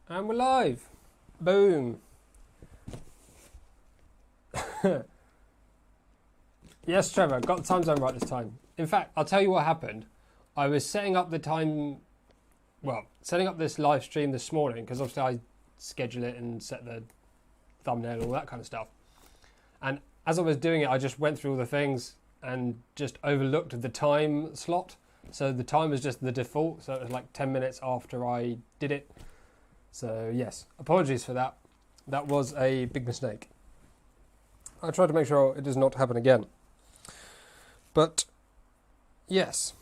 And we're live. Boom. Yes, Trevor, got the time zone right this time. In fact, I'll tell you what happened. I was setting up setting up this live stream this morning, because obviously I schedule it and set the thumbnail and all that kind of stuff. And as I was doing it, I just went through all the things and just overlooked the time slot. So the time was just the default, so it was like 10 minutes after I did it. So yes, apologies for that. That was a big mistake. I try to make sure it does not happen again. But yes,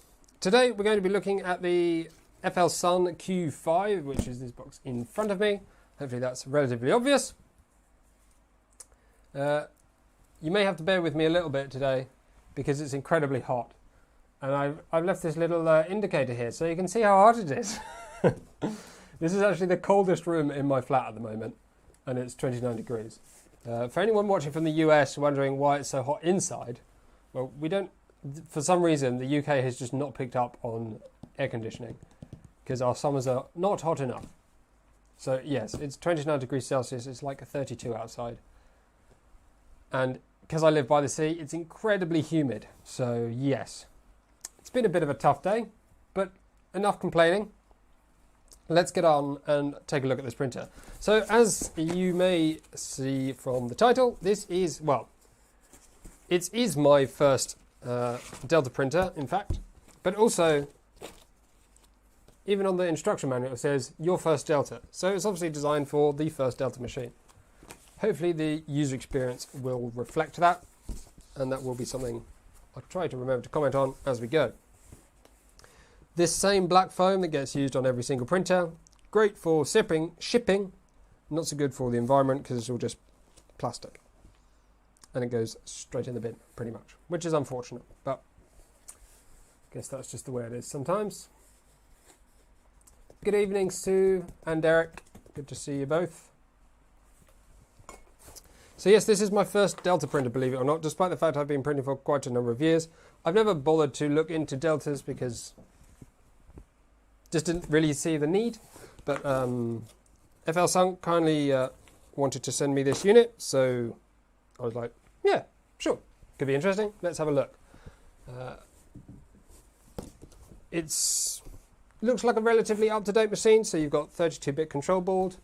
today we're going to be looking at the FLSUN Q5, which is this box in front of me. Hopefully that's relatively obvious. You may have to bear with me a little bit today because it's incredibly hot. And I've left this little indicator here so you can see how hot it is. This is actually the coldest room in my flat at the moment, and it's 29 degrees. For anyone watching from the US wondering why it's so hot inside, well, for some reason, the UK has just not picked up on air conditioning because our summers are not hot enough. So yes, it's 29 degrees Celsius, it's like 32 outside. And because I live by the sea, it's incredibly humid. So yes, it's been a bit of a tough day, but enough complaining. Let's get on and take a look at this printer. So as you may see from the title, it is my first Delta printer, in fact, but also, even on the instruction manual, it says your first Delta. So it's obviously designed for the first Delta machine. Hopefully the user experience will reflect that, and that will be something I'll try to remember to comment on as we go. This same black foam that gets used on every single printer, great for shipping, not so good for the environment because it's all just plastic. And it goes straight in the bin, pretty much, which is unfortunate, but I guess that's just the way it is sometimes. Good evening, Sue and Derek. Good to see you both. So yes, this is my first Delta printer, believe it or not, despite the fact I've been printing for quite a number of years. I've never bothered to look into Deltas because just didn't really see the need, but FLSUN kindly wanted to send me this unit, so I was like, yeah, sure, could be interesting, let's have a look. It looks like a relatively up-to-date machine, so you've got 32-bit control board,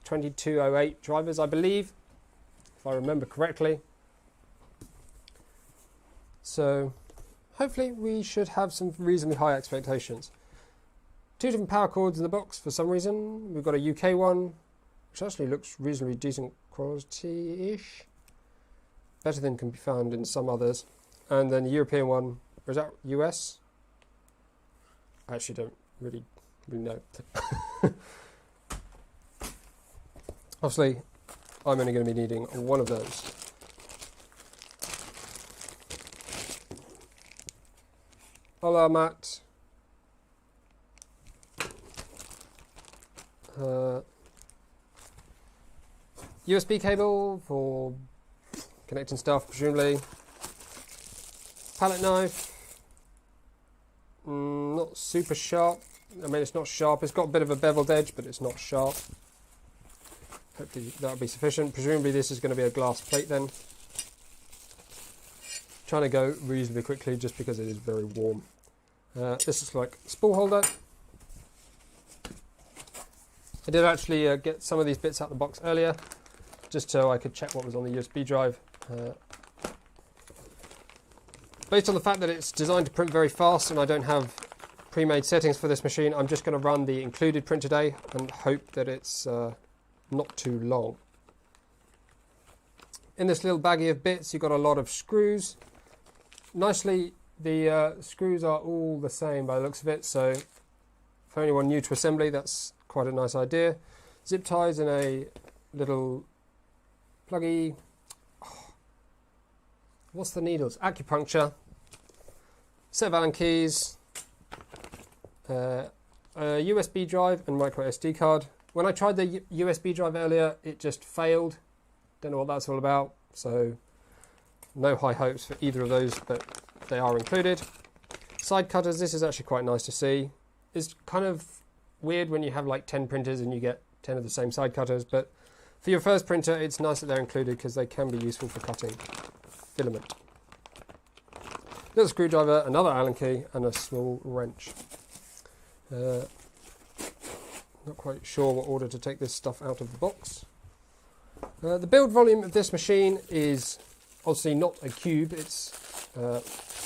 2208 drivers, I believe, if I remember correctly. So hopefully we should have some reasonably high expectations. 2 different power cords in the box for some reason. We've got a UK one, which actually looks reasonably decent quality-ish. Better than can be found in some others. And then the European one, or is that US? I actually don't really know. Obviously, I'm only going to be needing one of those. Hola, Matt. USB cable for connecting stuff, presumably. Palette knife. Not super sharp. I mean, it's not sharp. It's got a bit of a beveled edge, but it's not sharp. Hopefully that'll be sufficient. Presumably this is going to be a glass plate then. Trying to go reasonably quickly just because it is very warm. This is like a spool holder. I did actually get some of these bits out of the box earlier, just so I could check what was on the USB drive. Based on the fact that it's designed to print very fast and I don't have pre-made settings for this machine, I'm just going to run the included print today and hope that it's not too long. In this little baggie of bits, you've got a lot of screws. Nicely, the screws are all the same by the looks of it, so for anyone new to assembly, that's quite a nice idea. Zip ties in a little pluggy. Oh, what's the needles? Acupuncture. Set of Allen keys. A USB drive and micro SD card. When I tried the USB drive earlier, it just failed. Don't know what that's all about. So no high hopes for either of those, but they are included. Side cutters. This is actually quite nice to see. It's kind of weird when you have like 10 printers and you get 10 of the same side cutters, but for your first printer, it's nice that they're included because they can be useful for cutting filament. Little screwdriver, another Allen key, and a small wrench. Not quite sure what order to take this stuff out of the box. The build volume of this machine is obviously not a cube, it's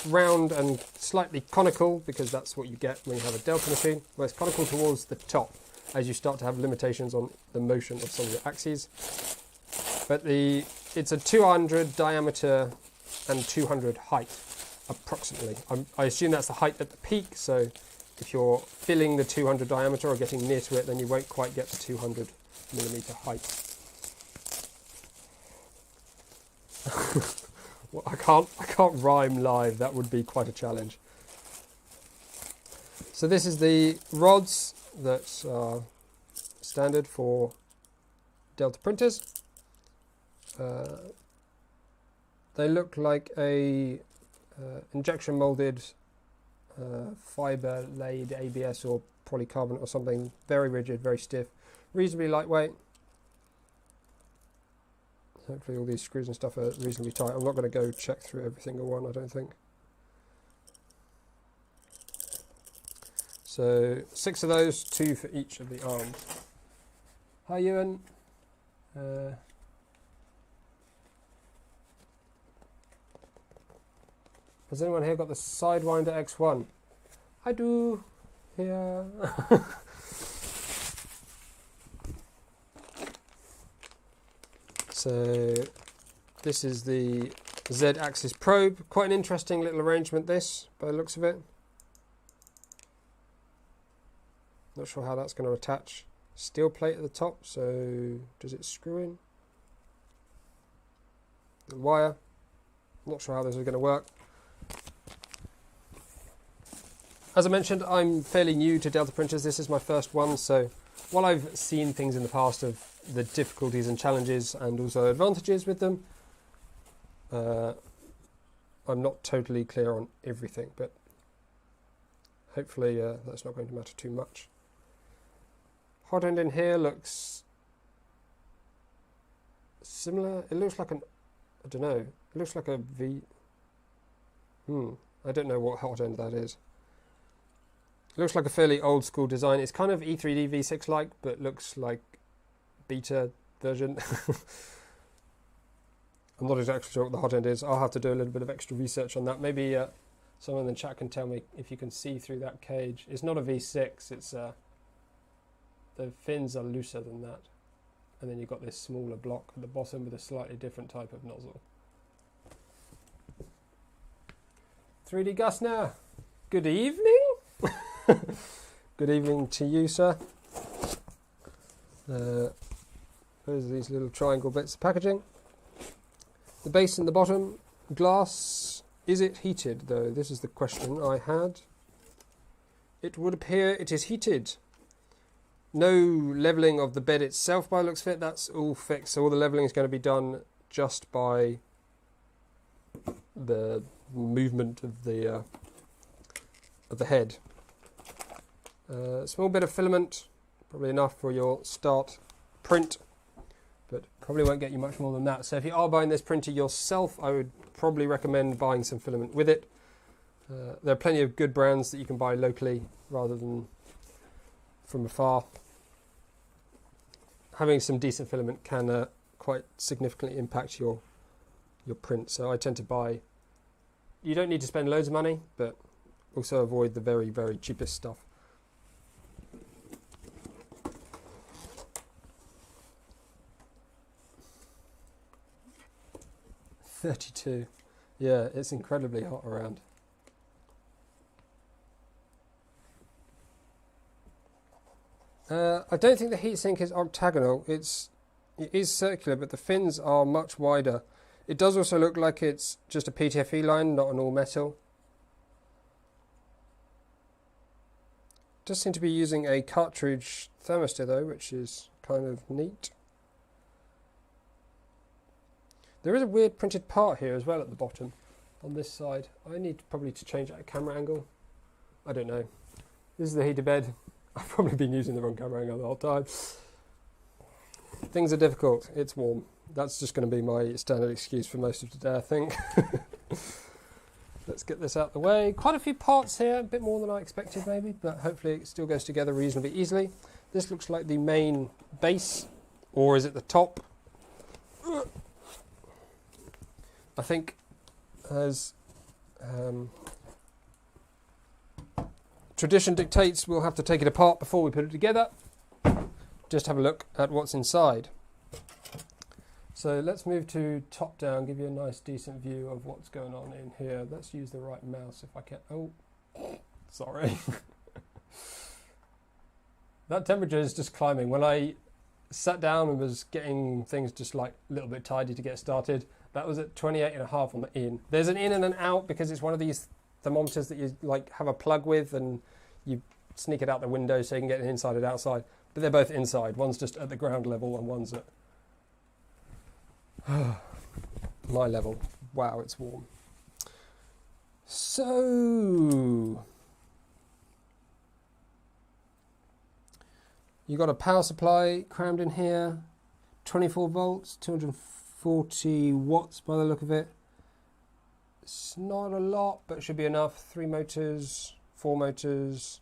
round and slightly conical, because that's what you get when you have a Delta machine, where it's conical towards the top as you start to have limitations on the motion of some of your axes. But it's a 200 diameter and 200 height, approximately. I assume that's the height at the peak, so if you're filling the 200 diameter or getting near to it, then you won't quite get to 200 millimeter height. Well, I can't rhyme live, that would be quite a challenge. So this is the rods that are standard for Delta printers. They look like a injection molded fibre laid ABS or polycarbonate or something, very rigid, very stiff, reasonably lightweight. Hopefully all these screws and stuff are reasonably tight. I'm not going to go check through every single one, I don't think. So 6 of those, 2 for each of the arms. Hi Ewan. Has anyone here got the Sidewinder X1? I do. Yeah. So this is the Z-axis probe. Quite an interesting little arrangement this, by the looks of it. Not sure how that's going to attach. Steel plate at the top, so does it screw in? The wire. Not sure how this is going to work. As I mentioned, I'm fairly new to Delta printers. This is my first one, so while I've seen things in the past of the difficulties and challenges and also advantages with them, I'm not totally clear on everything, but hopefully that's not going to matter too much. Hot end in here looks similar. It looks like an, I don't know, it looks like a V. I don't know what hot end that is. It looks like a fairly old school design. It's kind of E3D V6 like, but looks like beta version. I'm not exactly sure what the hot end is. I'll have to do a little bit of extra research on that. Maybe someone in the chat can tell me if you can see through that cage. It's not a V6, it's the fins are looser than that. And then you've got this smaller block at the bottom with a slightly different type of nozzle. 3D Gusner, good evening. Good evening to you, sir. Those are these little triangle bits of packaging. The base and the bottom, glass. Is it heated, though? This is the question I had. It would appear it is heated. No levelling of the bed itself by looks fit. That's all fixed. So all the levelling is going to be done just by the movement of the head. Small bit of filament, probably enough for your start print, but probably won't get you much more than that. So if you are buying this printer yourself, I would probably recommend buying some filament with it. There are plenty of good brands that you can buy locally rather than from afar. Having some decent filament can quite significantly impact your print. So I tend to buy, you don't need to spend loads of money, but also avoid the very, very cheapest stuff. $32. Yeah, it's incredibly hot around. I don't think the heatsink is octagonal. It is circular, but the fins are much wider. It does also look like it's just a PTFE line, not an all metal. It does seem to be using a cartridge thermistor though, which is kind of neat. There is a weird printed part here as well at the bottom on this side. I need probably to change that camera angle. I don't know. This is the heater bed. I've probably been using the wrong camera angle the whole time. Things are difficult. It's warm. That's just going to be my standard excuse for most of today, I think. Let's get this out of the way. Quite a few parts here, a bit more than I expected maybe, but hopefully it still goes together reasonably easily. This looks like the main base, or is it the top? I think as tradition dictates, we'll have to take it apart before we put it together. Just have a look at what's inside. So let's move to top down, give you a nice decent view of what's going on in here. Let's use the right mouse if I can. Oh, sorry. That temperature is just climbing. When I sat down and was getting things just like a little bit tidy to get started, that was at 28.5 on the in. There's an in and an out because it's one of these thermometers that you like have a plug with and you sneak it out the window so you can get it inside and outside. But they're both inside. One's just at the ground level and one's at my level. Wow, it's warm. So you got a power supply crammed in here, 24 volts, 240 watts by the look of it. It's not a lot, but it should be enough. 3 motors, 4 motors,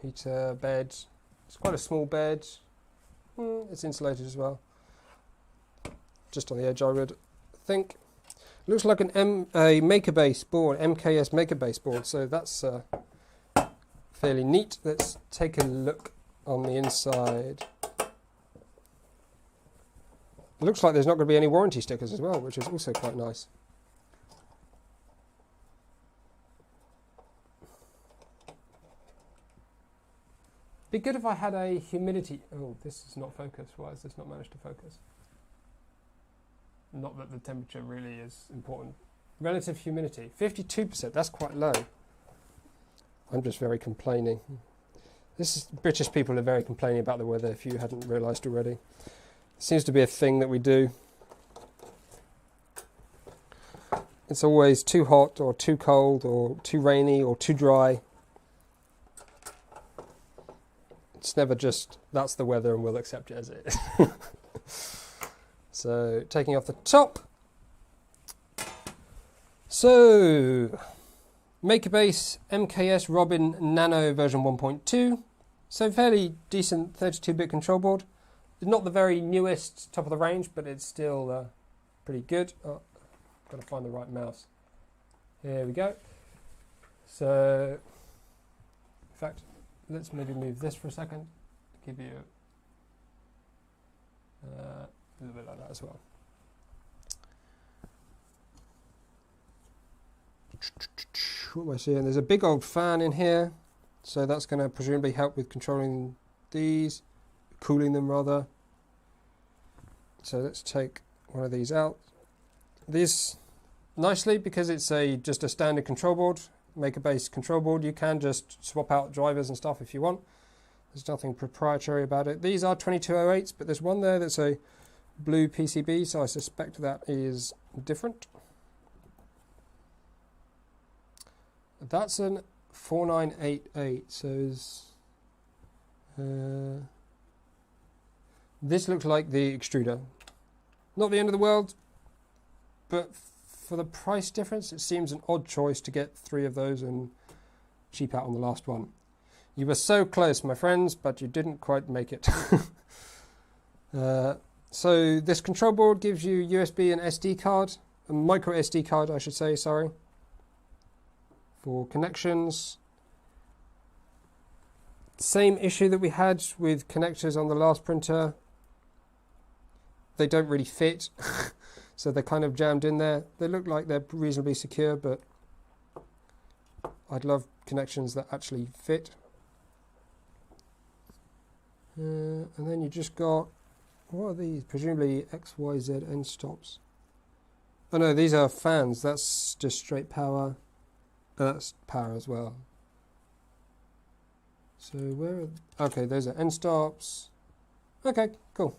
heater, bed. It's quite a small bed. It's insulated as well. Just on the edge, I would think. Looks like a maker base board, MKS maker base board. So that's fairly neat. Let's take a look on the inside. It looks like there's not going to be any warranty stickers as well, which is also quite nice. Be good if I had a humidity. Oh, this is not focused. Why has this not managed to focus? Not that the temperature really is important. Relative humidity, 52%. That's quite low. I'm just very complaining. British people are very complaining about the weather, if you hadn't realised already. It seems to be a thing that we do. It's always too hot or too cold or too rainy or too dry. It's never just, that's the weather and we'll accept it as it is. So, taking off the top. So, MakerBase MKS Robin Nano version 1.2. So, fairly decent 32-bit control board. It's not the very newest top of the range, but it's still pretty good. Oh, got to find the right mouse. Here we go. So, in fact, let's maybe move this for a second to give you a little bit like that as well. What am I seeing? There's a big old fan in here, so that's going to presumably help with controlling these, cooling them rather. So let's take one of these out. This nicely, because it's just a standard control board, maker-based control board, you can just swap out drivers and stuff if you want. There's nothing proprietary about it. These are 2208s, but there's one there that's a blue PCB, so I suspect that is different. That's an 4988, so this looks like the Extruder. Not the end of the world, but for the price difference, it seems an odd choice to get 3 of those and cheap out on the last one. You were so close, my friends, but you didn't quite make it. So this control board gives you USB and SD card, a micro SD card, I should say, sorry, for connections. Same issue that we had with connectors on the last printer. They don't really fit. So they're kind of jammed in there. They look like they're reasonably secure, but I'd love connections that actually fit. And then you just got, what are these? Presumably XYZ end stops. Oh no, these are fans. That's just straight power. That's power as well. So where are, okay, those are end stops. Okay, cool.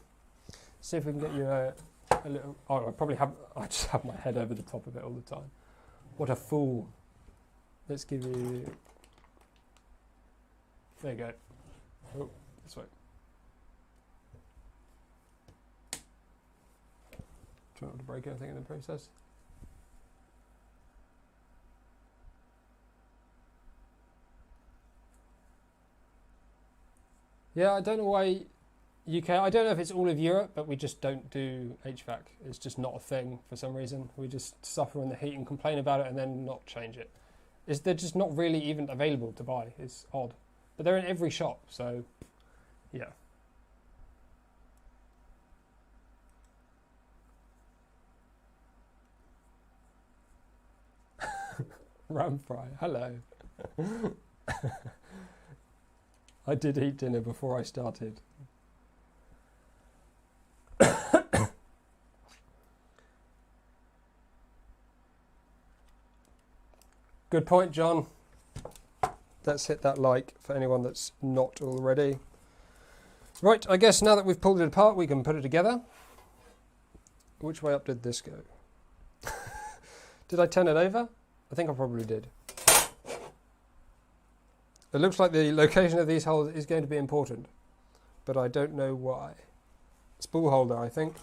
See if we can get you a little, oh, I just have my head over the top of it all the time. What a fool. Let's give you, there you go. Oh, this way. Try not to break anything in the process. Yeah, I don't know why UK, I don't know if it's all of Europe, but we just don't do HVAC. It's just not a thing for some reason. We just suffer in the heat and complain about it and then not change it. They're just not really even available to buy. It's odd. But they're in every shop, so yeah. Ram fry, hello. I did eat dinner before I started. Good point, John. Let's hit that like for anyone that's not already. Right, I guess now that we've pulled it apart, we can put it together. Which way up did this go? Did I turn it over? I think I probably did. It looks like the location of these holes is going to be important, but I don't know why. Spool holder, I think.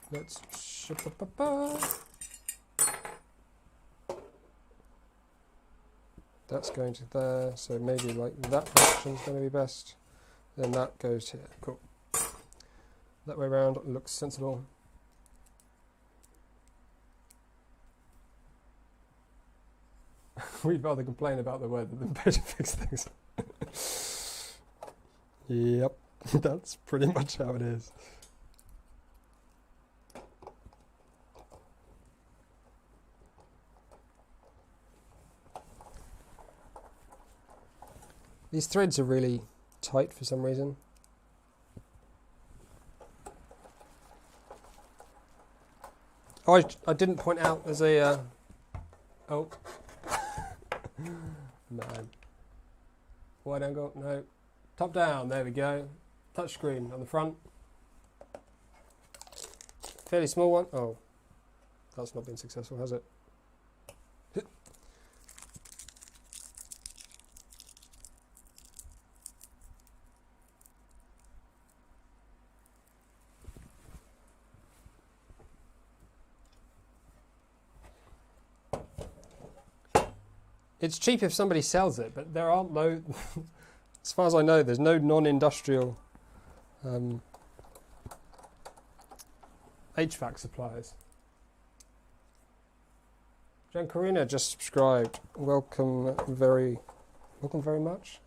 Let's... That's going to there, so maybe like that direction is going to be best. Then that goes here. Cool. That way around looks sensible. We'd rather complain about the weather than pay to fix things. Yep, that's pretty much how it is. These threads are really tight for some reason. Oh, I didn't point out there's a... oh. Man. Wide angle? No. Top down, there we go. Touch screen on the front. Fairly small one. Oh, that's not been successful, has it? It's cheap if somebody sells it, but there aren't no, as far as I know, there's no non-industrial HVAC suppliers. Jan Karina just subscribed. Welcome very much.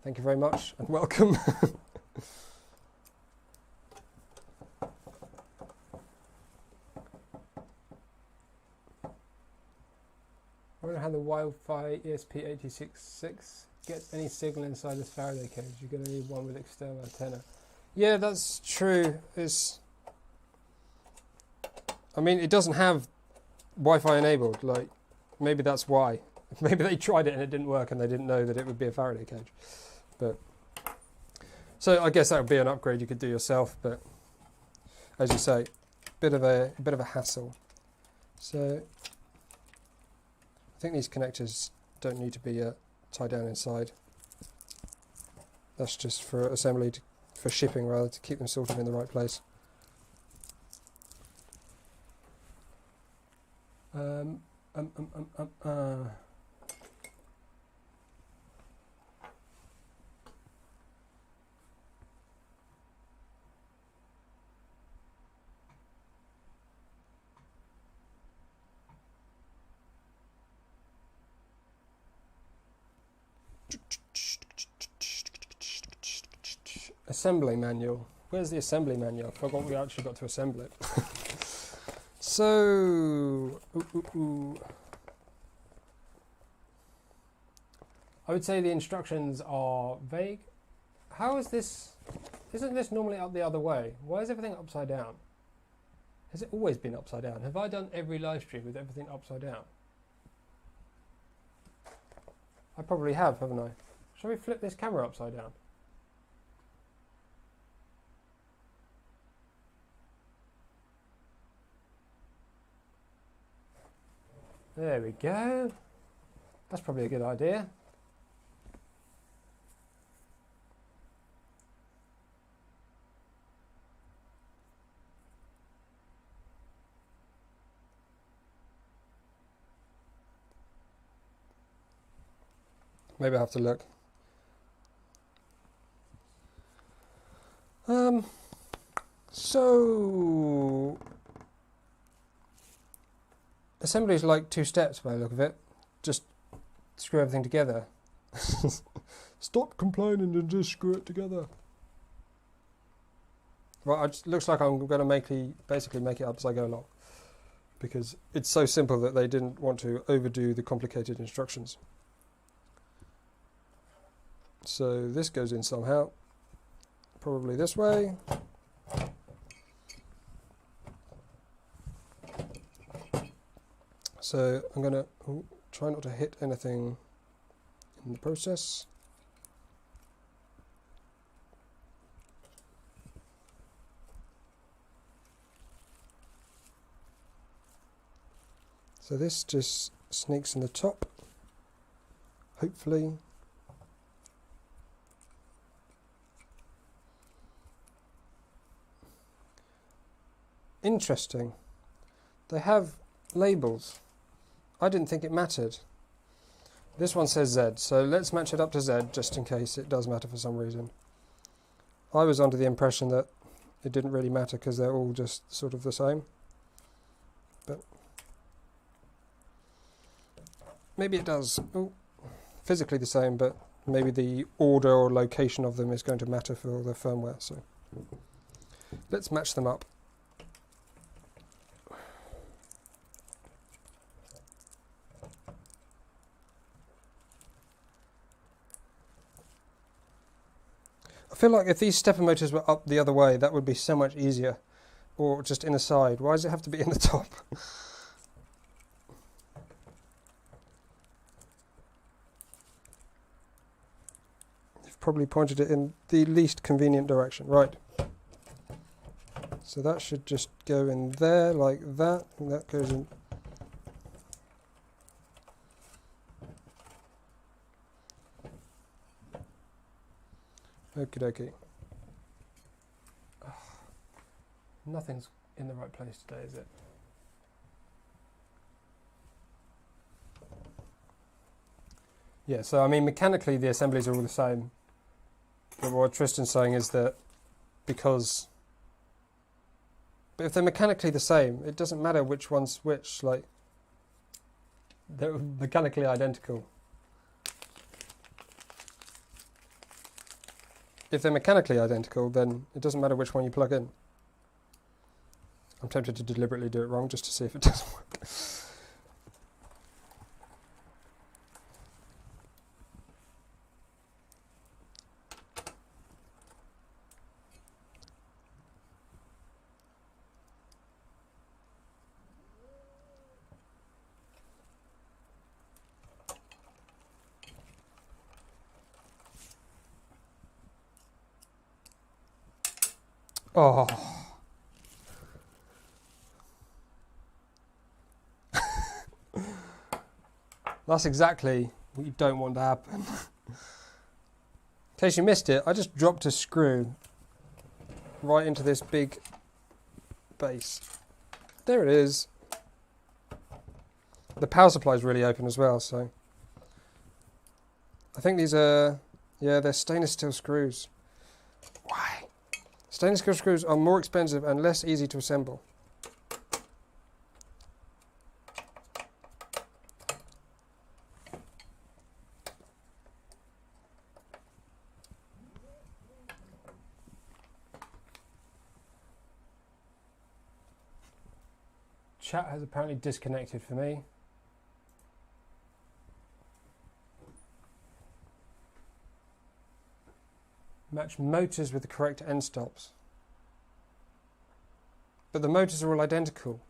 Thank you very much and welcome. I wonder how the Wi-Fi ESP866 gets any signal inside this Faraday cage. You're going to need one with external antenna. Yeah, that's true. I mean, it doesn't have Wi-Fi enabled. Like, maybe that's why. Maybe they tried it and it didn't work, and they didn't know that it would be a Faraday cage. But so I guess that would be an upgrade you could do yourself. But as you say, bit of a hassle. So I think these connectors don't need to be tied down inside. That's just for assembly, for shipping rather, to keep them sorted in the right place. Assembly manual. Where's the assembly manual? I forgot we actually got to assemble it. So, I would say the instructions are vague. How is this? Isn't this normally up the other way? Why is everything upside down? Has it always been upside down? Have I done every live stream with everything upside down? I probably have, haven't I? Shall we flip this camera upside down? There we go. That's probably a good idea. Maybe I have to look. So assembly is like 2 steps by the look of it. Just screw everything together. Stop complaining and just screw it together. Well, it looks like I'm going to basically make it up as I go along, because it's so simple that they didn't want to overdo the complicated instructions. So this goes in somehow, probably this way. So I'm going to try not to hit anything in the process. So this just sneaks in the top, hopefully. Interesting. They have labels. I didn't think it mattered. This one says Z, so let's match it up to Z just in case it does matter for some reason. I was under the impression that it didn't really matter because they're all just sort of the same. But maybe it does. Oh, physically the same, but maybe the order or location of them is going to matter for the firmware. So let's match them up. I feel like if these stepper motors were up the other way, that would be so much easier. Or just in the side. Why does it have to be in the top? You've probably pointed it in the least convenient direction. Right. So that should just go in there like that. And that goes in. Okie dokie. Oh, nothing's in the right place today, is it? Yeah, so I mean, mechanically the assemblies are all the same. But what Tristan's saying is that because... But if they're mechanically the same, it doesn't matter which one's which, like... They're mechanically identical. If they're mechanically identical, then it doesn't matter which one you plug in. I'm tempted to deliberately do it wrong just to see if it doesn't work. Oh. That's exactly what you don't want to happen. In case you missed it, I just dropped a screw right into this big base. There it is. The power supply is really open as well, so I think these are, yeah, they're stainless steel screws. Why? Stainless steel screws are more expensive and less easy to assemble. Chat has apparently disconnected for me. Match motors with the correct end stops. But the motors are all identical.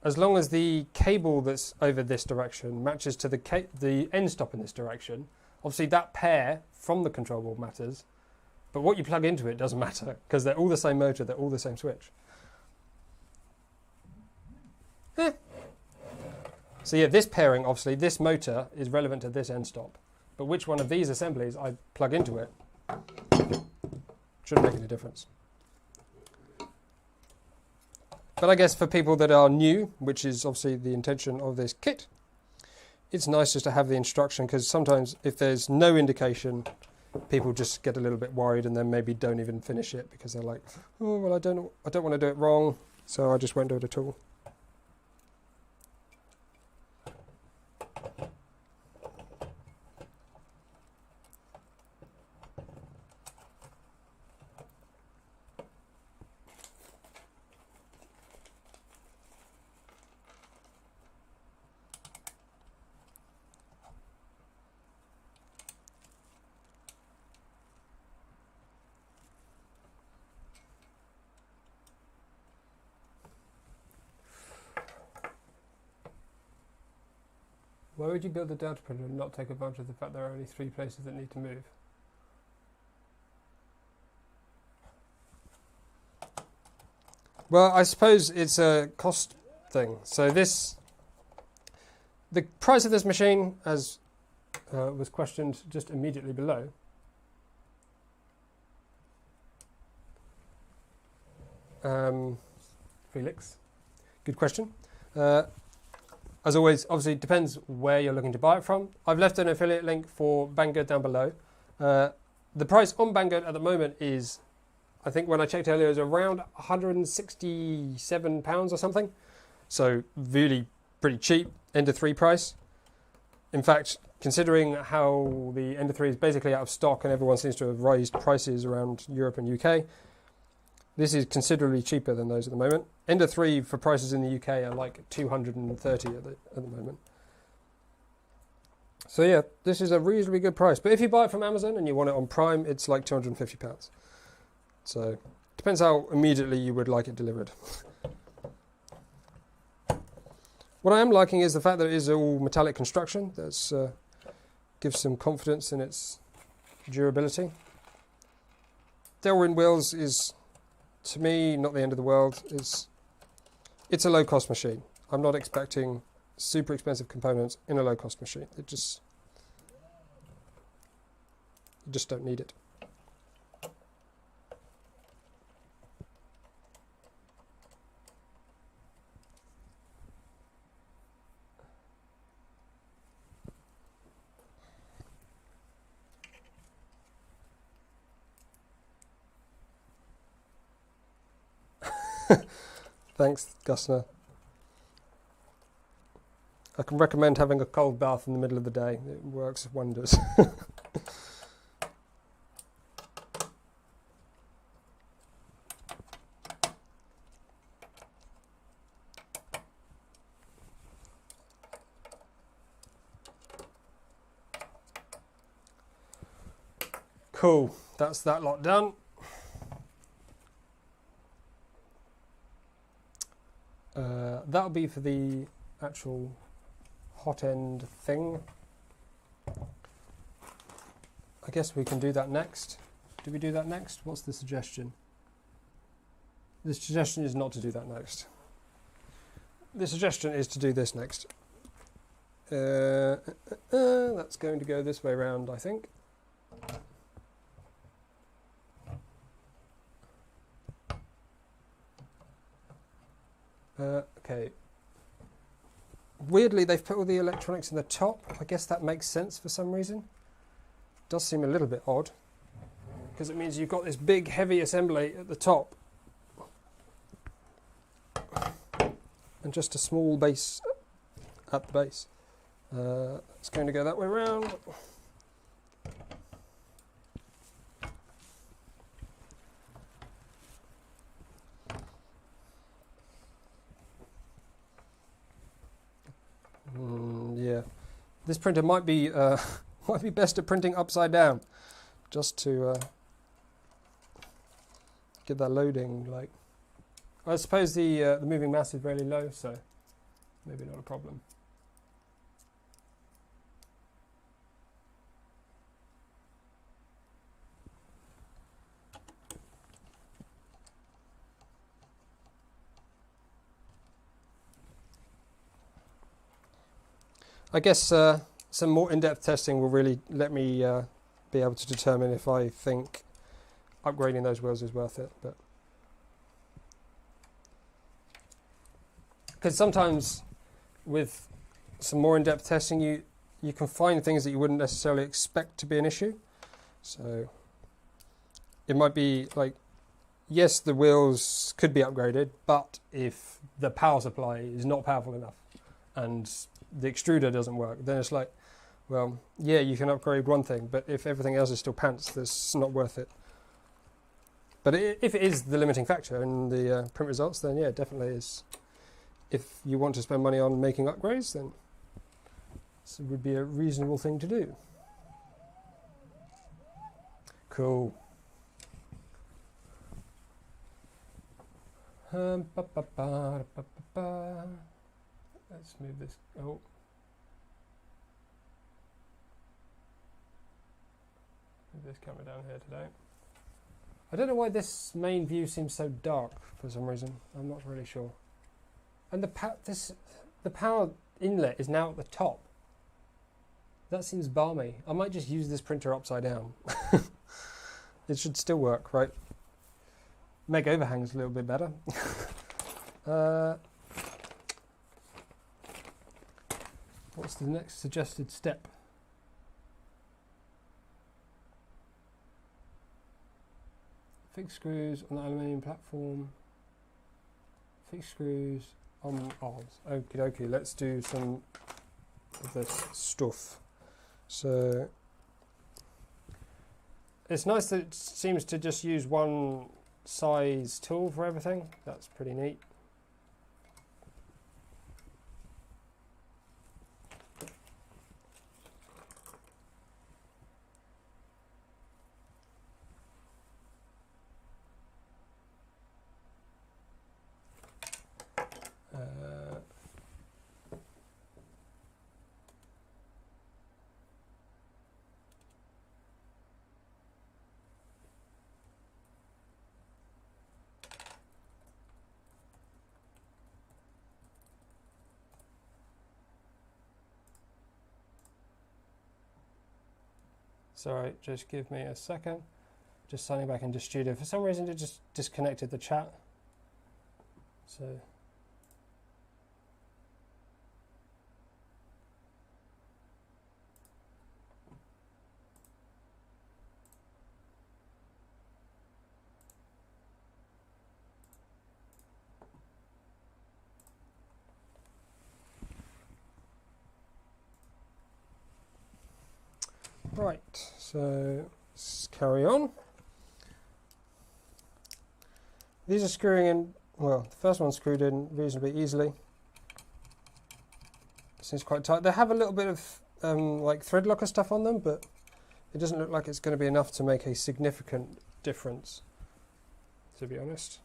As long as the cable that's over this direction matches to the end stop in this direction, obviously that pair from the control board matters, but what you plug into it doesn't matter because they're all the same motor, they're all the same switch. So yeah, this pairing, obviously, this motor is relevant to this end stop, but which one of these assemblies I plug into it shouldn't make any difference. But I guess for people that are new, which is obviously the intention of this kit, it's nice just to have the instruction, because sometimes if there's no indication, people just get a little bit worried and then maybe don't even finish it because they're like, oh well, I don't want to do it wrong, so I just won't do it at all. Why would you build a Delta printer and not take advantage of the fact there are only 3 places that need to move? Well, I suppose it's a cost thing. So the price of this machine, as was questioned just immediately below, Felix, good question. As always, obviously, it depends where you're looking to buy it from. I've left an affiliate link for Banggood down below. The price on Banggood at the moment is, I think when I checked earlier, it was around £167 or something. So really pretty cheap, Ender 3 price. In fact, considering how the Ender 3 is basically out of stock and everyone seems to have raised prices around Europe and UK, this is considerably cheaper than those at the moment. Ender 3 for prices in the UK are like 230 at the moment. So yeah, this is a reasonably good price. But if you buy it from Amazon and you want it on Prime, it's like £250. So depends how immediately you would like it delivered. What I am liking is the fact that it is all metallic construction. That gives some confidence in its durability. Delrin wheels is, to me, not the end of the world. It's a low-cost machine. I'm not expecting super expensive components in a low-cost machine. You just don't need it. Thanks, Gusner. I can recommend having a cold bath in the middle of the day. It works wonders. Cool, that's that lot done. That'll be for the actual hot end thing. I guess we can do that next. Do we do that next? What's the suggestion? The suggestion is not to do that next. The suggestion is to do this next. That's going to go this way around, I think. Okay. Weirdly, they've put all the electronics in the top. I guess that makes sense for some reason. Does seem a little bit odd, because it means you've got this big, heavy assembly at the top, and just a small base at the base. It's going to go that way around. Yeah, this printer might be best at printing upside down, just to get that loading. Like, I suppose the moving mass is really low, so maybe not a problem. I guess some more in-depth testing will really let me be able to determine if I think upgrading those wheels is worth it. But because sometimes with some more in-depth testing, you can find things that you wouldn't necessarily expect to be an issue. So it might be like, yes, the wheels could be upgraded, but if the power supply is not powerful enough and the extruder doesn't work, then it's like, well, yeah, you can upgrade one thing, but if everything else is still pants, that's not worth it. But if it is the limiting factor in the print results, then yeah, it definitely is. If you want to spend money on making upgrades, then this would be a reasonable thing to do. Cool. Let's move this. Oh. Move this camera down here today. I don't know why this main view seems so dark for some reason. I'm not really sure. And the power inlet is now at the top. That seems balmy. I might just use this printer upside down. It should still work, right? Make overhangs a little bit better. What's the next suggested step? Fix screws on the aluminium platform. Fix screws on arms. Okie dokie, let's do some of this stuff. So it's nice that it seems to just use one size tool for everything. That's pretty neat. Sorry, just give me a second. Just signing back into Studio. For some reason, it just disconnected the chat. So. Right, so let's carry on. These are screwing in, well, the first one's screwed in reasonably easily. Seems quite tight. They have a little bit of like thread locker stuff on them, but it doesn't look like it's going to be enough to make a significant difference, to be honest.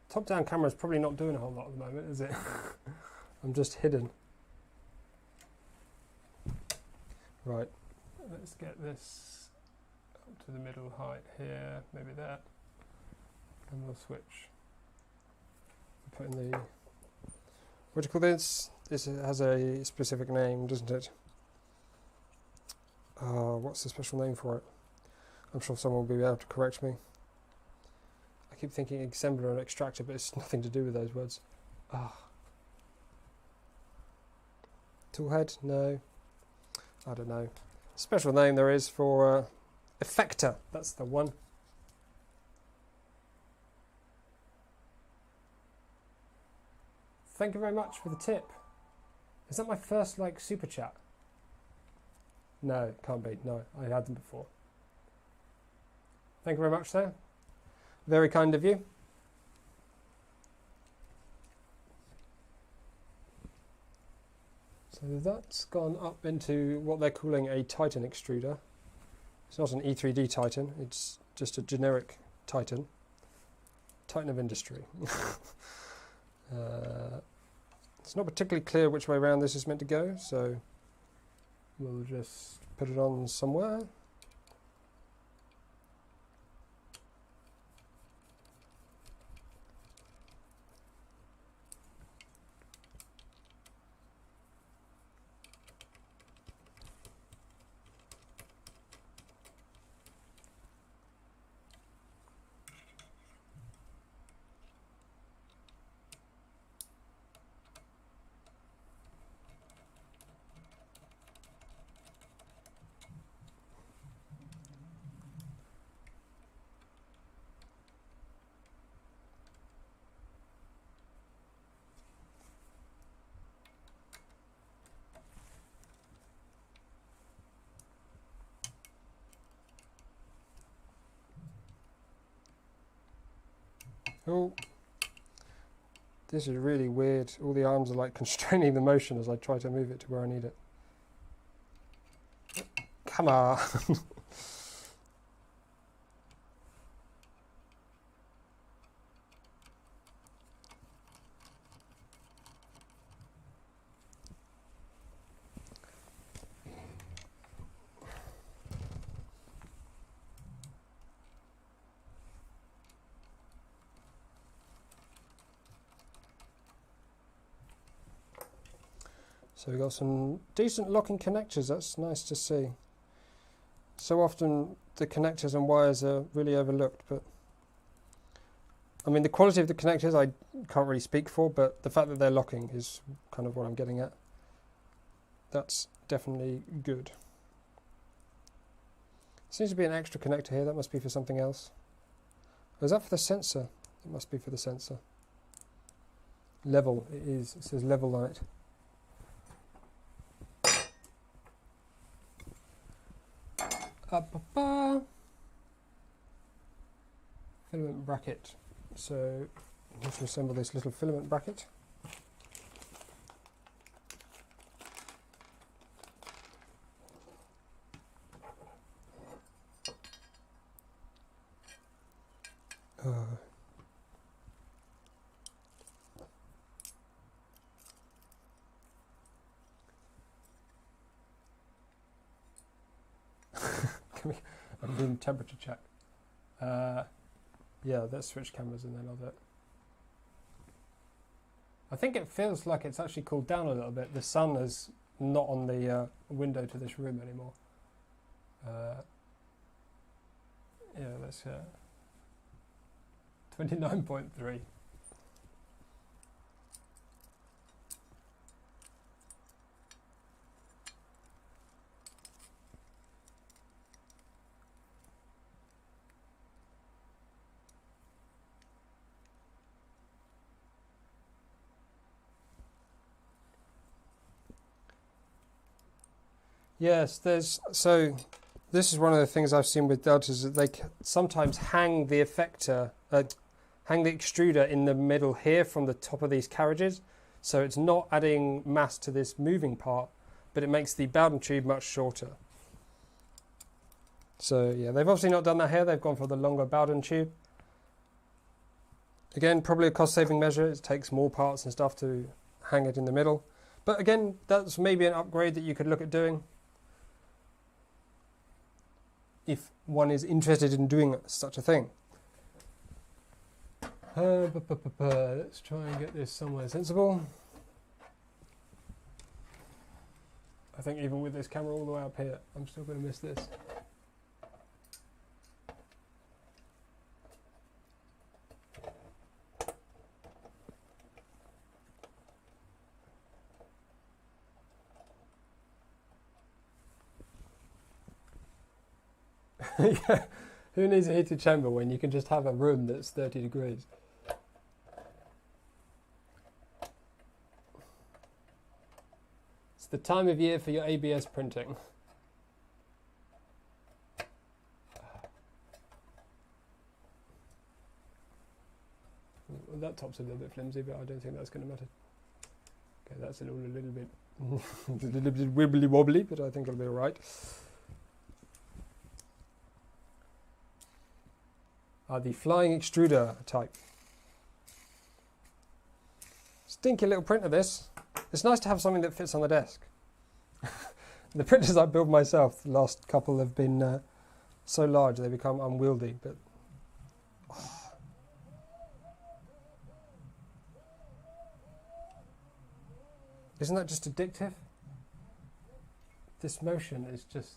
Top-down camera is probably not doing a whole lot at the moment, is it? I'm just hidden. Right, let's get this up to the middle height here, maybe that, and we'll switch. Put in the, what do you call this? This has a specific name, doesn't it? What's the special name for it? I'm sure someone will be able to correct me. I keep thinking assembler and extractor, but it's nothing to do with those words. Toolhead? No. I don't know. Special name there is for effector. That's the one. Thank you very much for the tip. Is that my first like super chat? No, can't be. No, I had them before. Thank you very much, sir. Very kind of you. So that's gone up into what they're calling a Titan extruder. It's not an E3D Titan, it's just a generic Titan. Titan of industry. It's not particularly clear which way around this is meant to go, so we'll just put it on somewhere. Oh, this is really weird. All the arms are like constraining the motion as I try to move it to where I need it. Come on. So we've got some decent locking connectors, that's nice to see. So often the connectors and wires are really overlooked, but I mean the quality of the connectors I can't really speak for, but the fact that they're locking is kind of what I'm getting at. That's definitely good. Seems to be an extra connector here, that must be for something else. Oh, is that for the sensor? It must be for the sensor. Level, it is, it says level on it. Filament bracket. So let's assemble this little filament bracket. I'm doing temperature check. Yeah, let's switch cameras and then I'll do it. I think it feels like it's actually cooled down a little bit. The sun is not on the window to this room anymore. Yeah, let's 29.3. Yes, so this is one of the things I've seen with deltas, that they sometimes hang the effector, hang the extruder in the middle here from the top of these carriages, so it's not adding mass to this moving part, but it makes the Bowden tube much shorter. So yeah, they've obviously not done that here, they've gone for the longer Bowden tube. Again, probably a cost-saving measure, it takes more parts and stuff to hang it in the middle. But again, that's maybe an upgrade that you could look at doing, if one is interested in doing such a thing. Let's try and get this somewhere sensible. I think even with this camera all the way up here, I'm still going to miss this. Yeah, who needs a heated chamber when you can just have a room that's 30 degrees? It's the time of year for your ABS printing. Well, that top's a little bit flimsy, but I don't think that's going to matter. Okay, that's a little bit a little bit wibbly wobbly, but I think it'll be all right. The flying extruder type. Stinky little printer this. It's nice to have something that fits on the desk. The printers I built myself, the last couple have been so large they become unwieldy, but isn't that just addictive? This motion is just,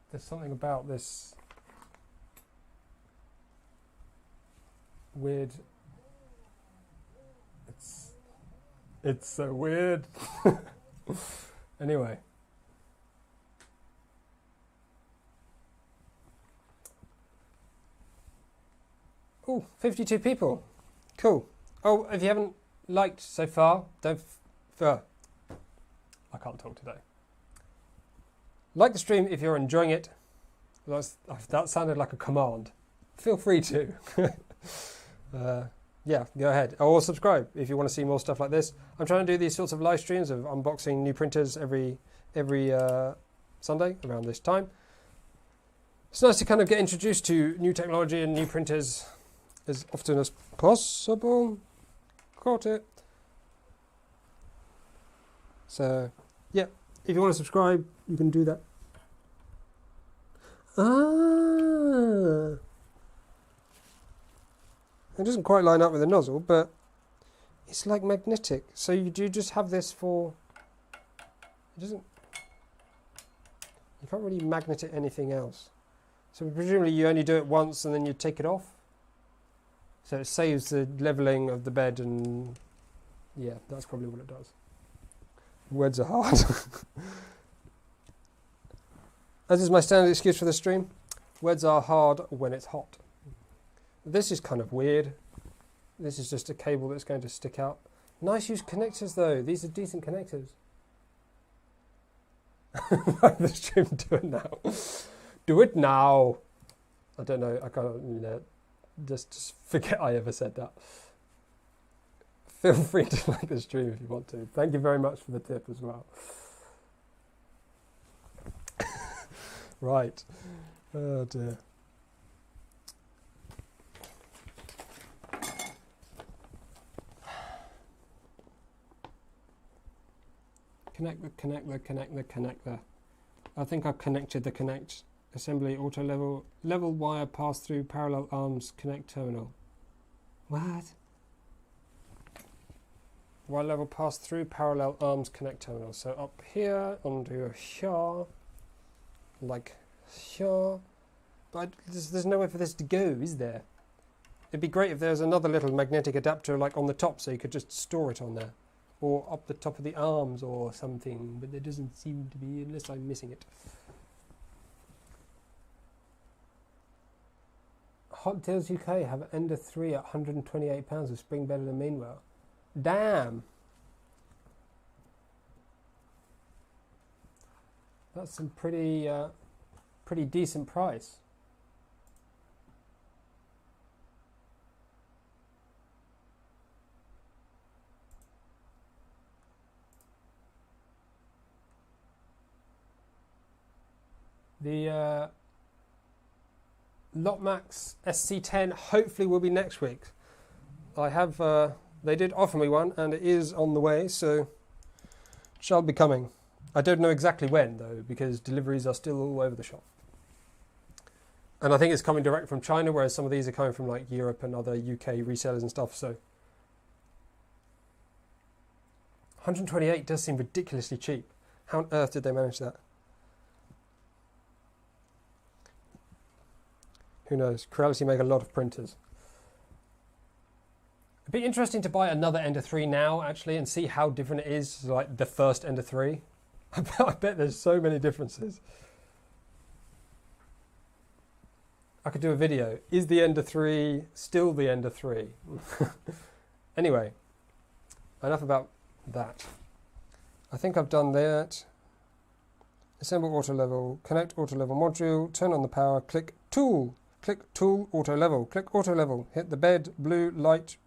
there's something about this weird, it's so weird. Anyway. Oh, 52 people. Cool. Oh, if you haven't liked so far, don't... I can't talk today. Like the stream if you're enjoying it. That sounded like a command. Feel free to. Yeah, go ahead. Or subscribe if you want to see more stuff like this. I'm trying to do these sorts of live streams of unboxing new printers every Sunday around this time. It's nice to kind of get introduced to new technology and new printers as often as possible. Got it. So, yeah, if you want to subscribe, you can do that. It doesn't quite line up with the nozzle, but it's like magnetic. So you do just have this for... It doesn't... You can't really magnet it anything else. So presumably you only do it once and then you take it off. So it saves the leveling of the bed and... Yeah, that's probably what it does. Words are hard. As is my standard excuse for the stream, words are hard when it's hot. This is kind of weird. This is just a cable that's going to stick out. Nice used connectors though. These are decent connectors. Like the stream, do it now. Do it now. I don't know. I can't, you know, just forget I ever said that. Feel free to like the stream if you want to. Thank you very much for the tip as well. Right. Oh dear. Connect the connector. I think I've connected the connect assembly auto level wire pass through parallel arms connect terminal. What? Wire level pass through parallel arms connect terminal. So up here onto here, like here. But there's nowhere for this to go, is there? It'd be great if there's another little magnetic adapter like on the top, so you could just store it on there. Or up the top of the arms or something, but there doesn't seem to be unless I'm missing it. Hot Deals UK have Ender 3 at £128 with spring bedded and meanwhile. Damn! That's some pretty decent price. The Lotmax SC10 hopefully will be next week. I have, they did offer me one and it is on the way, so it shall be coming. I don't know exactly when though, because deliveries are still all over the shop. And I think it's coming direct from China, whereas some of these are coming from like Europe and other UK resellers and stuff, so. 128 does seem ridiculously cheap. How on earth did they manage that? Who knows? Creality make a lot of printers. It'd be interesting to buy another Ender 3 now, actually, and see how different it is, like the first Ender 3. I bet there's so many differences. I could do a video. Is the Ender 3 still the Ender 3? Anyway, enough about that. I think I've done that. Assemble auto level, connect auto level module, turn on the power, click tool. Click Tool, Auto Level. Click Auto Level. Hit the bed, blue light.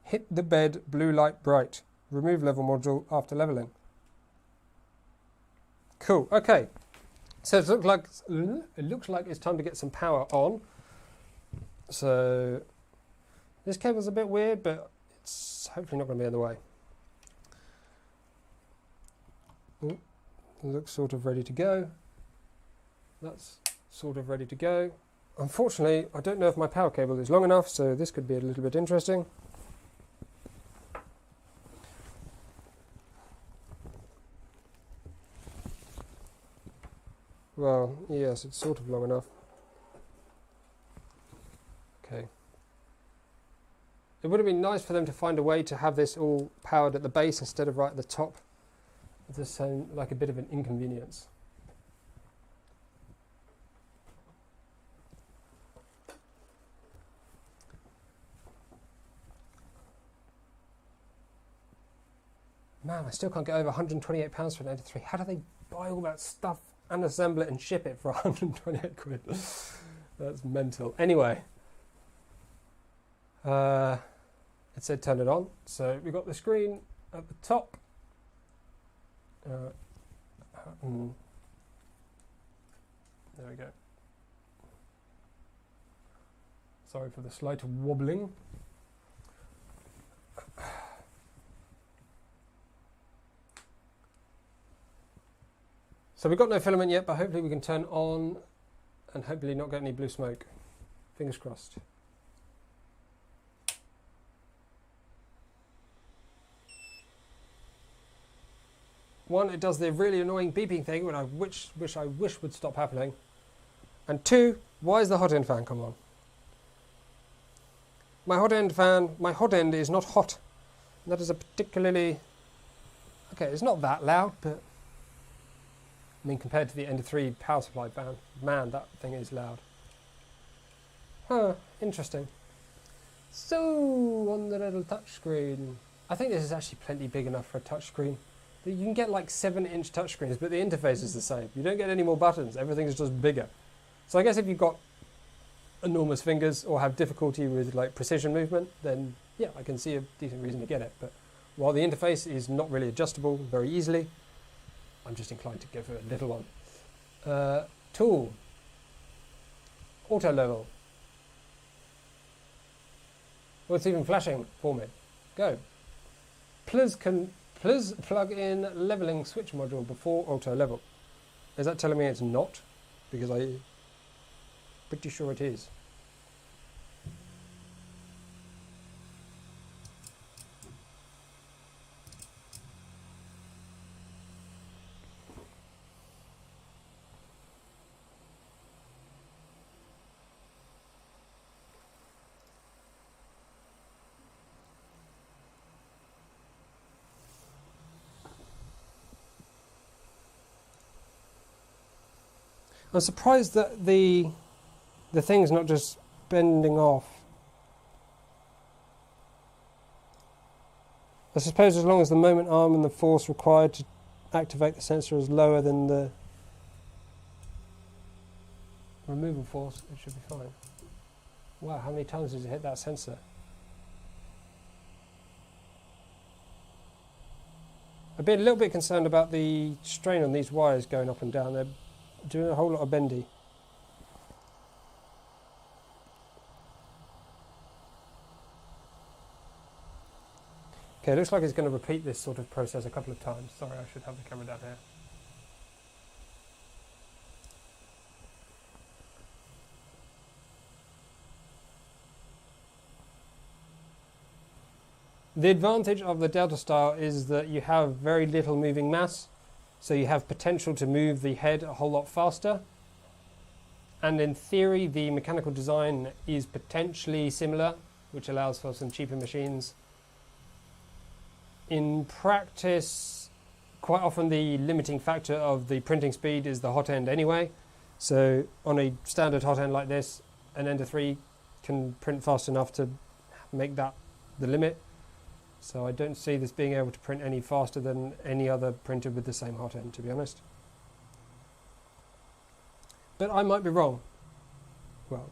Hit the bed, blue light bright. Remove level module after leveling. Cool. Okay. So it looks like it's time to get some power on. So this cable's a bit weird, but it's hopefully not going to be in the way. Ooh, looks sort of ready to go. That's sort of ready to go. Unfortunately, I don't know if my power cable is long enough, so this could be a little bit interesting. Well, yes, it's sort of long enough. Okay. It would have been nice for them to find a way to have this all powered at the base instead of right at the top. It does sound like a bit of an inconvenience. Man, I still can't get over £128 for an 83. How do they buy all that stuff and assemble it and ship it for 128 quid? That's mental. Anyway, it said turn it on. So we've got the screen at the top. There we go. Sorry for the slight wobbling. So we've got no filament yet, but hopefully we can turn on and hopefully not get any blue smoke. Fingers crossed. One, it does the really annoying beeping thing, which I wish would stop happening. And two, why is the hot end fan come on? My hot end is not hot. That is a particularly... Okay, it's not that loud, but... I mean, compared to the Ender 3 power supply fan, man, that thing is loud. Huh, interesting. So, on the little touchscreen, I think this is actually plenty big enough for a touchscreen. You can get like 7-inch touchscreens, but the interface is the same. You don't get any more buttons, everything's just bigger. So I guess if you've got enormous fingers or have difficulty with like precision movement, then yeah, I can see a decent reason to get it. But while the interface is not really adjustable very easily, I'm just inclined to go for a little one. Tool. Auto level. Well, it's even flashing for me. Go. Please plug in leveling switch module before auto level. Is that telling me it's not? Because I'm pretty sure it is. I'm surprised that the thing's not just bending off. I suppose as long as the moment arm and the force required to activate the sensor is lower than the removal force, it should be fine. Wow, how many times does it hit that sensor? I've been a little bit concerned about the strain on these wires going up and down. They're doing a whole lot of bendy. Okay, it looks like it's going to repeat this sort of process a couple of times. Sorry, I should have the camera down here. The advantage of the Delta style is that you have very little moving mass, so you have potential to move the head a whole lot faster. And in theory, the mechanical design is potentially similar, which allows for some cheaper machines. In practice, quite often the limiting factor of the printing speed is the hot end anyway. So on a standard hot end like this, an Ender 3 can print fast enough to make that the limit. So I don't see this being able to print any faster than any other printer with the same hot end, to be honest. But I might be wrong. well,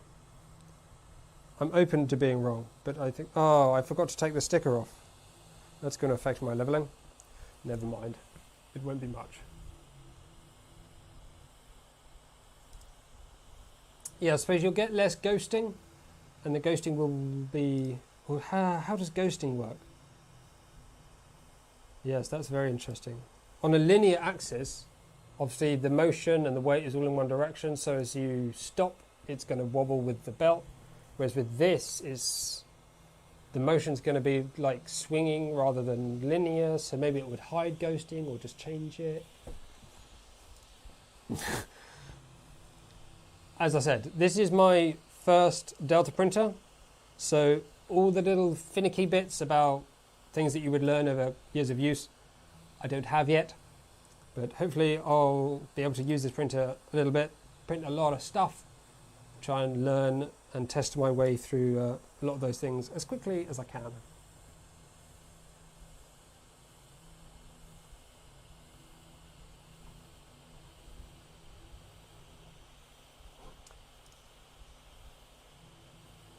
I'm open to being wrong, but I think, oh, I forgot to take the sticker off. That's going to affect my leveling. Never mind. It won't be much. Yeah, I suppose you'll get less ghosting, and the ghosting will be... Well, how does ghosting work? Yes, that's very interesting. On a linear axis, obviously the motion and the weight is all in one direction, so as you stop, it's going to wobble with the belt. Whereas with this, the motion's going to be like swinging rather than linear, so maybe it would hide ghosting or just change it. As I said, this is my first Delta printer, so all the little finicky bits about things that you would learn over years of use, I don't have yet. But hopefully I'll be able to use this printer a little bit, print a lot of stuff, try and learn and test my way through a lot of those things as quickly as I can.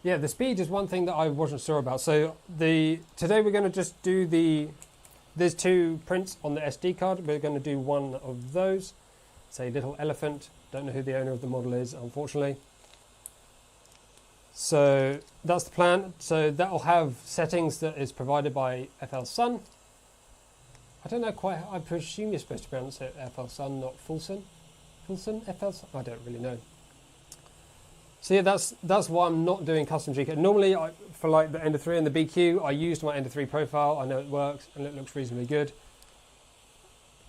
Yeah, the speed is one thing that I wasn't sure about. So today we're going to just do there's 2 prints on the SD card. We're going to do one of those. It's a little elephant. Don't know who the owner of the model is, unfortunately. So that's the plan. So that will have settings that is provided by FLSUN. I don't know quite, I presume you're supposed to pronounce it FLSUN, not FLSUN. FLSUN? FLSUN? I don't really know. So yeah, that's why I'm not doing custom G-code. Normally, for like the Ender 3 and the BQ, I used my Ender 3 profile. I know it works and it looks reasonably good.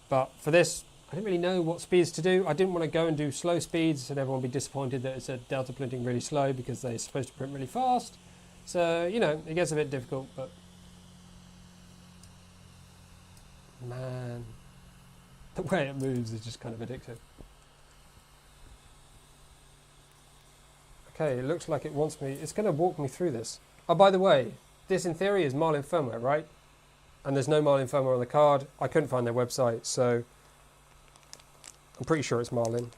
But for this, I didn't really know what speeds to do. I didn't want to go and do slow speeds and everyone be disappointed that it's a Delta printing really slow because they're supposed to print really fast. So, you know, it gets a bit difficult, but man, the way it moves is just kind of addictive. Okay, it looks like it wants me, it's going to walk me through this. Oh, by the way, this in theory is Marlin firmware, right? And there's no Marlin firmware on the card. I couldn't find their website, so I'm pretty sure it's Marlin.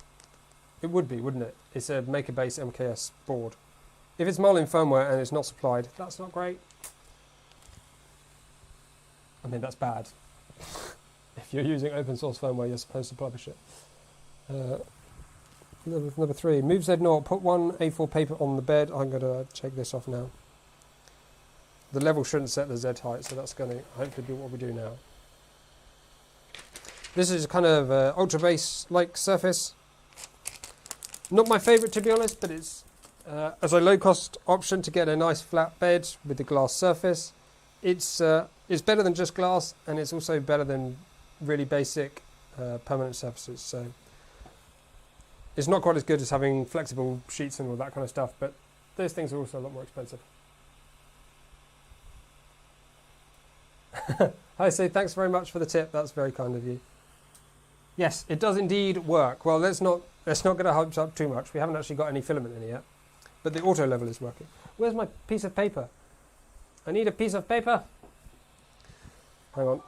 It would be, wouldn't it? It's a MakerBase MKS board. If it's Marlin firmware and it's not supplied, that's not great. I mean, that's bad. If you're using open source firmware, you're supposed to publish it. Number 3, move Z0, put one A4 paper on the bed. I'm going to check this off now. The level shouldn't set the Z height, so that's going to hopefully be what we do now. This is kind of ultra base-like surface. Not my favourite, to be honest, but it's as a low-cost option to get a nice flat bed with a glass surface. It's better than just glass, and it's also better than really basic permanent surfaces. So it's not quite as good as having flexible sheets and all that kind of stuff, but those things are also a lot more expensive. Hi, Sue, thanks very much for the tip. That's very kind of you. Yes, it does indeed work. Well, let's not get our hopes up too much. We haven't actually got any filament in it yet, but the auto level is working. Where's my piece of paper? I need a piece of paper. Hang on,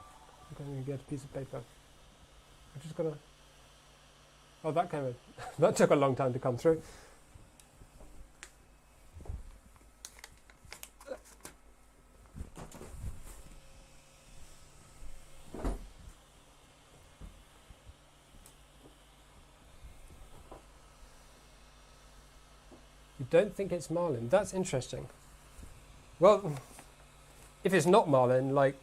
I'm going to get a piece of paper. I just got to... Oh, that came in. That took a long time to come through. You don't think it's Marlin? That's interesting. Well, if it's not Marlin, like,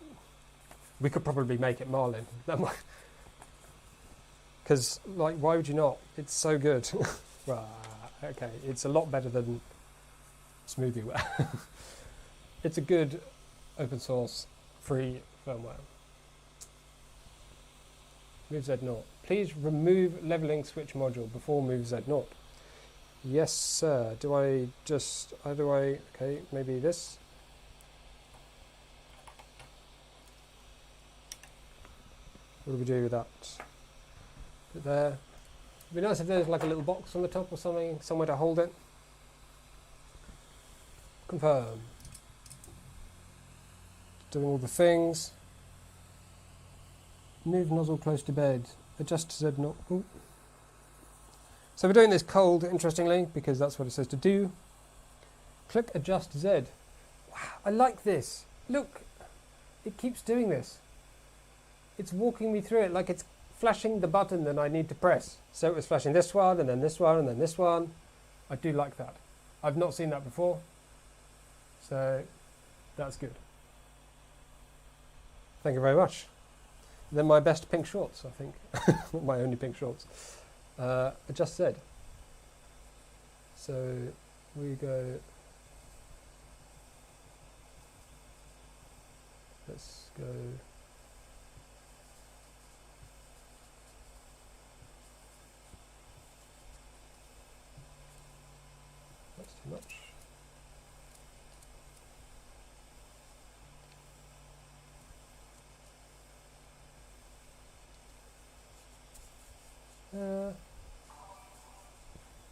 we could probably make it Marlin. That might... Because, like, why would you not? It's so good. Well, okay, it's a lot better than SmoothieWare. It's a good open source, free firmware. Move Z0. Please remove leveling switch module before move Z0. Yes, sir. Okay, maybe this. What do we do with that? Put it there. It'd be nice if there's like a little box on the top or something, somewhere to hold it. Confirm. Doing all the things. Move nozzle close to bed. Adjust to Z0. Ooh. So we're doing this cold, interestingly, because that's what it says to do. Click Adjust Z. Wow, I like this. Look, it keeps doing this. It's walking me through it like it's flashing the button that I need to press. So it was flashing this one, and then this one, and then this one. I do like that. I've not seen that before. So that's good. Thank you very much. They're my best pink shorts, I think. Not my only pink shorts. Adjust Z. So we go. Let's go. That's too much.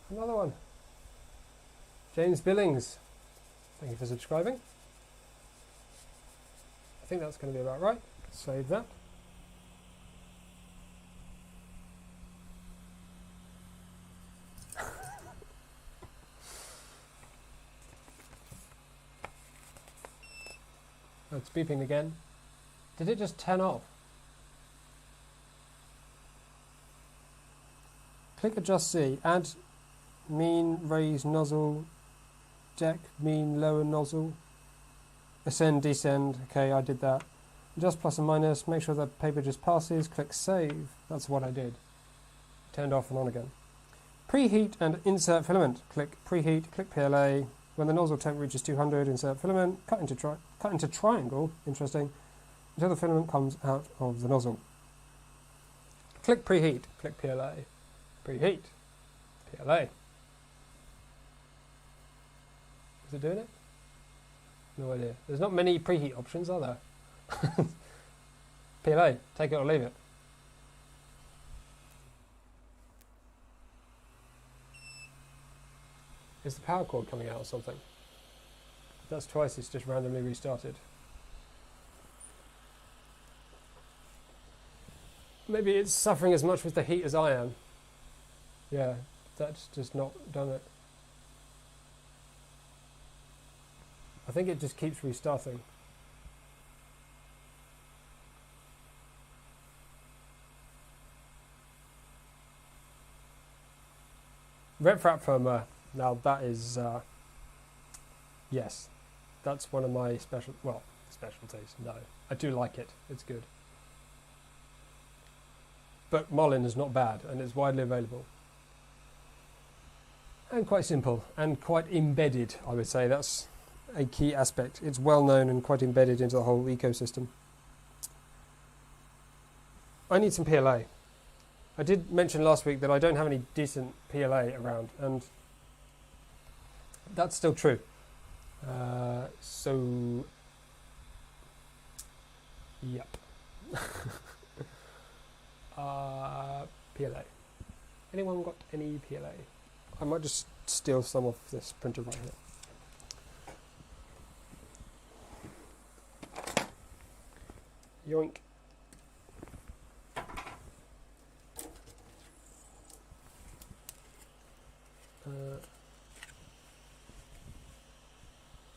Another one. James Billings. Thank you for subscribing. I think that's going to be about right. Save that. Oh, it's beeping again. Did it just turn off? Click Adjust C. Add mean raise nozzle. Deck mean lower nozzle. Ascend, descend. Okay, I did that. Adjust plus and minus. Make sure that paper just passes. Click Save. That's what I did. Turned off and on again. Preheat and insert filament. Click Preheat. Click PLA. When the nozzle temp reaches 200, insert filament. Cut into triangle. Interesting. Until the filament comes out of the nozzle. Click Preheat. Click PLA. Preheat. PLA. Is it doing it? No idea. There's not many preheat options, are there? PLA. Take it or leave it. Is the power cord coming out or something? If that's twice, it's just randomly restarted. Maybe it's suffering as much with the heat as I am. Yeah, that's just not done it. I think it just keeps restarting. RepFrap firmware. Now that is, yes, that's one of my specialties. No, I do like it. It's good. But Mollin is not bad, and it's widely available. And quite simple, and quite embedded, I would say. That's a key aspect. It's well known and quite embedded into the whole ecosystem. I need some PLA. I did mention last week that I don't have any decent PLA around, and that's still true. So, yep. PLA. Anyone got any PLA? I might just steal some of this printer right here. Yoink.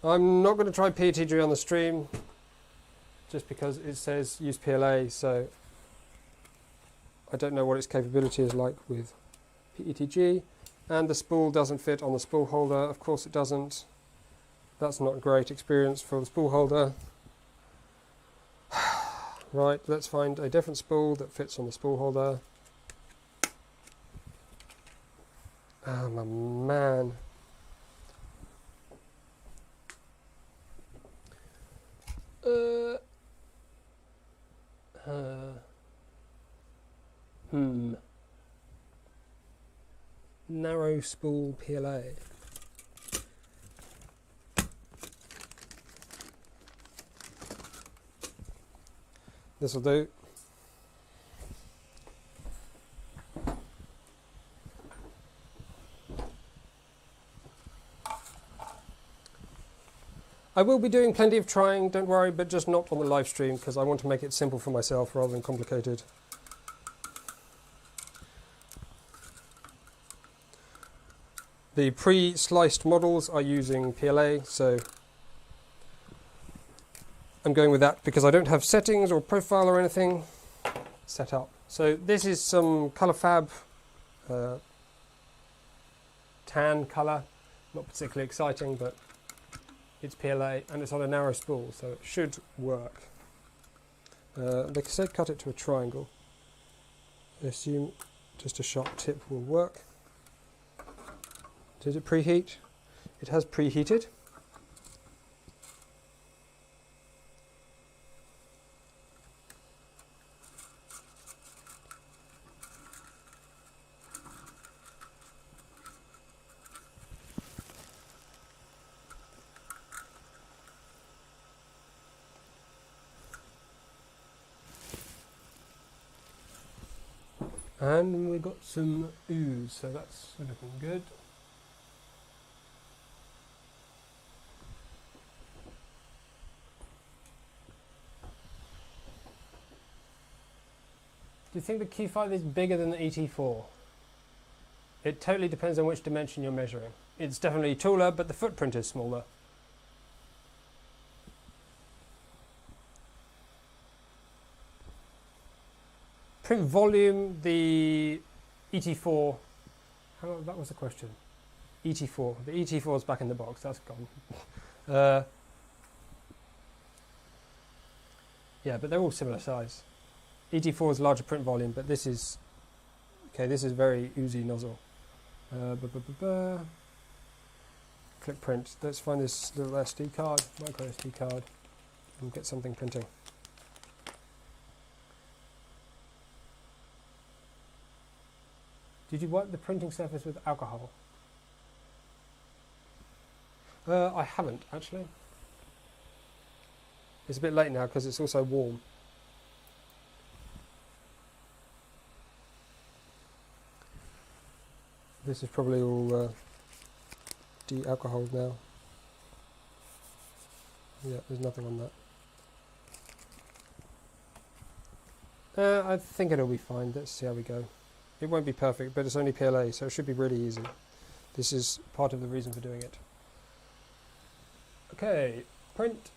I'm not going to try PETG on the stream just because it says use PLA, so I don't know what its capability is like with PETG. And the spool doesn't fit on the spool holder. Of course it doesn't. That's not a great experience for the spool holder. Right, let's find a different spool that fits on the spool holder. Oh my man. Narrow spool PLA. This will do. I will be doing plenty of trying, don't worry, but just not on the live stream because I want to make it simple for myself rather than complicated. The pre-sliced models are using PLA, so I'm going with that because I don't have settings or profile or anything set up. So this is some colour fab, tan colour, not particularly exciting, but it's PLA and it's on a narrow spool, so it should work. They said cut it to a triangle. I assume just a sharp tip will work. Did it preheat? It has preheated. And we got some ooze, so that's looking good. Do you think the Q5 is bigger than the ET4? It totally depends on which dimension you're measuring. It's definitely taller, but the footprint is smaller. Print volume, the ET4, that was the question. ET4, the ET4 is back in the box, that's gone. Yeah, but they're all similar size. ET4 is larger print volume, but this is, okay, this is very oozy nozzle. Click print, let's find this little SD card, micro SD card, and get something printing. Did you wipe the printing surface with alcohol? I haven't, actually. It's a bit late now because it's also warm. This is probably all de-alcoholed now. Yeah, there's nothing on that. I think it'll be fine. Let's see how we go. It won't be perfect, but it's only PLA, so it should be really easy. This is part of the reason for doing it. Okay, print.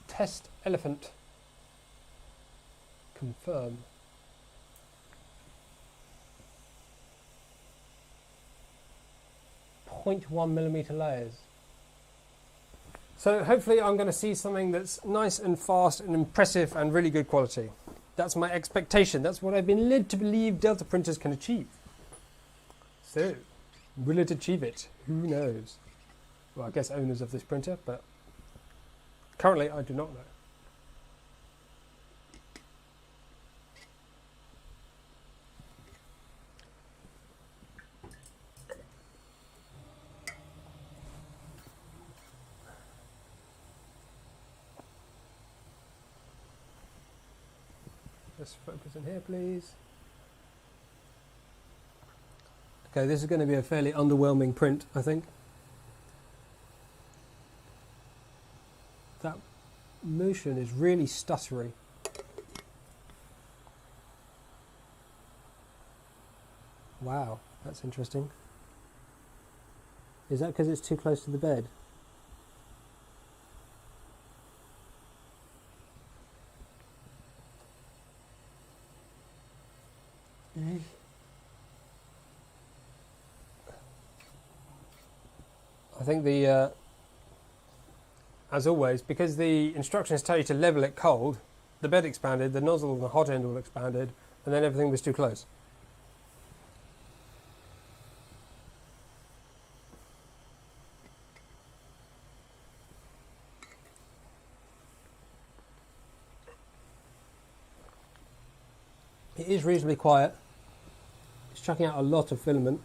Test elephant. Confirm. .1mm layers. So hopefully I'm going to see something that's nice and fast and impressive and really good quality. That's my expectation. That's what I've been led to believe Delta printers can achieve. So, will it achieve it? Who knows? Well, I guess owners of this printer, but currently I do not know. Let's focus in here, please. Okay, this is going to be a fairly underwhelming print, I think. That motion is really stuttery. Wow, that's interesting. Is that because it's too close to the bed? I think the, as always, because the instructions tell you to level it cold, the bed expanded, the nozzle and the hot end all expanded, and then everything was too close. It is reasonably quiet. It's chucking out a lot of filament.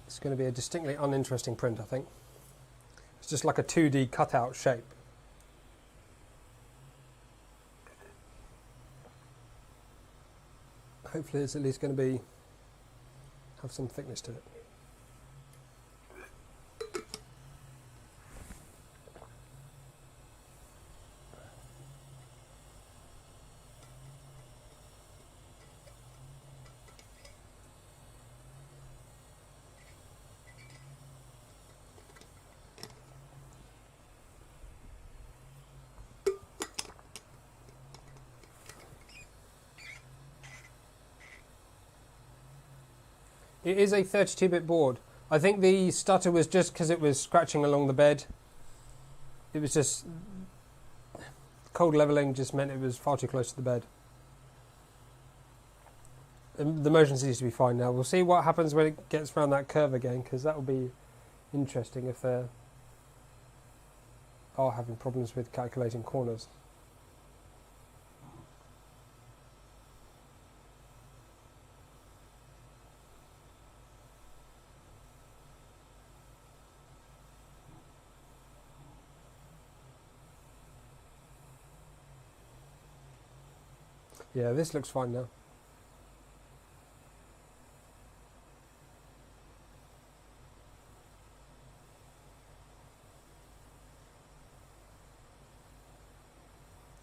It's going to be a distinctly uninteresting print, I think. It's just like a 2D cutout shape. Hopefully it's at least going to have some thickness to it. It is a 32-bit board. I think the stutter was just because it was scratching along the bed. It was just... cold leveling just meant it was far too close to the bed. The motion seems to be fine now. We'll see what happens when it gets around that curve again, because that will be interesting if they are having problems with calculating corners. Yeah, this looks fine now.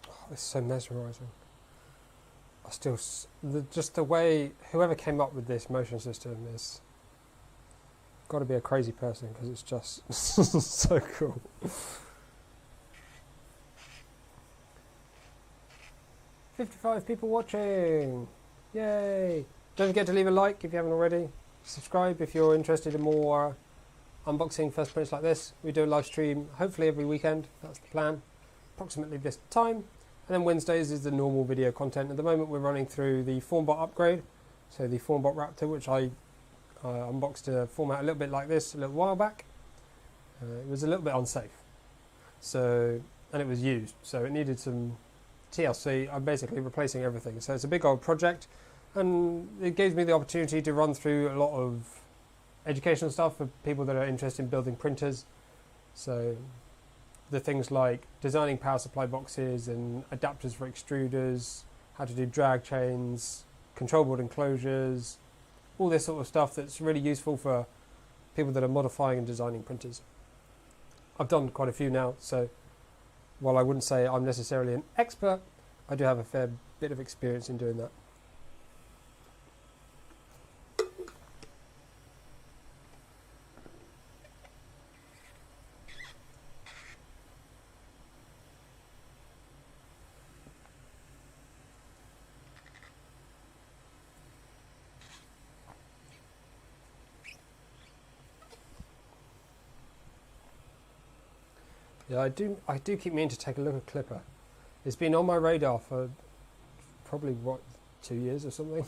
Oh, it's so mesmerizing. I still, just the way whoever came up with this motion system is got to be a crazy person, because it's just so cool. 55 people watching! Yay! Don't forget to leave a like if you haven't already. Subscribe if you're interested in more unboxing first prints like this. We do a live stream hopefully every weekend. That's the plan. Approximately this time. And then Wednesdays is the normal video content. At the moment we're running through the Formbot upgrade. So the Formbot Raptor, which I unboxed a format a little bit like this a little while back. It was a little bit unsafe. So, and it was used. So it needed some TLC. I'm basically replacing everything. So it's a big old project. And it gives me the opportunity to run through a lot of educational stuff for people that are interested in building printers. So the things like designing power supply boxes and adapters for extruders, how to do drag chains, control board enclosures, all this sort of stuff that's really useful for people that are modifying and designing printers. I've done quite a few now, so while I wouldn't say I'm necessarily an expert, I do have a fair bit of experience in doing that. Yeah, I do keep meaning to take a look at Clipper. It's been on my radar for probably, what, 2 years or something?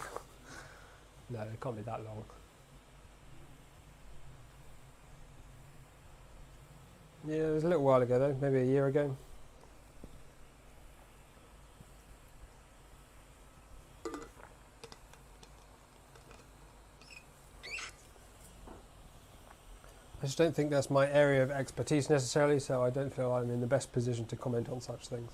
No, it can't be that long. Yeah, it was a little while ago though, maybe a year ago. I just don't think that's my area of expertise necessarily, so I don't feel I'm in the best position to comment on such things.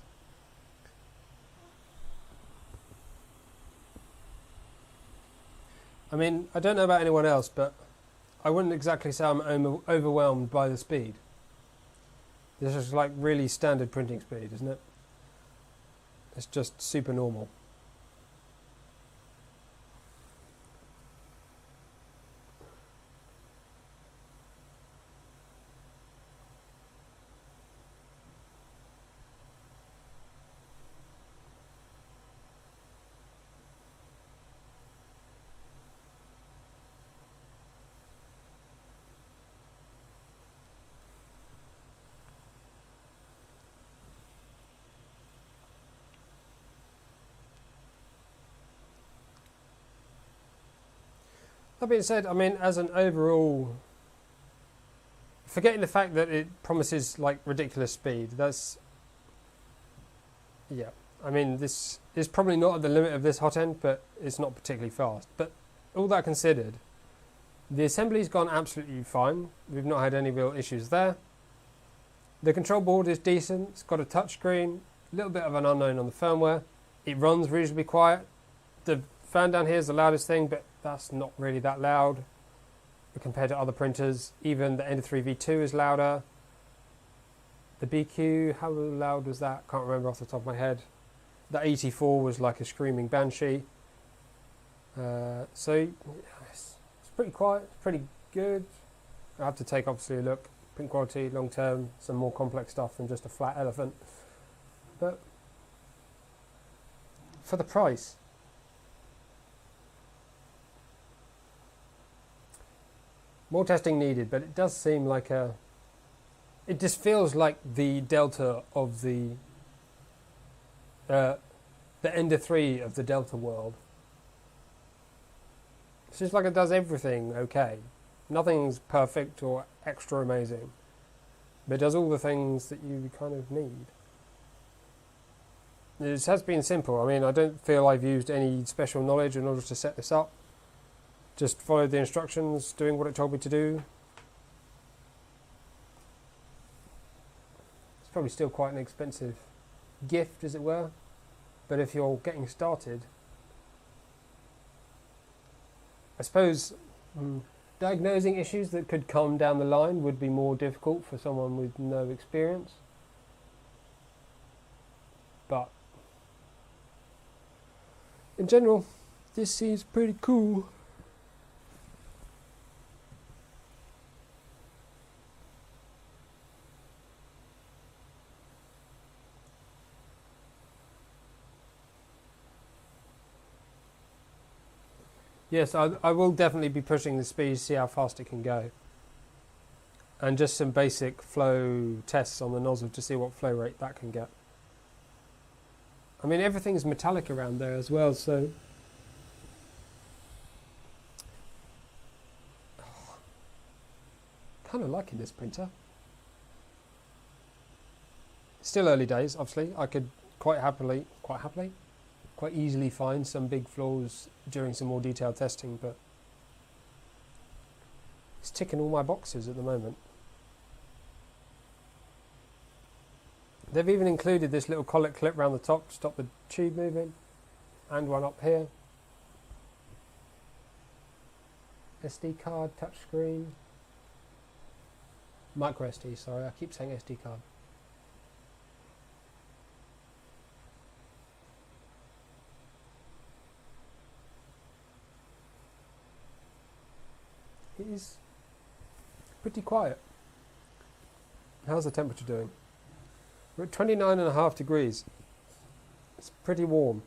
I mean, I don't know about anyone else, but I wouldn't exactly say I'm overwhelmed by the speed. This is like really standard printing speed, isn't it? It's just super normal. That being said, I mean, as an overall, forgetting the fact that it promises like ridiculous speed, that's, yeah. I mean, this is probably not at the limit of this hot end, but it's not particularly fast. But all that considered, the assembly's gone absolutely fine. We've not had any real issues there. The control board is decent. It's got a touchscreen, a little bit of an unknown on the firmware. It runs reasonably quiet. The fan down here is the loudest thing, but that's not really that loud compared to other printers. Even the Ender 3 V2 is louder. The BQ, how loud was that? Can't remember off the top of my head. The 84 was like a screaming banshee. So it's pretty quiet, it's pretty good. I have to take obviously a look. Print quality, long term, some more complex stuff than just a flat elephant. But for the price, More testing needed, but it does seem like it just feels like the delta of the Ender 3 of the Delta world. It's just like it does everything okay. Nothing's perfect or extra amazing, but it does all the things that you kind of need. It has been simple. I mean, I don't feel I've used any special knowledge in order to set this up. Just followed the instructions, doing what it told me to do. It's probably still quite an expensive gift, as it were, but if you're getting started, I suppose diagnosing issues that could come down the line would be more difficult for someone with no experience. But in general, this seems pretty cool. Yes, I will definitely be pushing the speed, see how fast it can go. And just some basic flow tests on the nozzle to see what flow rate that can get. I mean, everything's metallic around there as well, so kind of liking this printer. Still early days, obviously. I could quite easily find some big flaws during some more detailed testing, but it's ticking all my boxes at the moment. They've even included this little collet clip around the top to stop the tube moving, and one up here. SD card, touchscreen, micro SD, sorry, I keep saying SD card. It is pretty quiet. How's the temperature doing? We're at 29.5 degrees. It's pretty warm.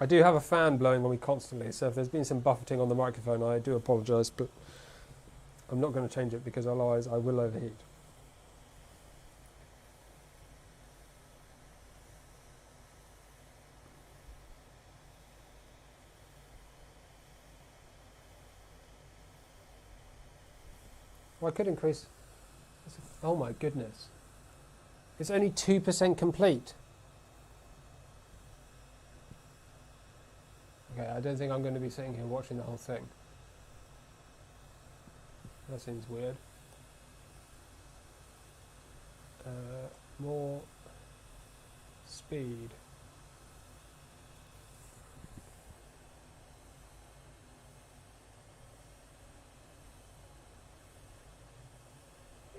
I do have a fan blowing on me constantly, so if there's been some buffeting on the microphone, I do apologise, but I'm not going to change it because otherwise I will overheat. Well, I could increase. Oh my goodness. It's only 2% complete. Okay, I don't think I'm going to be sitting here watching the whole thing. That seems weird. More speed.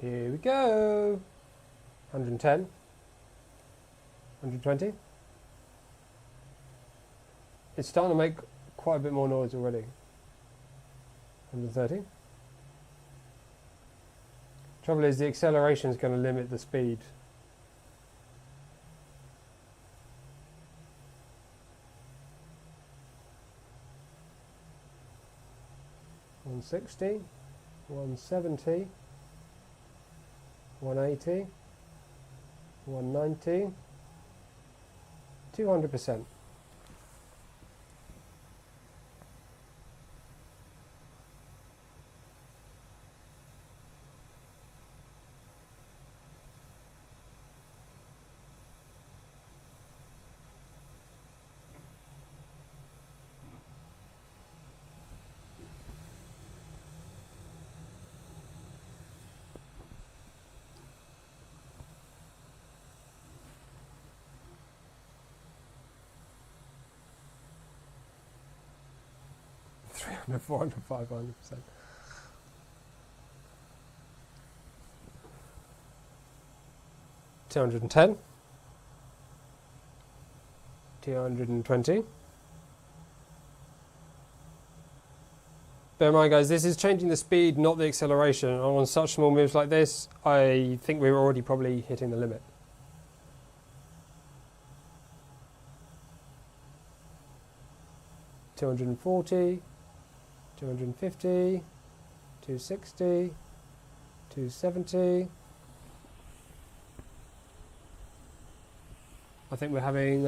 Here we go. 110. 120. It's starting to make quite a bit more noise already. 130. Trouble is, the acceleration is going to limit the speed. 160. 170. 180, 190, 200%. No, 400, 500%. $210, $220. Bear in mind, guys, this is changing the speed, not the acceleration. And on such small moves like this, I think we're already probably hitting the limit. $240, 250, 260, 270. I think we're having,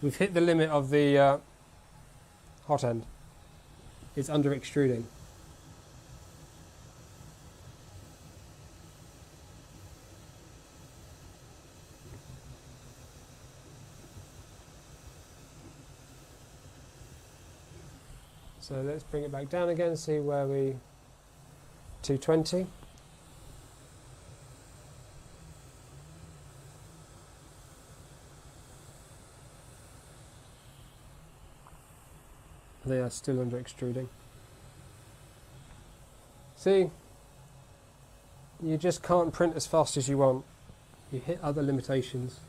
we've hit the limit of the hot end. It's under extruding. So let's bring it back down again and see where we, 220. They are still under extruding. See, you just can't print as fast as you want. You hit other limitations.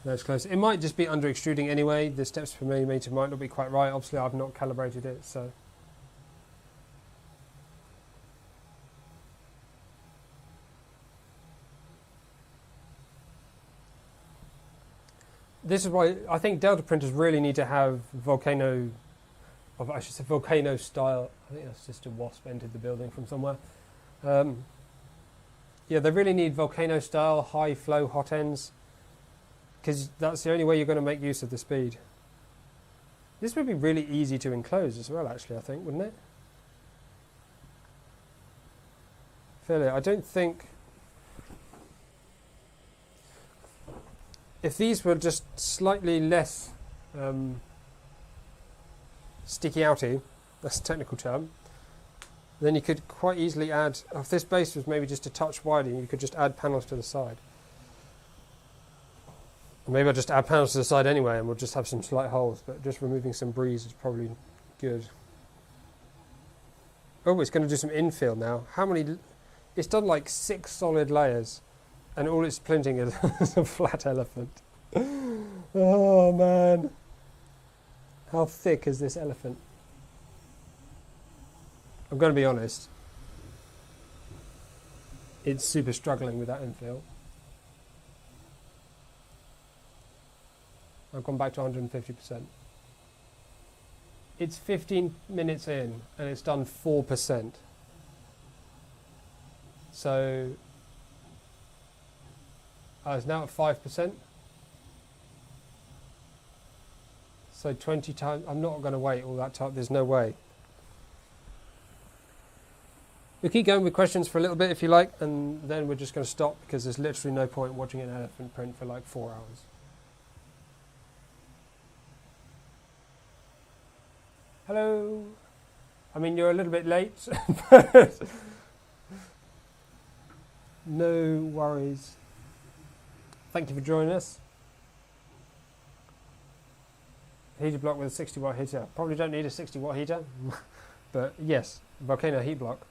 That's close. It might just be under extruding anyway. The steps per millimeter might not be quite right. Obviously, I've not calibrated it, so. This is why I think Delta printers really need to have volcano, or I should say volcano style. I think that's just a wasp entered the building from somewhere. Yeah, they really need volcano style high flow hot ends, because that's the only way you're going to make use of the speed. This would be really easy to enclose as well, actually, I think, wouldn't it? Fairly, I don't think... If these were just slightly less sticky outy, that's a technical term, then you could quite easily add, if this base was maybe just a touch wider, you could just add panels to the side. Maybe I'll just add panels to the side anyway and we'll just have some slight holes, but just removing some breeze is probably good. Oh, it's going to do some infill now. How many? It's done like 6 solid layers and all it's printing is a flat elephant. Oh man. How thick is this elephant? I'm going to be honest. It's super struggling with that infill. I've gone back to 150%. It's 15 minutes in and it's done 4%. So it's now at 5%. So 20 times, I'm not going to wait all that time, there's no way. We keep going with questions for a little bit if you like, and then we're just going to stop because there's literally no point watching an elephant print for like 4 hours. Hello. I mean, you're a little bit late, but no worries. Thank you for joining us. Heater block with a 60 watt heater. Probably don't need a 60 watt heater, but yes, volcano heat block.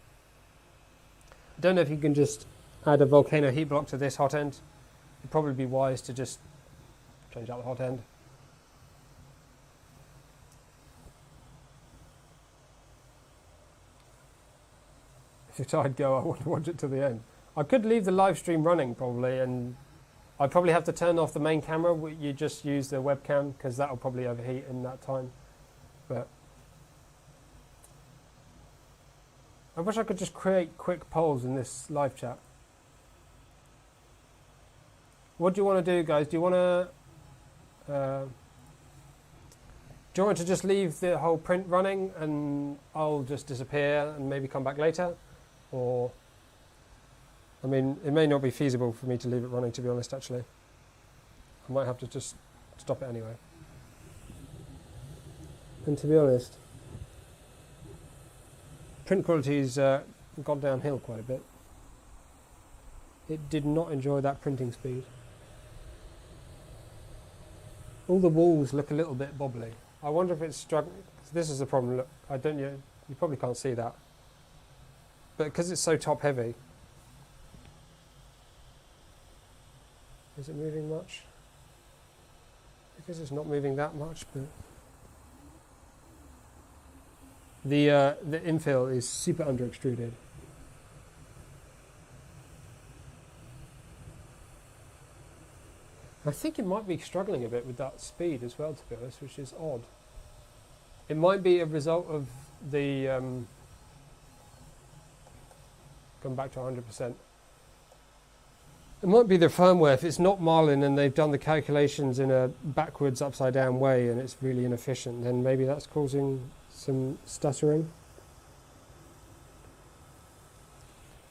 I don't know if you can just add a volcano heat block to this hot end. It'd probably be wise to just change out the hot end. If I'd go, I want to watch it to the end. I could leave the live stream running probably, and I'd probably have to turn off the main camera. You just use the webcam because that'll probably overheat in that time. But I wish I could just create quick polls in this live chat. What do you want to do, guys? Do you want to just leave the whole print running and I'll just disappear and maybe come back later? Or, I mean, it may not be feasible for me to leave it running, to be honest, actually. I might have to just stop it anyway. And to be honest, print quality's gone downhill quite a bit. It did not enjoy that printing speed. All the walls look a little bit bobbly. I wonder if it's struggling. This is the problem. Look, you probably can't see that. But because it's so top heavy, is it moving much? Because it's not moving that much, but the infill is super under extruded. I think it might be struggling a bit with that speed as well, to be honest, which is odd. It might be a result of the going back to 100%. It might be the firmware. If it's not Marlin and they've done the calculations in a backwards, upside down way and it's really inefficient, then maybe that's causing some stuttering.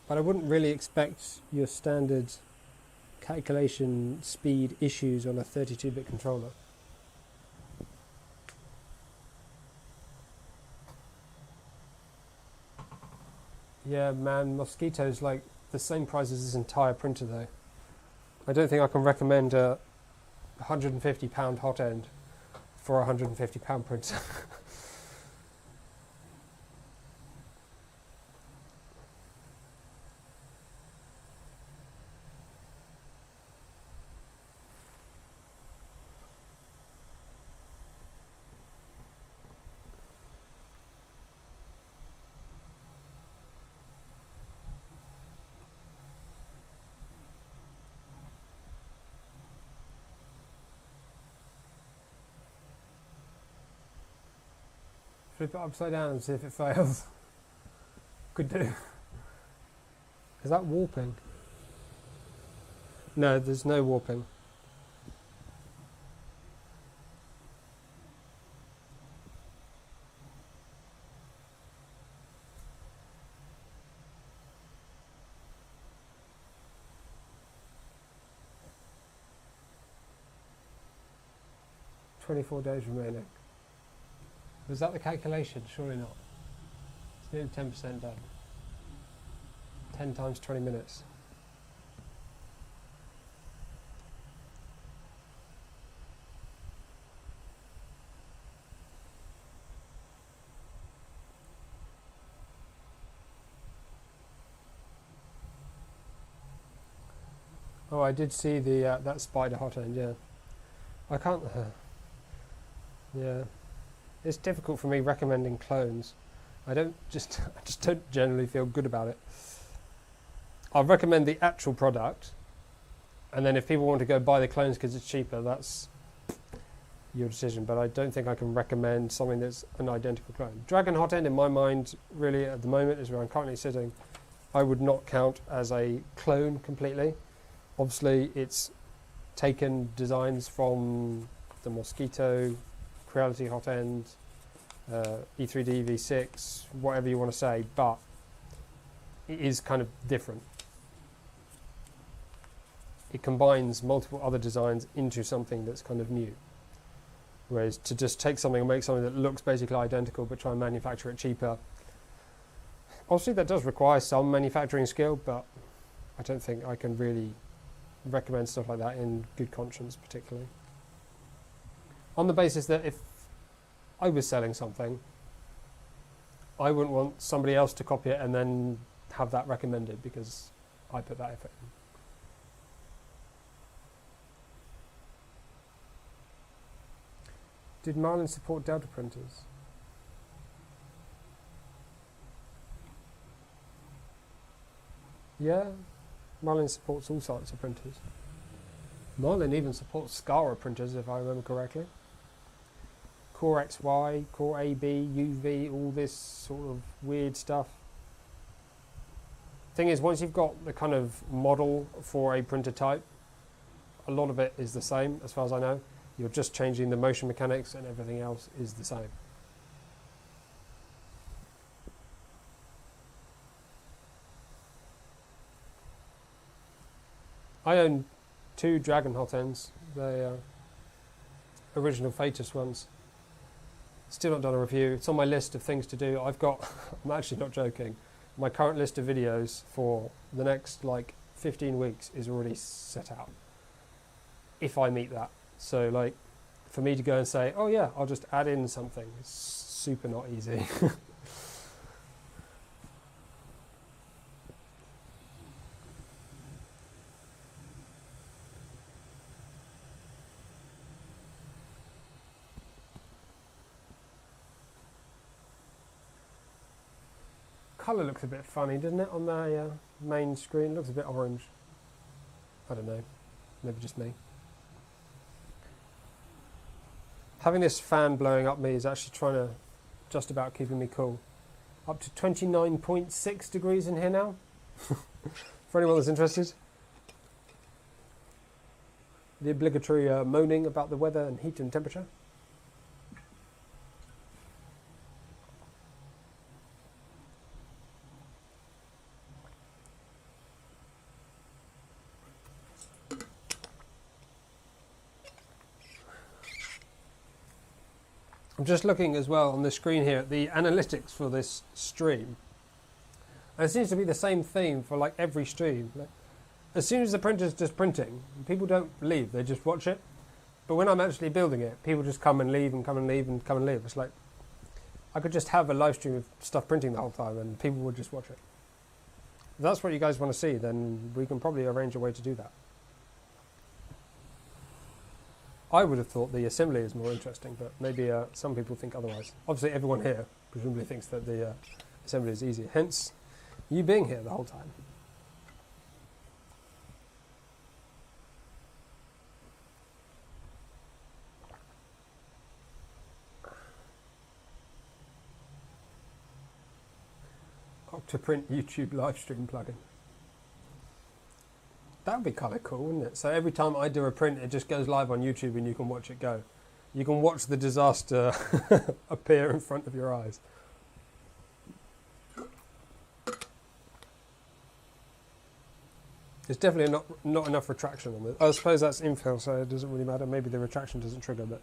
But I wouldn't really expect your standard calculation speed issues on a 32-bit controller. Yeah, man, Mosquito's like the same price as this entire printer though. I don't think I can recommend a £150 hot end for a £150 printer. Flip it upside down and see if it fails. Could do. Is that warping? No, there's no warping. "24 days remaining." Was that the calculation? Surely not. It's nearly 10% done. 10 times 20 minutes. Oh, I did see the that spider hot end, yeah. I can't... yeah. It's difficult for me recommending clones. I just don't generally feel good about it. I'll recommend the actual product, and then if people want to go buy the clones because it's cheaper, that's your decision. But I don't think I can recommend something that's an identical clone. Dragon Hot End, in my mind, really at the moment is where I'm currently sitting. I would not count as a clone completely. Obviously, it's taken designs from the Mosquito, Creality Hot End, E3D V6, whatever you want to say, but it is kind of different. It combines multiple other designs into something that's kind of new. Whereas to just take something and make something that looks basically identical but try and manufacture it cheaper, obviously that does require some manufacturing skill, but I don't think I can really recommend stuff like that in good conscience particularly. On the basis that if I was selling something, I wouldn't want somebody else to copy it and then have that recommended because I put that effort in. Did Marlin support Delta printers? Yeah, Marlin supports all sorts of printers. Marlin even supports Scala printers, if I remember correctly. Core XY, Core AB, UV, all this sort of weird stuff. Thing is, once you've got the kind of model for a printer type, a lot of it is the same, as far as I know. You're just changing the motion mechanics and everything else is the same. I own 2 Dragon Hot Ends. They are original Fatus ones. Still not done a review. It's on my list of things to do. I've got, I'm actually not joking, my current list of videos for the next like 15 weeks is already set out. If I meet that. So like, for me to go and say, oh yeah, I'll just add in something, it's super not easy. Colour looks a bit funny, doesn't it, on the main screen? It looks a bit orange. I don't know, maybe just me. Having this fan blowing up me is actually trying to just about keeping me cool. Up to 29.6 degrees in here now, for anyone that's interested. The obligatory moaning about the weather and heat and temperature. I'm just looking as well on the screen here at the analytics for this stream. And it seems to be the same theme for like every stream. Like, as soon as the printer's just printing, people don't leave, they just watch it. But when I'm actually building it, people just come and leave and come and leave and come and leave. It's like, I could just have a live stream of stuff printing the whole time and people would just watch it. If that's what you guys want to see, then we can probably arrange a way to do that. I would have thought the assembly is more interesting, but maybe some people think otherwise. Obviously, everyone here presumably thinks that the assembly is easier, hence you being here the whole time. Octoprint YouTube live stream plugin. That would be kind of cool, wouldn't it? So every time I do a print, it just goes live on YouTube and you can watch it go. You can watch the disaster appear in front of your eyes. There's definitely not enough retraction on this. I suppose that's infill, so it doesn't really matter. Maybe the retraction doesn't trigger, but...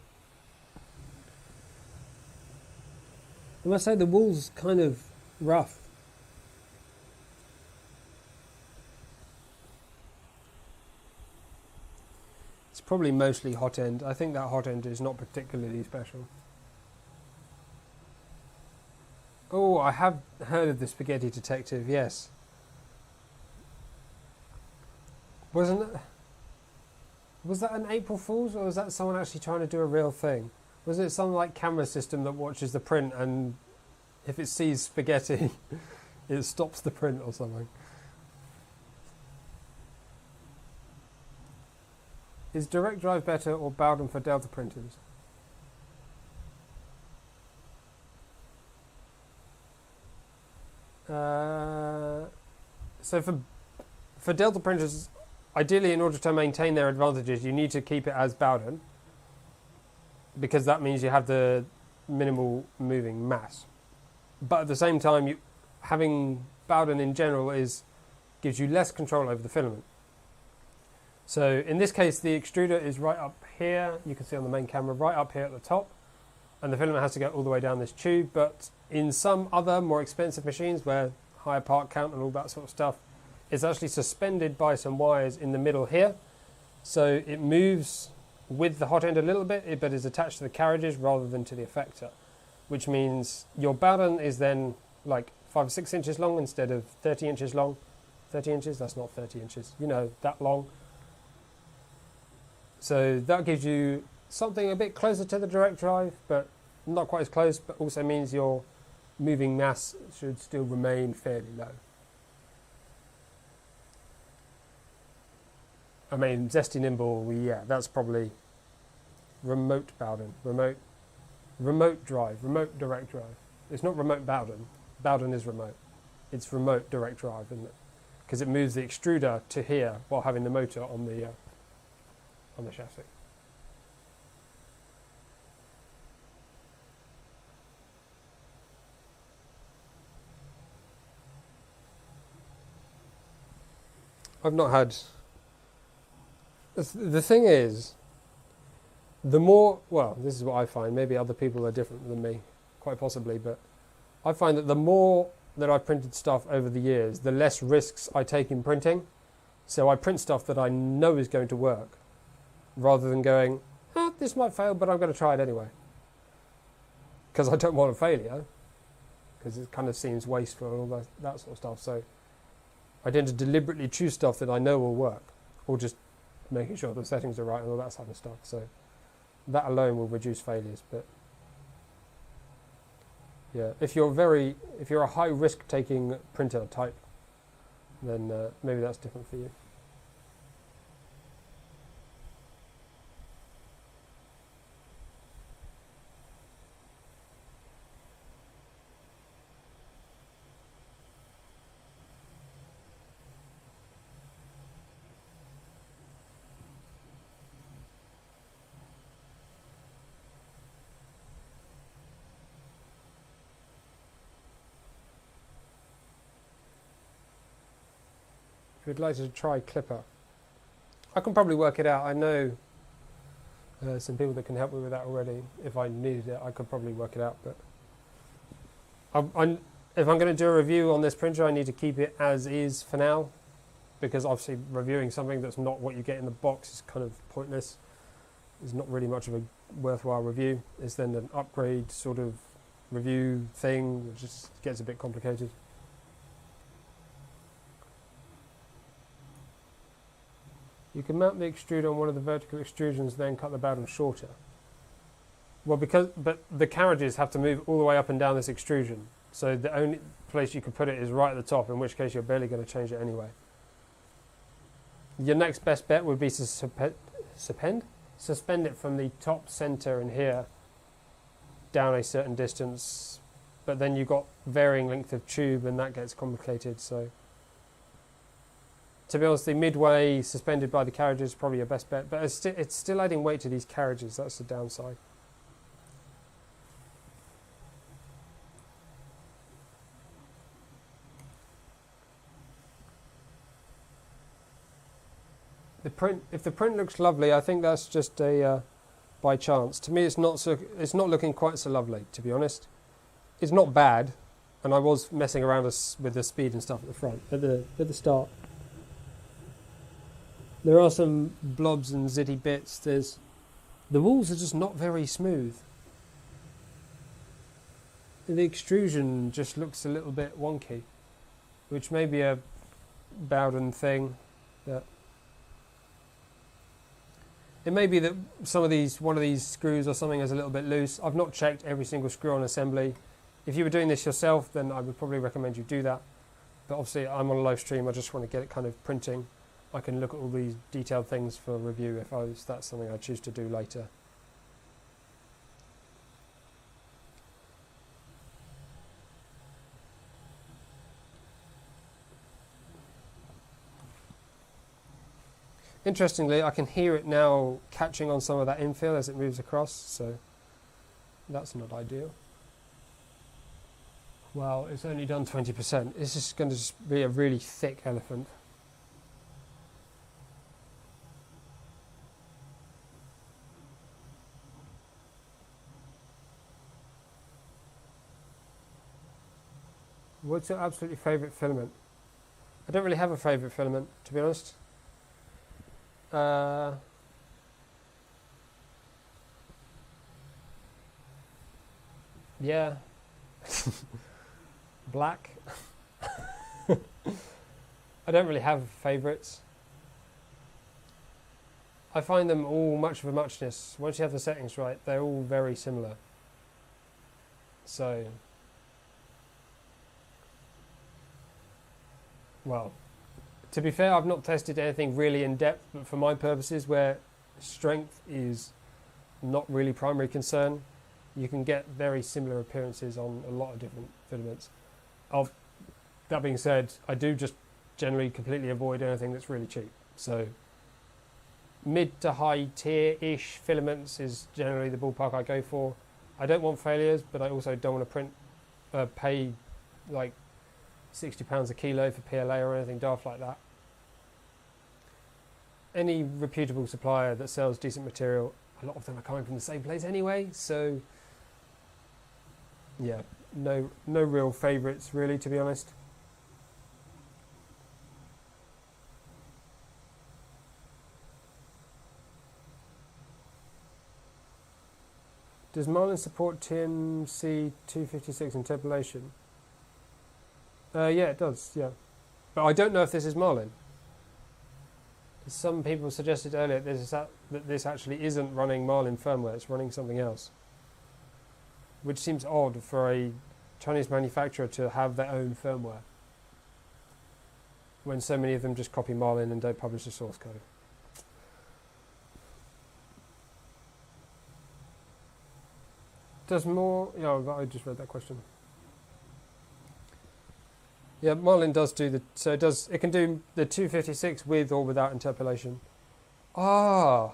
I must say the wool's kind of rough. It's probably mostly hot end. I think that hot end is not particularly special. Oh, I have heard of the spaghetti detective, yes. Was that an April Fool's, or was that someone actually trying to do a real thing? Was it some like camera system that watches the print and if it sees spaghetti, it stops the print or something? Is direct drive better or Bowden for Delta printers? So for Delta printers, ideally in order to maintain their advantages, you need to keep it as Bowden, because that means you have the minimal moving mass. But at the same time, having Bowden in general gives you less control over the filament. So in this case, the extruder is right up here. You can see on the main camera, right up here at the top. And the filament has to go all the way down this tube. But in some other more expensive machines where higher part count and all that sort of stuff, it's actually suspended by some wires in the middle here. So it moves with the hot end a little bit, but is attached to the carriages rather than to the effector. Which means your Bowden is then like 5 or 6 inches long instead of 30 inches long. 30 inches? That's not 30 inches. You know, that long. So that gives you something a bit closer to the direct drive, but not quite as close, but also means your moving mass should still remain fairly low. I mean, Zesty Nimble, yeah, that's probably remote Bowden, remote drive, remote direct drive. It's not remote Bowden. Bowden is remote. It's remote direct drive, isn't it? Because it moves the extruder to here while having the motor on the chassis. I've not had... The thing is, the more... Well, this is what I find. Maybe other people are different than me, quite possibly, but I find that the more that I've printed stuff over the years, the less risks I take in printing. So I print stuff that I know is going to work, rather than going, this might fail, but I'm going to try it anyway. Because I don't want a failure, because it kind of seems wasteful and all that sort of stuff. So I tend to deliberately choose stuff that I know will work, or just making sure the settings are right and all that type of stuff. So that alone will reduce failures. But yeah, if you're a high risk taking printer type, then maybe that's different for you. If you'd like to try clipper, I can probably work it out. I know some people that can help me with that already. If I needed it, I could probably work it out. But if I'm going to do a review on this printer, I need to keep it as is for now, because obviously reviewing something that's not what you get in the box is kind of pointless. It's not really much of a worthwhile review. It's then an upgrade sort of review thing, which just gets a bit complicated. You can mount the extruder on one of the vertical extrusions, then cut the bowdom shorter. Well, but the carriages have to move all the way up and down this extrusion. So the only place you could put it is right at the top, in which case you're barely going to change it anyway. Your next best bet would be to suspend it from the top center in here down a certain distance, but then you've got varying length of tube and that gets complicated. So to be honest, the midway suspended by the carriages is probably your best bet, but it's still adding weight to these carriages. That's the downside. If the print looks lovely, I think that's just a by chance. To me, it's not looking quite so lovely, to be honest. It's not bad, and I was messing around with the speed and stuff at the front at the start. There are some blobs and zitty bits. The walls are just not very smooth. The extrusion just looks a little bit wonky, which may be a Bowden thing. That it may be that one of these screws or something is a little bit loose. I've not checked every single screw on assembly. If you were doing this yourself, then I would probably recommend you do that. But obviously, I'm on a live stream. I just want to get it kind of printing. I can look at all these detailed things for review if that's something I choose to do later. Interestingly, I can hear it now catching on some of that infill as it moves across, so that's not ideal. Well, it's only done 20%. This is going to just be a really thick elephant. What's your absolutely favourite filament? I don't really have a favourite filament, to be honest. Yeah. Black. I don't really have favourites. I find them all much of a muchness. Once you have the settings right, they're all very similar. So, well, to be fair, I've not tested anything really in depth, but for my purposes, where strength is not really primary concern, you can get very similar appearances on a lot of different filaments. That being said, I do just generally completely avoid anything that's really cheap. So mid to high tier-ish filaments is generally the ballpark I go for. I don't want failures, but I also don't want to pay like £60 a kilo for PLA or anything daft like that. Any reputable supplier that sells decent material, a lot of them are coming from the same place anyway, so yeah, no real favourites really, to be honest. Does Marlin support TMC 256 interpolation? Yeah, it does, yeah. But I don't know if this is Marlin. Some people suggested earlier that this actually isn't running Marlin firmware, it's running something else. Which seems odd for a Chinese manufacturer to have their own firmware, when so many of them just copy Marlin and don't publish the source code. Does more... Yeah, I just read that question. Yeah, Marlin does do the... So it can do the 256 with or without interpolation. Ah!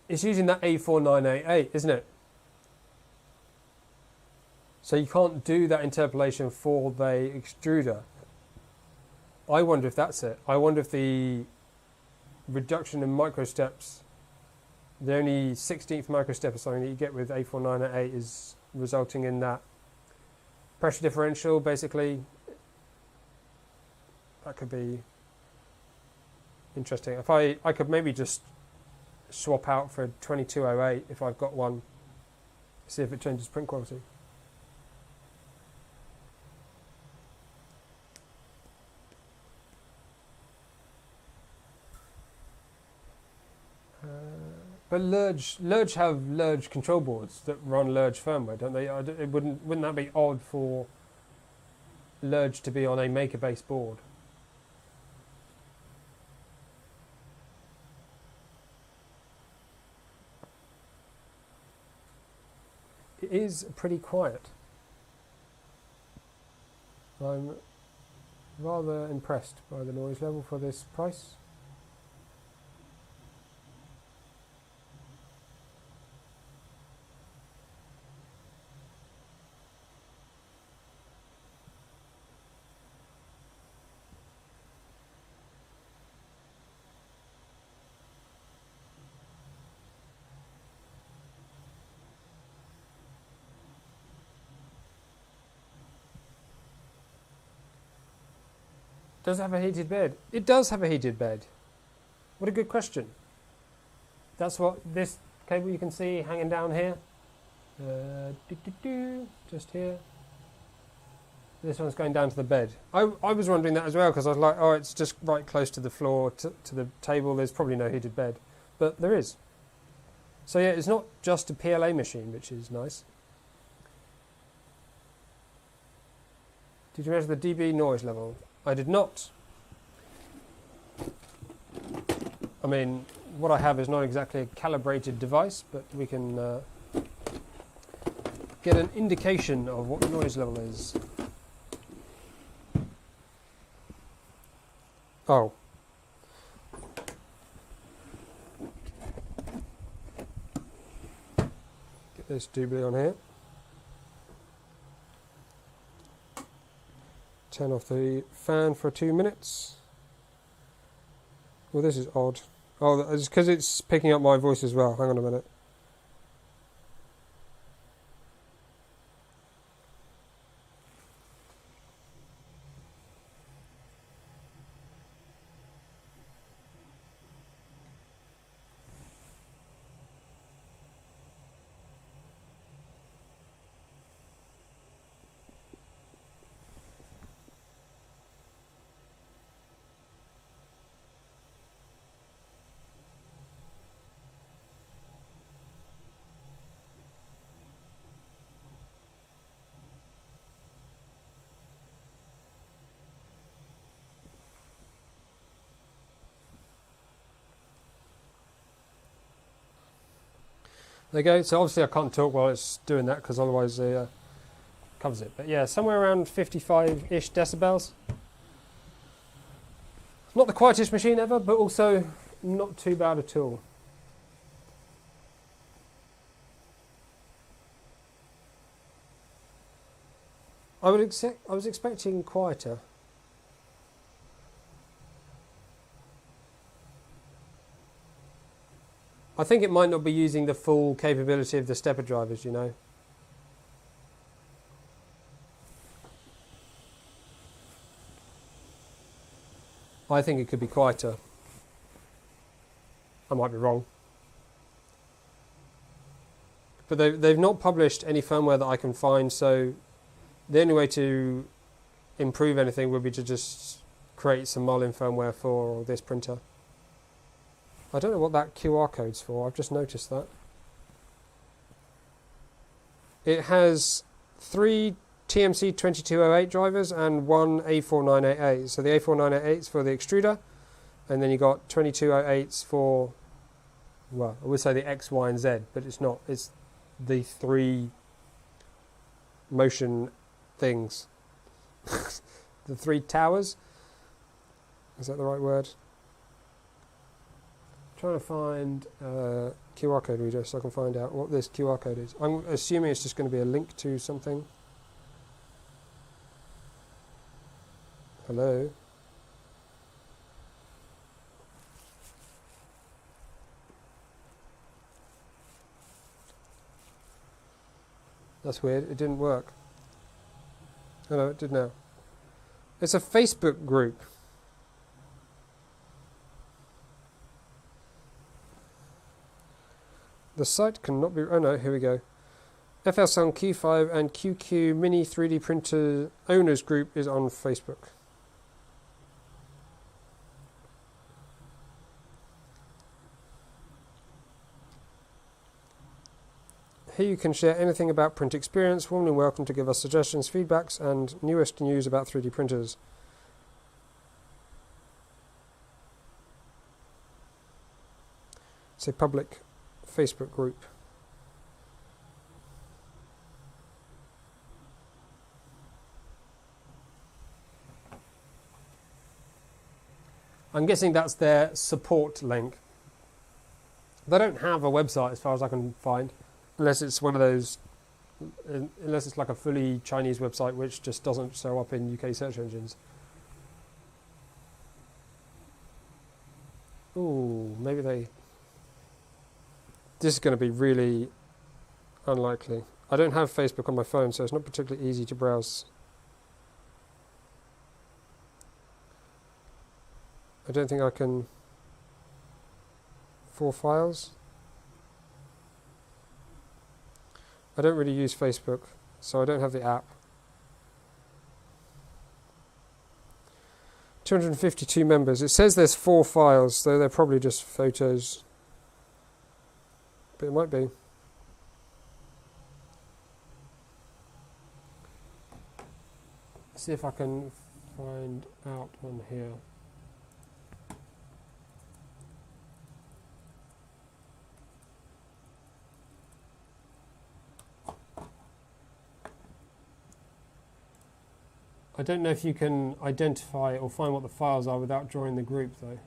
It's using that A4988, isn't it? So you can't do that interpolation for the extruder. I wonder if that's it. I wonder if the reduction in microsteps, the only 16th microstep or something that you get with A4988 is resulting in that pressure differential, basically. That could be interesting. If I could maybe just swap out for 2208 if I've got one, see if it changes print quality. But Lurge have Lurge control boards that run Lurge firmware, don't they? Wouldn't that be odd for Lurge to be on a maker-based board? It is pretty quiet. I'm rather impressed by the noise level for this price. Does it have a heated bed? It does have a heated bed. What a good question. That's what this cable you can see hanging down here. Just here. This one's going down to the bed. I was wondering that as well, because I was like, oh, it's just right close to the floor, to the table. There's probably no heated bed. But there is. So yeah, it's not just a PLA machine, which is nice. Did you measure the dB noise level? I did not. I mean, what I have is not exactly a calibrated device, but we can get an indication of what the noise level is. Oh. Get this doobly on here. Turn off the fan for 2 minutes. Well, this is odd. Oh, it's because it's picking up my voice as well. Hang on a minute. There you go. So obviously I can't talk while it's doing that, because otherwise it covers it. But yeah, somewhere around 55-ish decibels. Not the quietest machine ever, but also not too bad at all. I was expecting quieter. I think it might not be using the full capability of the stepper drivers, you know. I think it could be quieter. I might be wrong. But they've not published any firmware that I can find, so the only way to improve anything would be to just create some Marlin firmware for this printer. I don't know what that QR code's for, I've just noticed that. It has 3 TMC 2208 drivers and 1 A4988. So the A4988 is for the extruder, and then you got 2208s for, well, I would say the X, Y and Z, but it's not. It's the 3 motion things. The 3 towers. Is that the right word? Trying to find QR code reader so I can find out what this QR code is. I'm assuming it's just going to be a link to something. Hello? That's weird. It didn't work. Oh no, it did now. It's a Facebook group. The site cannot be... Oh no, here we go. FLSUN Q5 and QQ Mini 3D Printer Owners Group is on Facebook. Here you can share anything about print experience. Warmly welcome to give us suggestions, feedbacks, and newest news about 3D printers. It's a public Facebook group. I'm guessing that's their support link. They don't have a website as far as I can find, unless it's one of those, unless it's like a fully Chinese website which just doesn't show up in UK search engines. Ooh, maybe they... This is going to be really unlikely. I don't have Facebook on my phone, so it's not particularly easy to browse. I don't think I can... 4 files? I don't really use Facebook, so I don't have the app. 252 members. It says there's 4 files, so they're probably just photos. But it might be. See if I can find out on here. I don't know if you can identify or find what the files are without joining the group, though.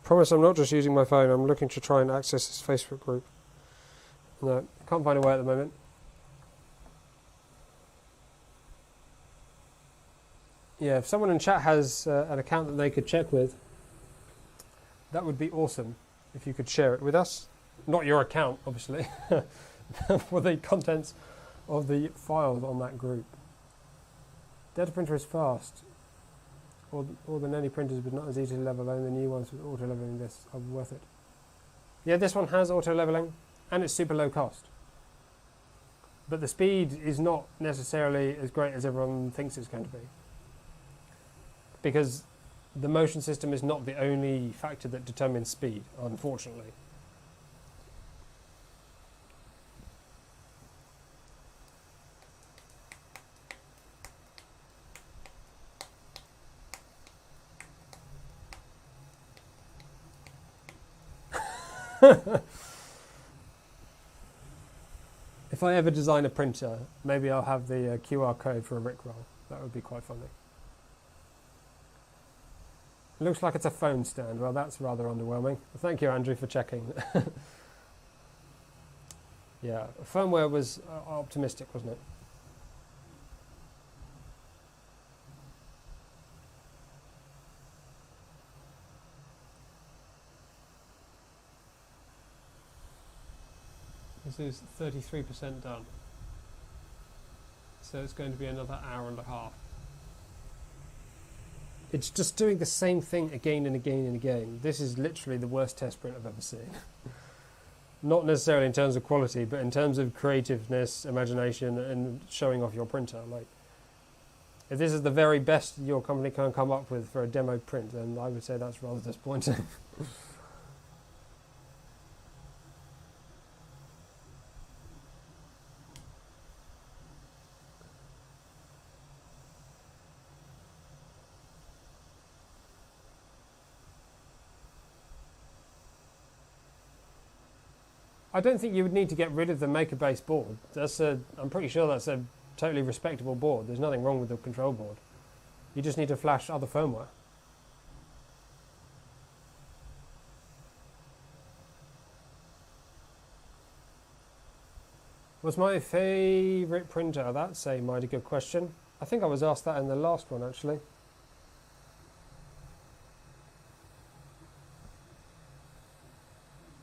Promise I'm not just using my phone, I'm looking to try and access this Facebook group. No, can't find a way at the moment. Yeah, if someone in chat has an account that they could check with, that would be awesome if you could share it with us. Not your account, obviously, for the contents of the files on that group. Data printer is fast. All the nanny printers, but not as easy to level. Only the new ones with auto leveling this are worth it. Yeah, this one has auto leveling, and it's super low cost. But the speed is not necessarily as great as everyone thinks it's going to be, because the motion system is not the only factor that determines speed, unfortunately. If I ever design a printer, maybe I'll have the QR code for a Rickroll. That would be quite funny. It looks like it's a phone stand. Well, that's rather underwhelming. Thank you, Andrew, for checking. Yeah, firmware was optimistic, wasn't it? This is 33% done. So it's going to be another hour and a half. It's just doing the same thing again and again and again. This is literally the worst test print I've ever seen. Not necessarily in terms of quality, but in terms of creativeness, imagination, and showing off your printer. Like, if this is the very best your company can come up with for a demo print, then I would say that's rather disappointing. I don't think you would need to get rid of the maker base board. I'm pretty sure that's a totally respectable board. There's nothing wrong with the control board. You just need to flash other firmware. What's my favourite printer? That's a mighty good question. I think I was asked that in the last one, actually.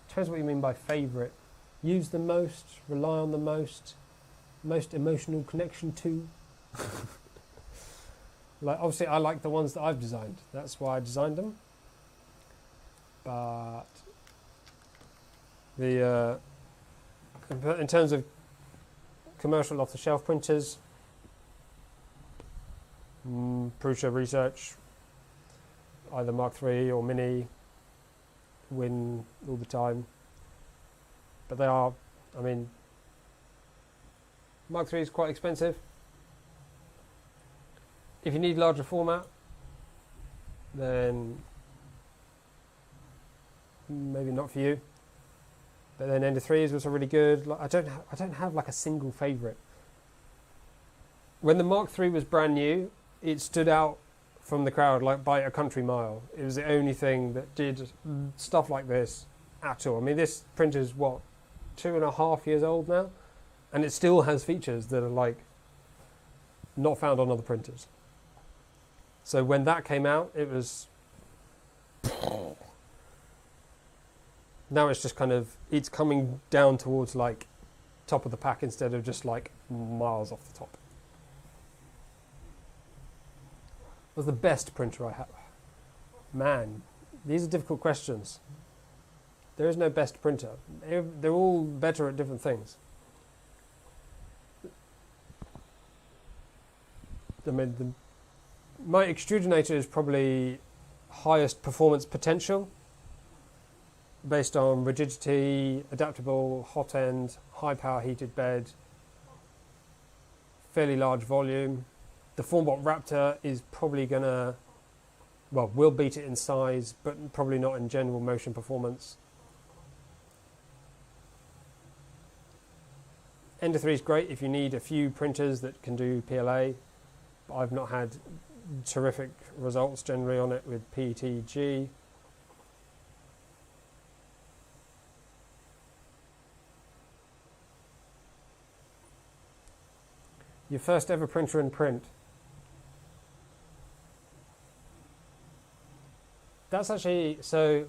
Depends what you mean by favourite. Use the most, rely on the most emotional connection to. Like, obviously, I like the ones that I've designed. That's why I designed them. But in terms of commercial off-the-shelf printers, Prusa Research, either Mark III or Mini, win all the time. But they are, I mean, Mark III is quite expensive. If you need larger format, then maybe not for you. But then Ender 3 is also really good. Like, I don't have like a single favourite. When the Mark III was brand new, it stood out from the crowd like by a country mile. It was the only thing that did stuff like this at all. I mean, this printer is what, 2.5 years old now, and it still has features that are like not found on other printers. So when that came out, it was, now it's just kind of, it's coming down towards like top of the pack instead of just like miles off the top. What's the best printer I have? Man, these are difficult questions. There is no best printer. They're all better at different things. I mean, my extruder is probably highest performance potential based on rigidity, adaptable, hot end, high power heated bed, fairly large volume. The Formbot Raptor is probably gonna, well, will beat it in size, but probably not in general motion performance. Ender 3 is great if you need a few printers that can do PLA, but I've not had terrific results generally on it with PETG. Your first ever printer and print. That's actually, so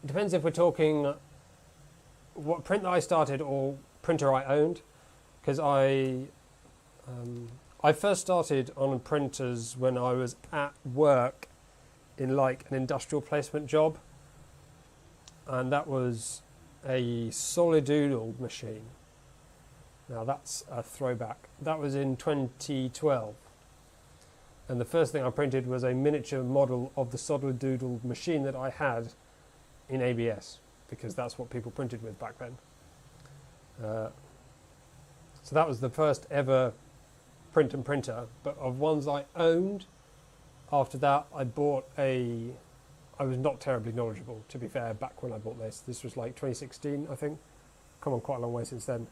it depends if we're talking what print that I started or printer I owned, because I first started on printers when I was at work in like an industrial placement job, and that was a Solidoodle machine. Now that's a throwback. That was in 2012, and the first thing I printed was a miniature model of the Solidoodle machine that I had in ABS, because that's what people printed with back then. So that was the first ever print and printer, but of ones I owned, after that I bought I was not terribly knowledgeable, to be fair, back when I bought this. This was like 2016, I think. Come on, quite a long way since then.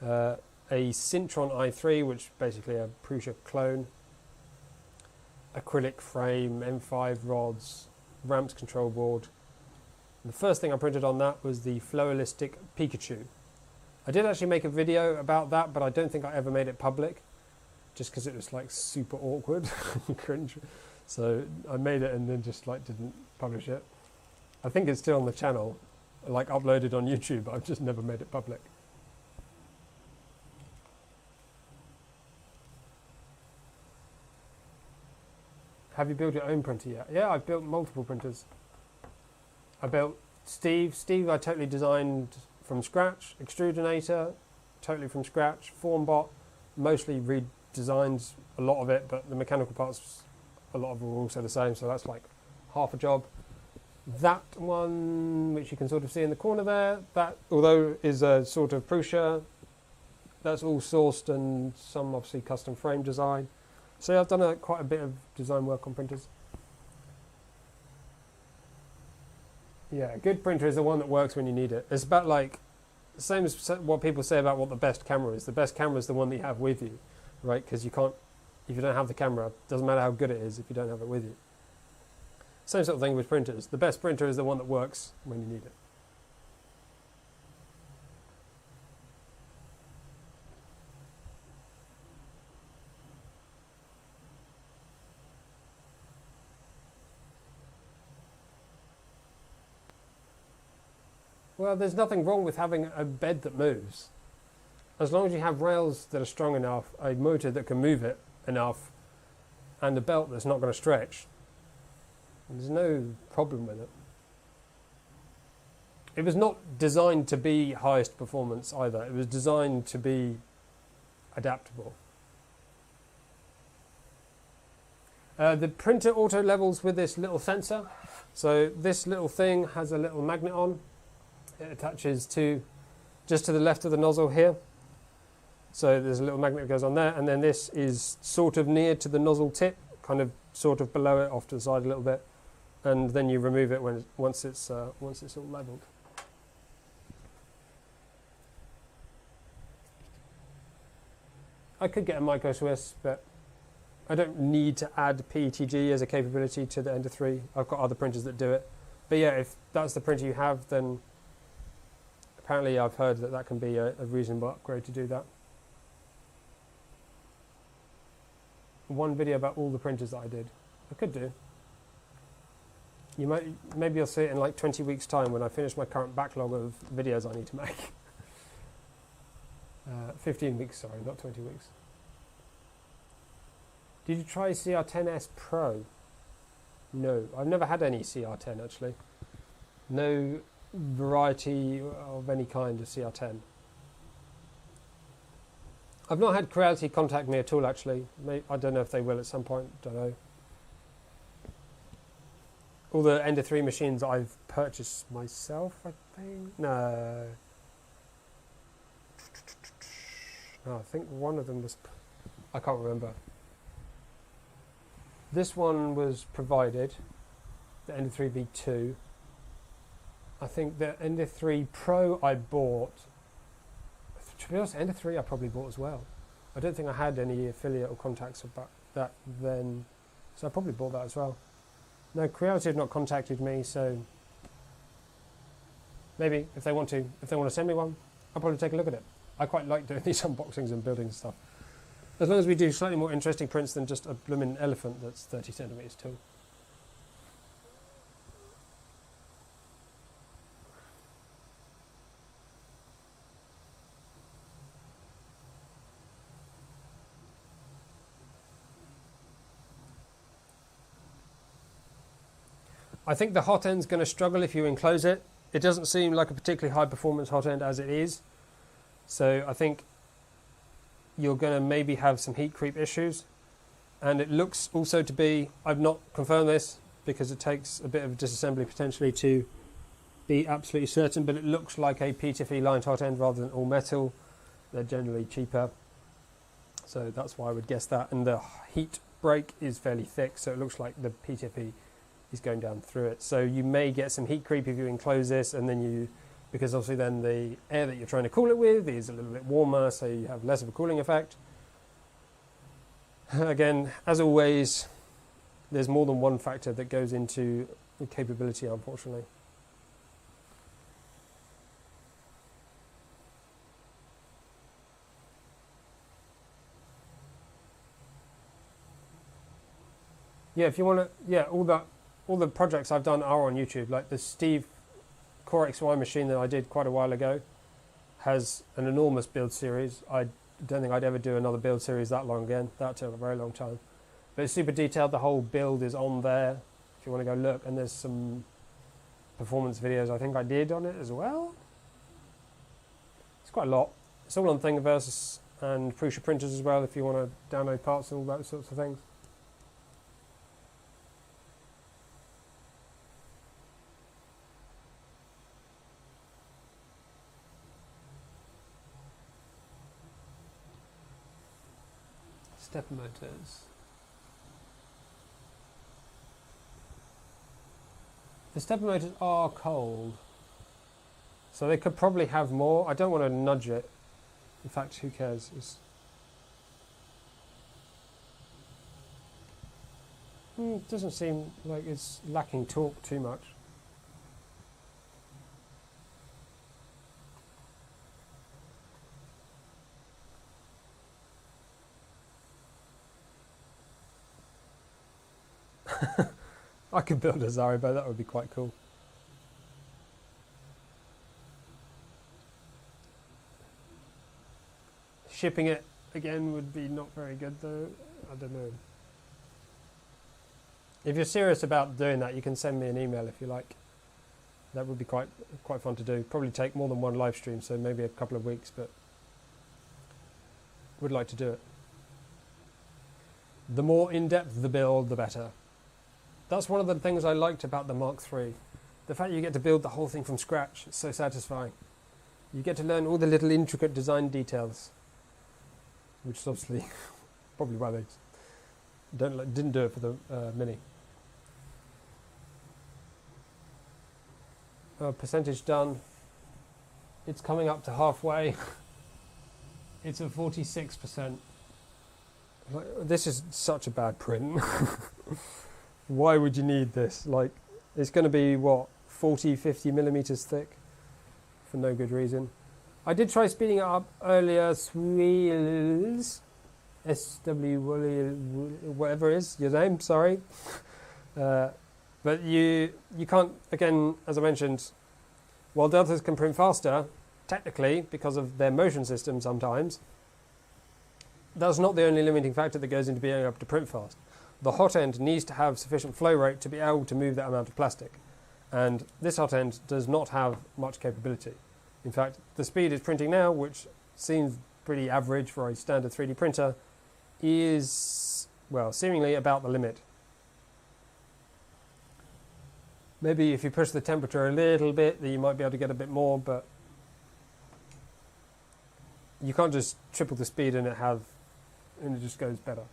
A Syntron i3, which is basically a Prusa clone. Acrylic frame, M5 rods, ramps control board. And the first thing I printed on that was the Flowistic Pikachu. I did actually make a video about that, but I don't think I ever made it public, just because it was like super awkward and cringe. So I made it and then just like didn't publish it. I think it's still on the channel, like uploaded on YouTube, but I've just never made it public. Have you built your own printer yet? Yeah, I've built multiple printers. I built Steve I totally designed from scratch. Extruder, totally from scratch. Formbot, mostly redesigned a lot of it, but the mechanical parts, a lot of them were also the same, so that's like half a job. That one, which you can sort of see in the corner there, that, although is a sort of Prusa, that's all sourced and some obviously custom frame design. So I've done quite a bit of design work on printers. Yeah, a good printer is the one that works when you need it. It's about like, same as what people say about what the best camera is. The best camera is the one that you have with you, right? Because you can't, if you don't have the camera, it doesn't matter how good it is if you don't have it with you. Same sort of thing with printers. The best printer is the one that works when you need it. Well, there's nothing wrong with having a bed that moves. As long as you have rails that are strong enough, a motor that can move it enough, and a belt that's not going to stretch, there's no problem with it. It was not designed to be highest performance either. It was designed to be adaptable. The printer auto levels with this little sensor. So this little thing has a little magnet on. It attaches to just to the left of the nozzle here. So there's a little magnet that goes on there, and then this is sort of near to the nozzle tip, kind of sort of below it, off to the side a little bit, and then you remove it once it's all leveled. I could get a micro Swiss, but I don't need to add PETG as a capability to the Ender 3. I've got other printers that do it. But yeah, if that's the printer you have, then apparently I've heard that that can be a reasonable upgrade to do that. One video about all the printers that I did. I could do. Maybe you'll see it in like 20 weeks' time when I finish my current backlog of videos I need to make. 15 weeks, sorry, not 20 weeks. Did you try CR10S Pro? No, I've never had any CR10 actually. No variety of any kind of CR10. I've not had Creality contact me at all actually. I don't know if they will at some point, don't know. All the Ender 3 machines I've purchased myself, I think. No, I think one of them was, I can't remember. This one was provided, the Ender 3 V2. I think the Ender 3 Pro I bought. To be honest, Ender 3 I probably bought as well. I don't think I had any affiliate or contacts about that then, so I probably bought that as well. No, Creality have not contacted me, so maybe if they want to send me one, I'll probably take a look at it. I quite like doing these unboxings and building stuff. As long as we do slightly more interesting prints than just a blooming elephant that's 30 centimeters tall. I think the hot end's going to struggle if you enclose it. It doesn't seem like a particularly high performance hot end as it is. So I think you're going to maybe have some heat creep issues. And it looks also to be, I've not confirmed this because it takes a bit of disassembly potentially to be absolutely certain, but it looks like a PTFE lined hot end rather than all metal. They're generally cheaper. So that's why I would guess that. And the heat break is fairly thick, so it looks like the PTFE is going down through it. So you may get some heat creep if you enclose this, and then because obviously then the air that you're trying to cool it with is a little bit warmer, so you have less of a cooling effect. Again, as always, there's more than one factor that goes into the capability, unfortunately. Yeah, if you want to, yeah, all the projects I've done are on YouTube. Like the Steve Core XY machine that I did quite a while ago has an enormous build series. I don't think I'd ever do another build series that long again. That took a very long time. But it's super detailed. The whole build is on there if you want to go look. And there's some performance videos I think I did on it as well. It's quite a lot. It's all on Thingiverse and Prusa printers as well if you want to download parts and all those sorts of things. Stepper motors. The stepper motors are cold, so they could probably have more. I don't want to nudge it. In fact, who cares? It doesn't seem like it's lacking torque too much. I could build a Zaribo, that would be quite cool. Shipping it again would be not very good though. I don't know. If you're serious about doing that, you can send me an email if you like. That would be quite fun to do. Probably take more than one live stream, so maybe a couple of weeks, but would like to do it. The more in-depth the build, the better. That's one of the things I liked about the Mark III. The fact you get to build the whole thing from scratch, it's so satisfying. You get to learn all the little intricate design details, which is obviously probably why they didn't do it for the Mini. Percentage done. It's coming up to halfway. It's at 46%. This is such a bad print. Why would you need this? Like, it's going to be, what, 40, 50 millimeters thick? For no good reason. I did try speeding it up earlier. Swills. SW, whatever it is, your name, sorry. But you can't, again, as I mentioned, while Deltas can print faster, technically, because of their motion system sometimes, that's not the only limiting factor that goes into being able to print fast. The hot end needs to have sufficient flow rate to be able to move that amount of plastic. And this hot end does not have much capability. In fact, the speed it's printing now, which seems pretty average for a standard 3D printer, is, well, seemingly about the limit. Maybe if you push the temperature a little bit, then you might be able to get a bit more, but you can't just triple the speed and it just goes better.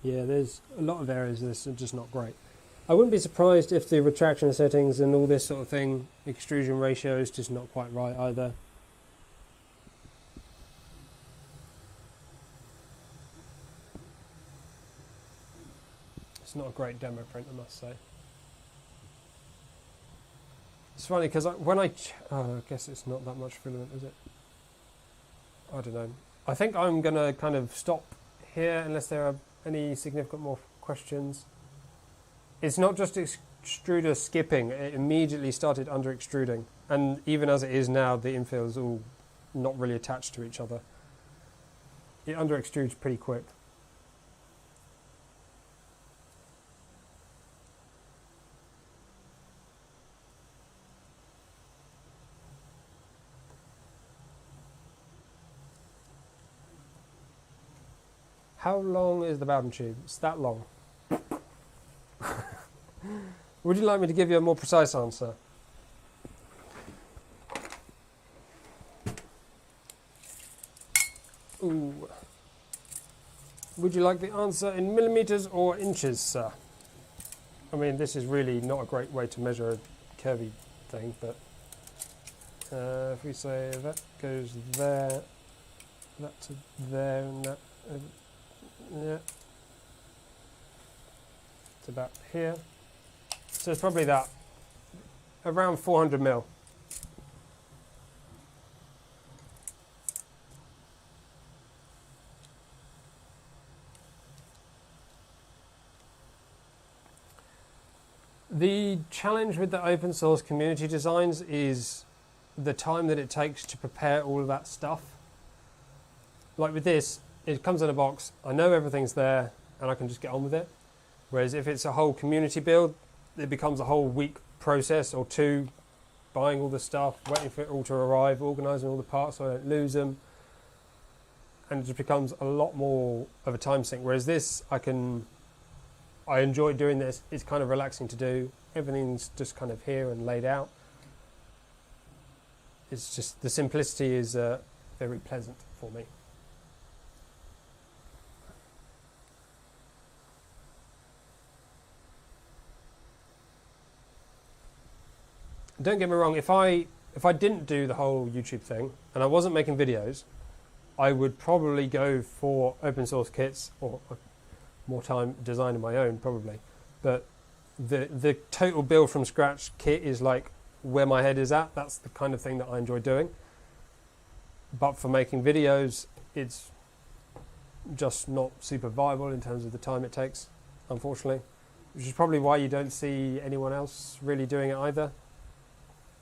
Yeah, there's a lot of areas of this are just not great. I wouldn't be surprised if the retraction settings and all this sort of thing, extrusion ratio is just not quite right either. It's not a great demo print, I must say. It's funny because I guess it's not that much filament, is it? I don't know. I think I'm going to kind of stop here unless there are any significant more questions. It's not just extruder skipping, it immediately started under extruding, and even as it is now, the infill is all not really attached to each other. It under extrudes pretty quick. How long is the Bowden tube? It's that long. Would you like me to give you a more precise answer? Ooh. Would you like the answer in millimeters or inches, sir? I mean, this is really not a great way to measure a curvy thing, but if we say that goes there, that to there, and that, yeah, it's about here. So it's probably that, around 400 mil. The challenge with the open source community designs is the time that it takes to prepare all of that stuff. Like with this, it comes in a box, I know everything's there, and I can just get on with it. Whereas if it's a whole community build, it becomes a whole week process or two, buying all the stuff, waiting for it all to arrive, organising all the parts so I don't lose them. And it just becomes a lot more of a time sink. Whereas this, I can I enjoy doing this. It's kind of relaxing to do. Everything's just kind of here and laid out. It's just, the simplicity is very pleasant for me. Don't get me wrong, if I didn't do the whole YouTube thing and I wasn't making videos, I would probably go for open source kits or more time designing my own probably. But the total build from scratch kit is like where my head is at. That's the kind of thing that I enjoy doing. But for making videos, it's just not super viable in terms of the time it takes, unfortunately. Which is probably why you don't see anyone else really doing it either.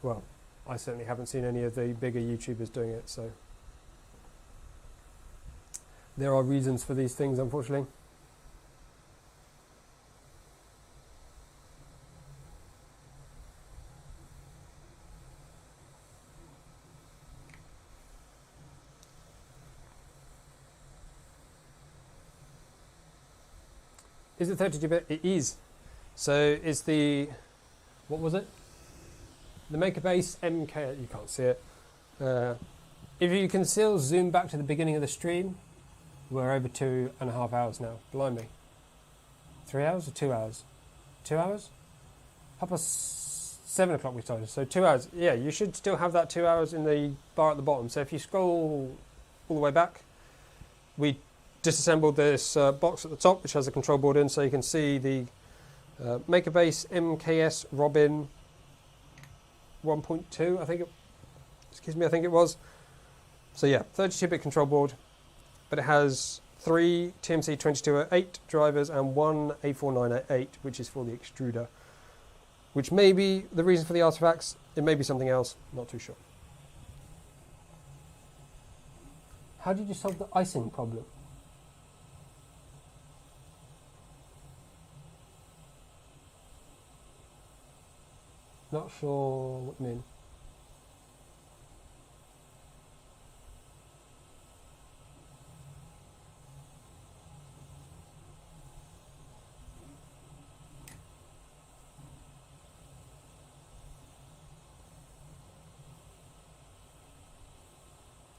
Well, I certainly haven't seen any of the bigger YouTubers doing it, so there are reasons for these things, unfortunately. Is it 32-bit? It is. So it's the, what was it? The MakerBase MK, you can't see it. If you can still zoom back to the beginning of the stream, we're over 2.5 hours now. Blimey. 3 hours or 2 hours? 2 hours? 7 o'clock we started, so 2 hours. Yeah, you should still have that 2 hours in the bar at the bottom. So if you scroll all the way back, we disassembled this box at the top, which has a control board in, so you can see the MakerBase MKS Robin 1.2, I think it was. So yeah, 32-bit control board, but it has 3 TMC 2208 drivers and 1 A4988, which is for the extruder, which may be the reason for the artifacts. It may be something else, not too sure. How did you solve the icing problem? Not sure what you mean.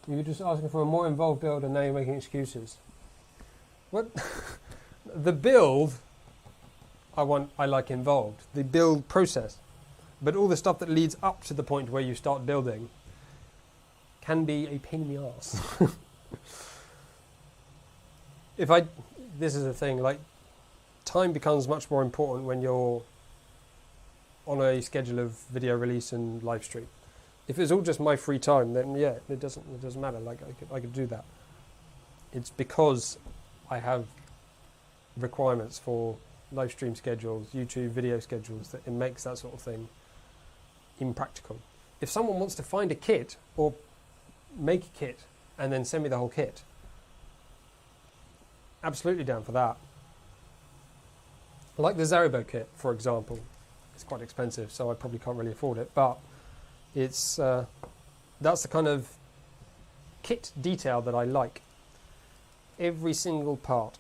You were just asking for a more involved build and now you're making excuses. What? The build, I like involved. The build process. But all the stuff that leads up to the point where you start building can be a pain in the arse. This is the thing, like, time becomes much more important when you're on a schedule of video release and live stream. If it's all just my free time, then yeah, it doesn't matter. Like I could do that. It's because I have requirements for live stream schedules, YouTube video schedules, that it makes that sort of thing impractical. If someone wants to find a kit or make a kit and then send me the whole kit, absolutely down for that. Like the Zaribo kit, for example. It's quite expensive, so I probably can't really afford it, but it's that's the kind of kit detail that I like. Every single part.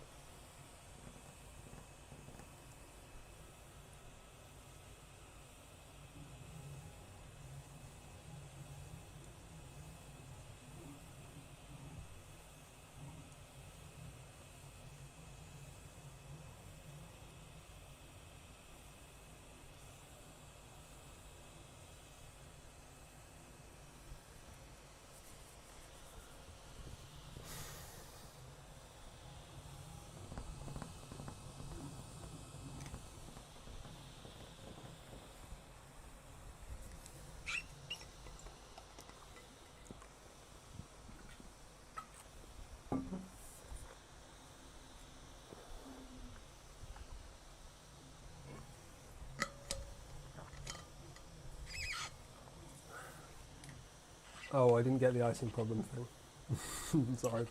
Oh, I didn't get the icing problem thing. Sorry.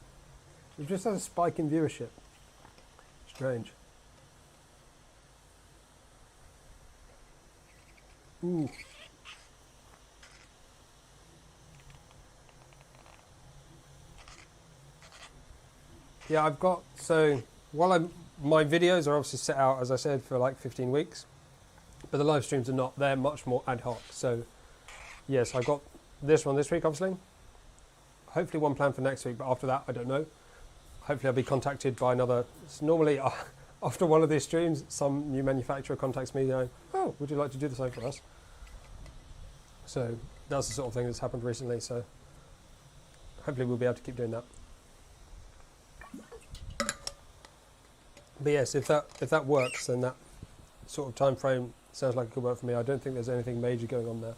We've just had a spike in viewership. Strange. Ooh. Yeah, I've got, so while I'm my videos are obviously set out, as I said, for like 15 weeks, but the live streams are not. They're much more ad hoc. So yes, I got this one this week, obviously. Hopefully one planned for next week, but after that, I don't know. Hopefully I'll be contacted by another. It's normally after one of these streams, some new manufacturer contacts me going, oh, would you like to do the same for us? So that's the sort of thing that's happened recently. So hopefully we'll be able to keep doing that. But yes, if that works, then that sort of time frame sounds like it could work for me. I don't think there's anything major going on there.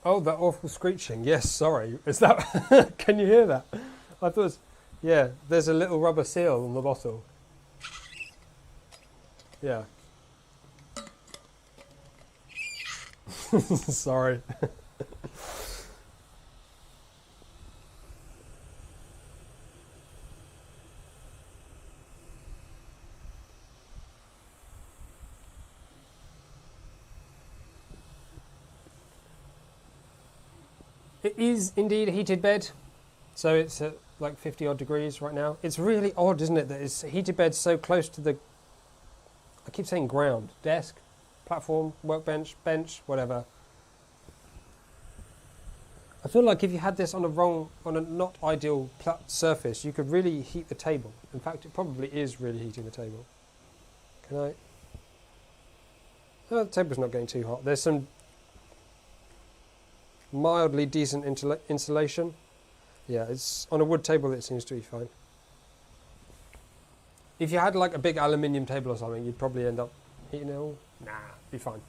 Oh, that awful screeching. Yes, sorry. Is that... Can you hear that? I thought it was... Yeah, there's a little rubber seal on the bottle. Yeah. Sorry. It is indeed a heated bed, so it's at like 50 odd degrees right now. It's really odd, isn't it, that it's a heated bed so close to the, I keep saying ground, desk, platform, workbench, bench, whatever. I feel like if you had this on a not ideal surface, you could really heat the table. In fact, it probably is really heating the table. Can I? Oh, the table's not getting too hot. There's some mildly decent insulation. Yeah, it's on a wood table, it seems to be fine. If you had like a big aluminium table or something, you'd probably end up heating it all. Nah, be fine.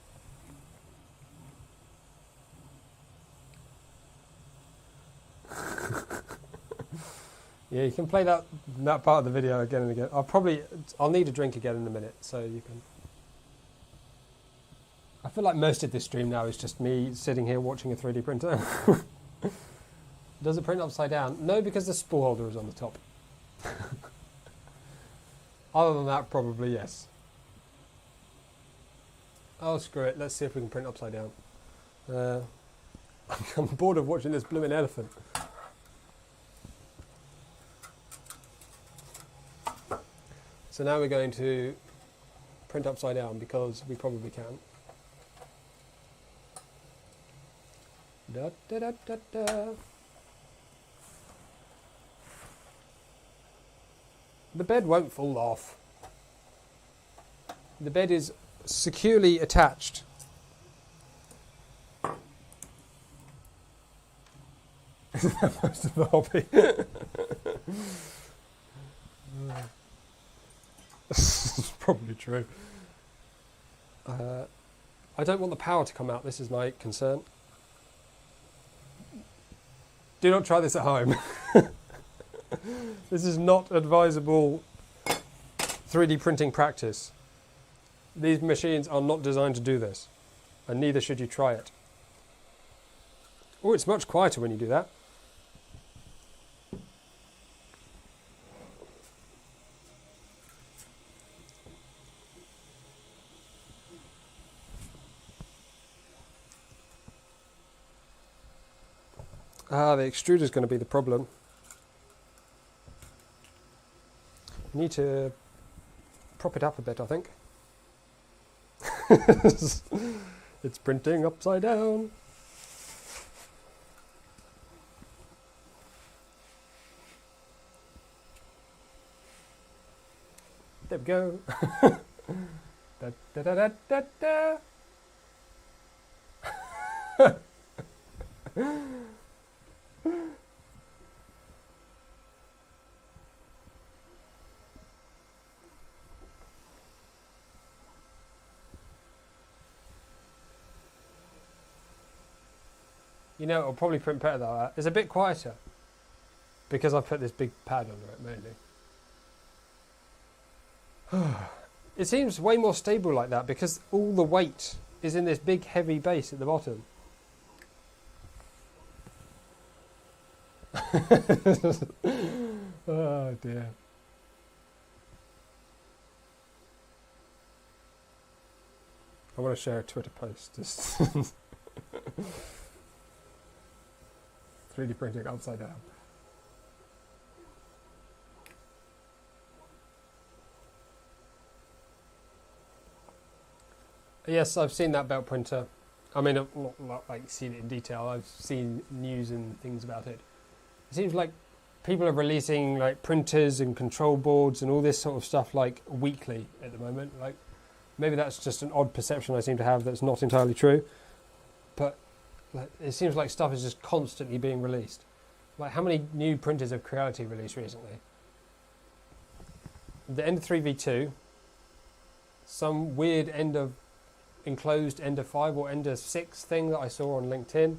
Yeah, you can play that part of the video again and again. I'll need a drink again in a minute, so you can. I feel like most of this stream now is just me sitting here watching a 3D printer. Does it print upside down? No, because the spool holder is on the top. Other than that, probably yes. Oh, screw it. Let's see if we can print upside down. I'm bored of watching this blooming elephant. So now we're going to print upside down because we probably can. Da, da, da, da, da. The bed won't fall off. The bed is securely attached. Isn't that most of the hobby? It's probably true. I don't want the power to come out. This is my concern. Do not try this at home. This is not advisable 3D printing practice. These machines are not designed to do this, and neither should you try it. Oh, it's much quieter when you do that. Ah, the extruder is going to be the problem. You need to prop it up a bit, I think. It's printing upside down. There we go. Da, da, da, da, da, da. You know, it'll probably print better than that. It's a bit quieter because I've put this big pad under it mainly. It seems way more stable like that because all the weight is in this big heavy base at the bottom. Oh dear. I want to share a Twitter post. Just 3D printing upside down. Yes, I've seen that belt printer. I mean, I've not like seen it in detail. I've seen news and things about it. It seems like people are releasing like printers and control boards and all this sort of stuff like weekly at the moment. Like maybe that's just an odd perception I seem to have that's not entirely true. But like, it seems like stuff is just constantly being released. Like how many new printers have Creality released recently? The Ender 3 V2, some weird enclosed Ender 5 or Ender 6 thing that I saw on LinkedIn,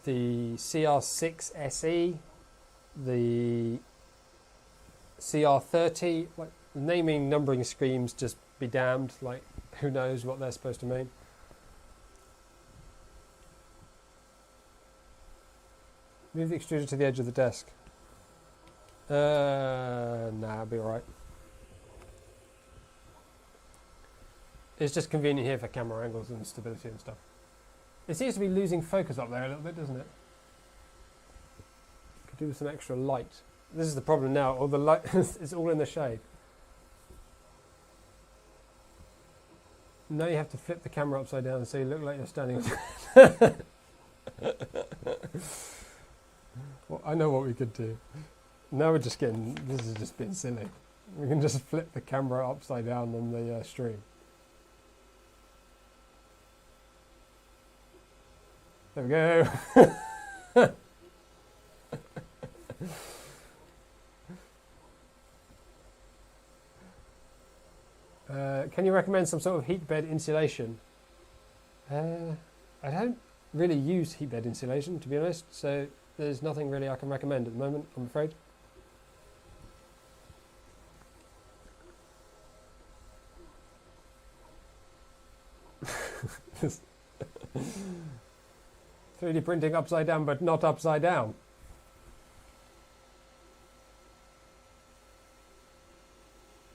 the CR6 SE, the CR30, like naming numbering schemes just be damned, like who knows what they're supposed to mean. Move the extruder to the edge of the desk. Nah, I'll be alright. It's just convenient here for camera angles and stability and stuff. It seems to be losing focus up there a little bit, doesn't it? Could do with some extra light. This is the problem now, all the light is all in the shade. Now you have to flip the camera upside down so you look like you're standing on Well, I know what we could do. Now we're just getting, this is just being silly. We can just flip the camera upside down on the stream. There we go. Can you recommend some sort of heat bed insulation? I don't really use heat bed insulation, to be honest, so there's nothing really I can recommend at the moment, I'm afraid. Just 3D printing upside down, but not upside down.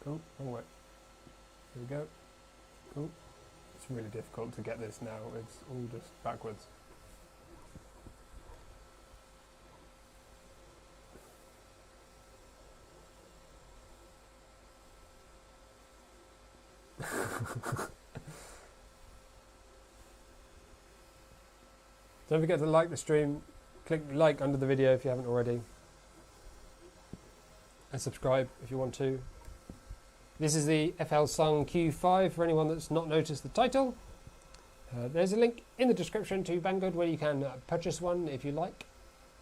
Oh, wrong way. Here we go. Oh, it's really difficult to get this now. It's all just backwards. Don't forget to like the stream, click like under the video if you haven't already, and subscribe if you want to. This is the FLSUN Q5 for anyone that's not noticed the title. There's a link in the description to Banggood where you can purchase one if you like.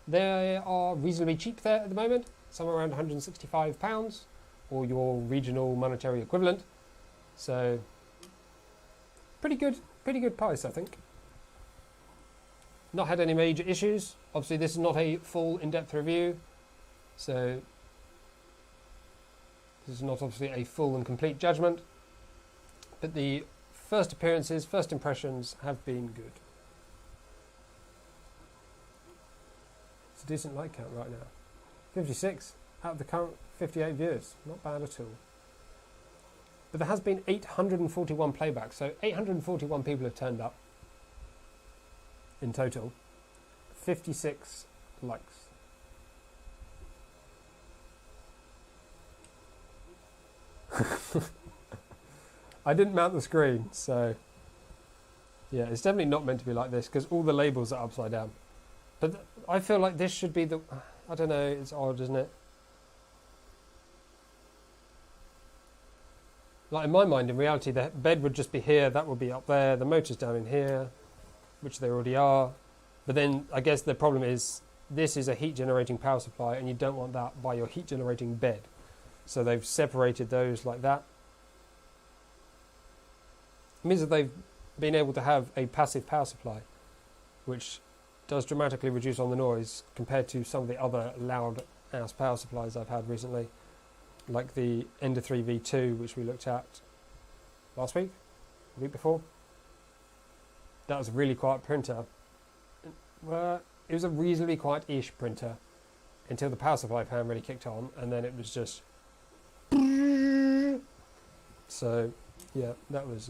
They are reasonably cheap there at the moment, somewhere around £165 or your regional monetary equivalent. So pretty good price, I think. Not had any major issues. Obviously this is not a full in-depth review, so this is not obviously a full and complete judgment, but the first appearances, first impressions have been good. It's a decent like count right now. 56 out of the current 58 viewers, not bad at all. But there has been 841 playbacks, so 841 people have turned up in total. 56 likes. I didn't mount the screen, so yeah, it's definitely not meant to be like this because all the labels are upside down. But I feel like this should be the, I don't know, it's odd, isn't it? Like in my mind, in reality, the bed would just be here, that would be up there, the motor's down in here, which they already are. But then I guess the problem is this is a heat generating power supply and you don't want that by your heat generating bed. So they've separated those like that. It means that they've been able to have a passive power supply, which does dramatically reduce on the noise compared to some of the other loud ass power supplies I've had recently, like the Ender 3 V2, which we looked at last week, the week before. That was a really quiet printer. Well, it was a reasonably quiet-ish printer until the power supply fan really kicked on, and then it was just. So, yeah, that was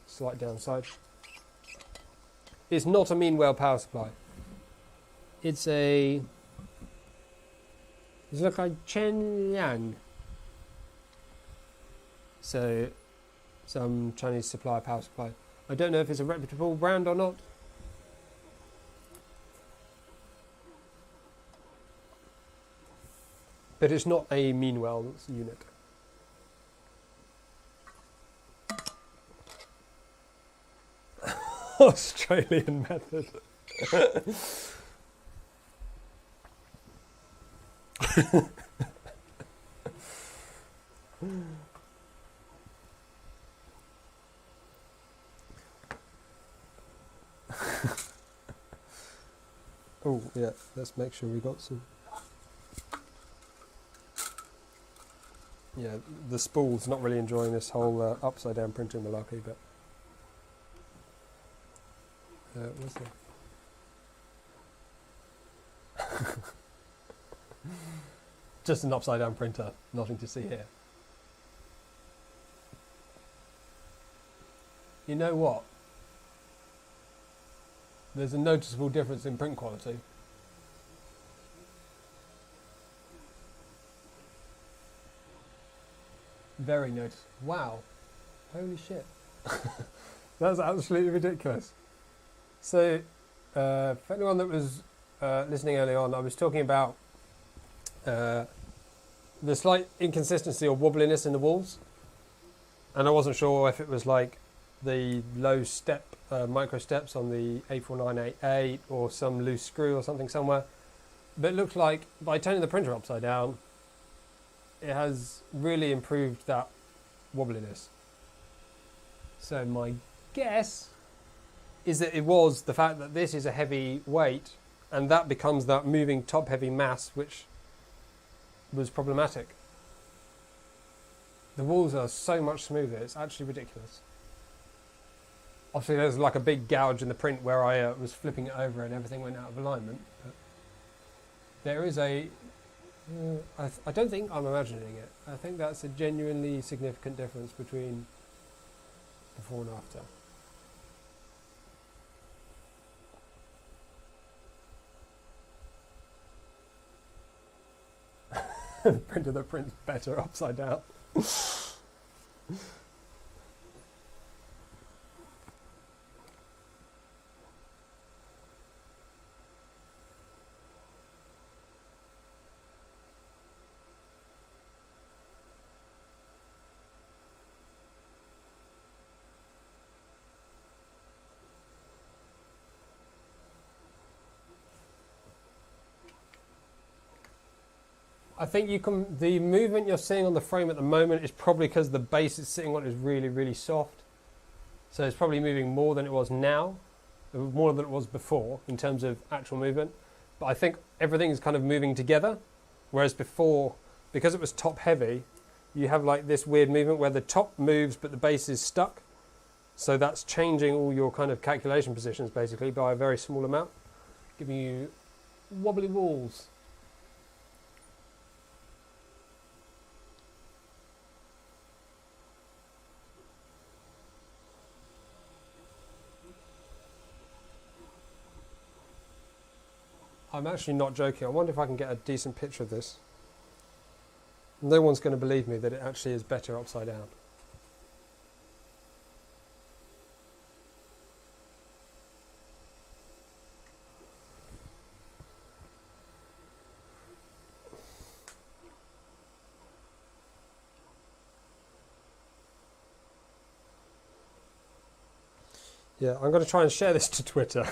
slight downside. It's not a Meanwell power supply. It's like a Chen Yang. So, some Chinese supplier power supply. I don't know if it's a reputable brand or not. But it's not a Meanwell unit. Australian method. Oh yeah, let's make sure we got some. Yeah, the spool's not really enjoying this whole upside down printing malarkey, but what's that? Just an upside down printer, nothing to see here. You know what? There's a noticeable difference in print quality. Very noticeable. Wow. Holy shit. That's absolutely ridiculous. So, for anyone that was listening early on, I was talking about the slight inconsistency or wobbliness in the walls. And I wasn't sure if it was like the low step, micro steps on the A4988 or some loose screw or something somewhere. But it looks like by turning the printer upside down, it has really improved that wobbliness. So my guess is that it was the fact that this is a heavy weight and that becomes that moving top heavy mass which was problematic. The walls are so much smoother, it's actually ridiculous. Obviously there's like a big gouge in the print where I was flipping it over and everything went out of alignment. But there is a... I don't think I'm imagining it. I think that's a genuinely significant difference between before and after. The printer that prints better upside down. I think the movement you're seeing on the frame at the moment is probably because the base it's sitting on is really, really soft. So it's probably moving more than it was now, more than it was before in terms of actual movement. But I think everything is kind of moving together. Whereas before, because it was top heavy, you have like this weird movement where the top moves but the base is stuck. So that's changing all your kind of calculation positions basically by a very small amount, giving you wobbly walls. I'm actually not joking. I wonder if I can get a decent picture of this. No one's going to believe me that it actually is better upside down. Yeah, I'm going to try and share this to Twitter.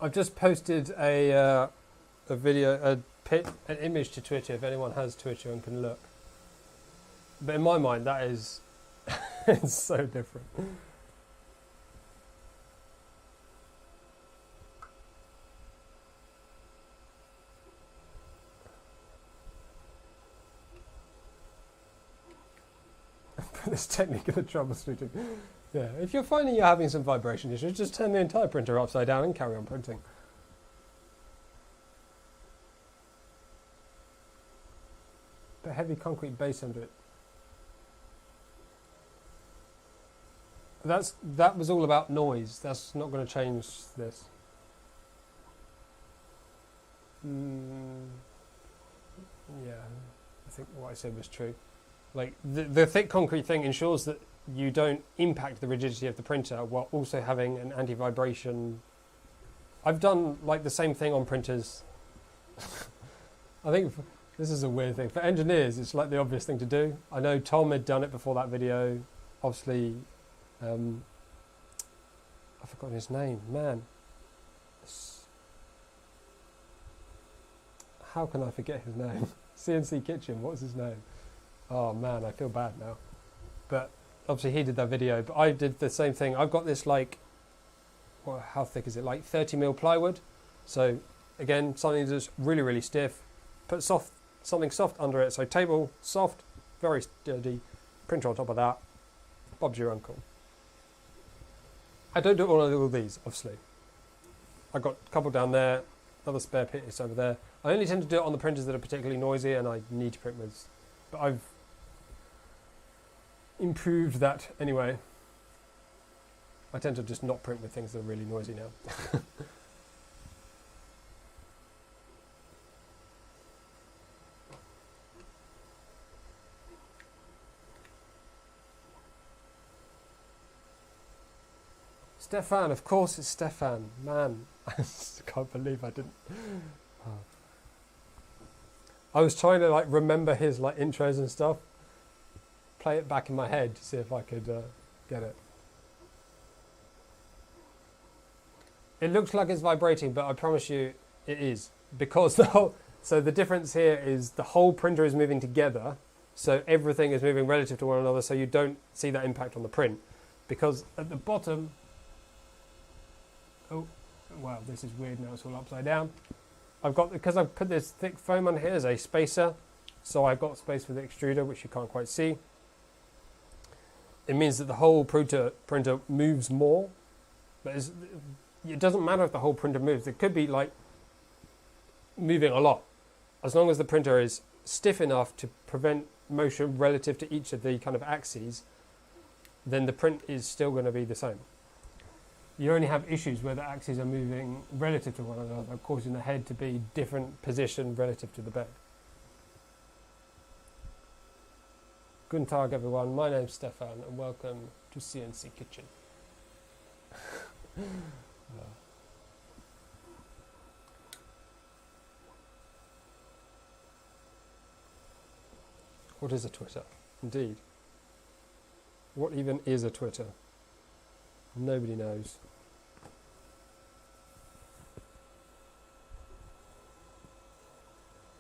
I've just posted a video, an image to Twitter if anyone has Twitter and can look. But in my mind, that is it's so different. This technique of the troubleshooting. Yeah, if you're finding you're having some vibration issues, just turn the entire printer upside down and carry on printing. Put a heavy concrete base under it. That was all about noise. That's not going to change this. Yeah, I think what I said was true. Like the thick concrete thing ensures that you don't impact the rigidity of the printer while also having an anti-vibration. I've done like the same thing on printers. I think this is a weird thing. For engineers, it's like the obvious thing to do. I know Tom had done it before that video. Obviously, I've forgotten his name. Man. How can I forget his name? CNC Kitchen, what's his name? Oh man, I feel bad now. But obviously he did that video, but I did the same thing. I've got this like, well, how thick is it? Like 30mm plywood. So again, something that's really, really stiff. Put something soft under it. So table, soft, very sturdy. Printer on top of that. Bob's your uncle. I don't do all these, obviously. I've got a couple down there. Another spare piece over there. I only tend to do it on the printers that are particularly noisy and I need to print with. But I've improved that anyway. I tend to just not print with things that are really noisy now. Stefan, of course it's Stefan. Man, I can't believe I didn't. Oh. I was trying to like remember his like intros and stuff. Play it back in my head to see if I could get it. It looks like it's vibrating, but I promise you it is. Because so the difference here is the whole printer is moving together. So everything is moving relative to one another, so you don't see that impact on the print. Because at the bottom, oh, wow, this is weird now, it's all upside down. Because I've put this thick foam on here as a spacer, so I've got space for the extruder, which you can't quite see. It means that the whole printer moves more, but it doesn't matter if the whole printer moves. It could be like moving a lot. As long as the printer is stiff enough to prevent motion relative to each of the kind of axes, then the print is still going to be the same. You only have issues where the axes are moving relative to one another, causing the head to be different position relative to the bed. Guten Tag everyone, my name's Stefan and welcome to CNC Kitchen. What is a Twitter? Indeed. What even is a Twitter? Nobody knows.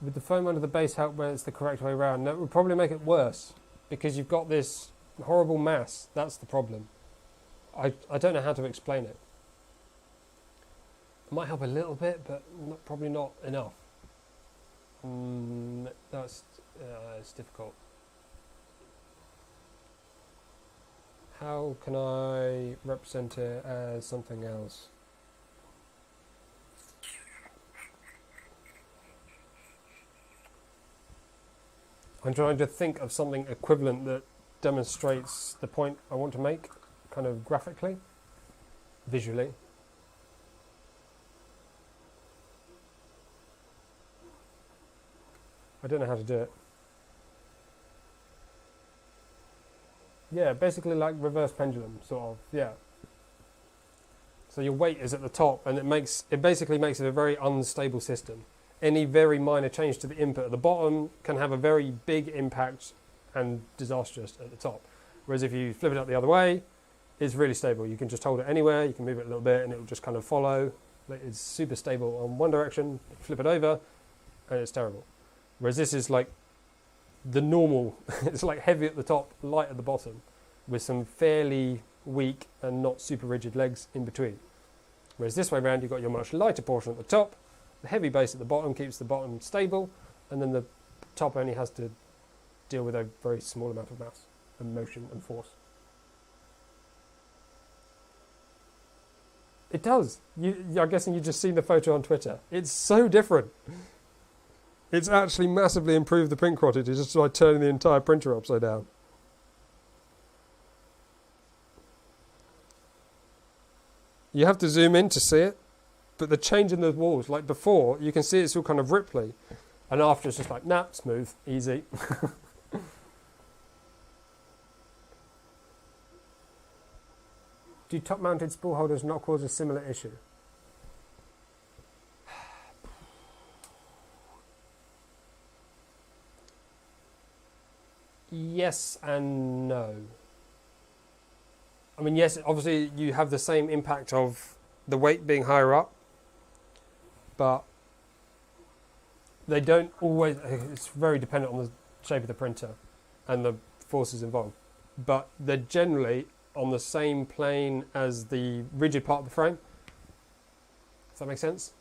Would the foam under the base help when it's the correct way around? No, it would probably make it worse because you've got this horrible mass. That's the problem. I don't know how to explain it. It might help a little bit, but probably not enough. It's difficult. How can I represent it as something else? I'm trying to think of something equivalent that demonstrates the point I want to make, kind of graphically, visually. I don't know how to do it. Yeah, basically like reverse pendulum, sort of, yeah. So your weight is at the top, and it basically makes it a very unstable system. Any very minor change to the input at the bottom can have a very big impact and disastrous at the top. Whereas if you flip it up the other way, it's really stable. You can just hold it anywhere, you can move it a little bit, and it will just kind of follow. Like, it's super stable on one direction, flip it over, and it's terrible. Whereas this is like the normal, it's like heavy at the top, light at the bottom, with some fairly weak and not super rigid legs in between. Whereas this way around, you've got your much lighter portion at the top, the heavy base at the bottom keeps the bottom stable, and then the top only has to deal with a very small amount of mass and motion and force. It does. I'm guessing you've just seen the photo on Twitter. It's so different. It's actually massively improved the print quality just by turning the entire printer upside down. You have to zoom in to see it, but the change in the walls, like before, you can see it's all kind of ripply, and after it's just like, nah, smooth, easy. Do top-mounted spool holders not cause a similar issue? Yes and no. I mean, yes, obviously you have the same impact of the weight being higher up, but they don't always, it's very dependent on the shape of the printer and the forces involved, but they're generally on the same plane as the rigid part of the frame. Does that make sense?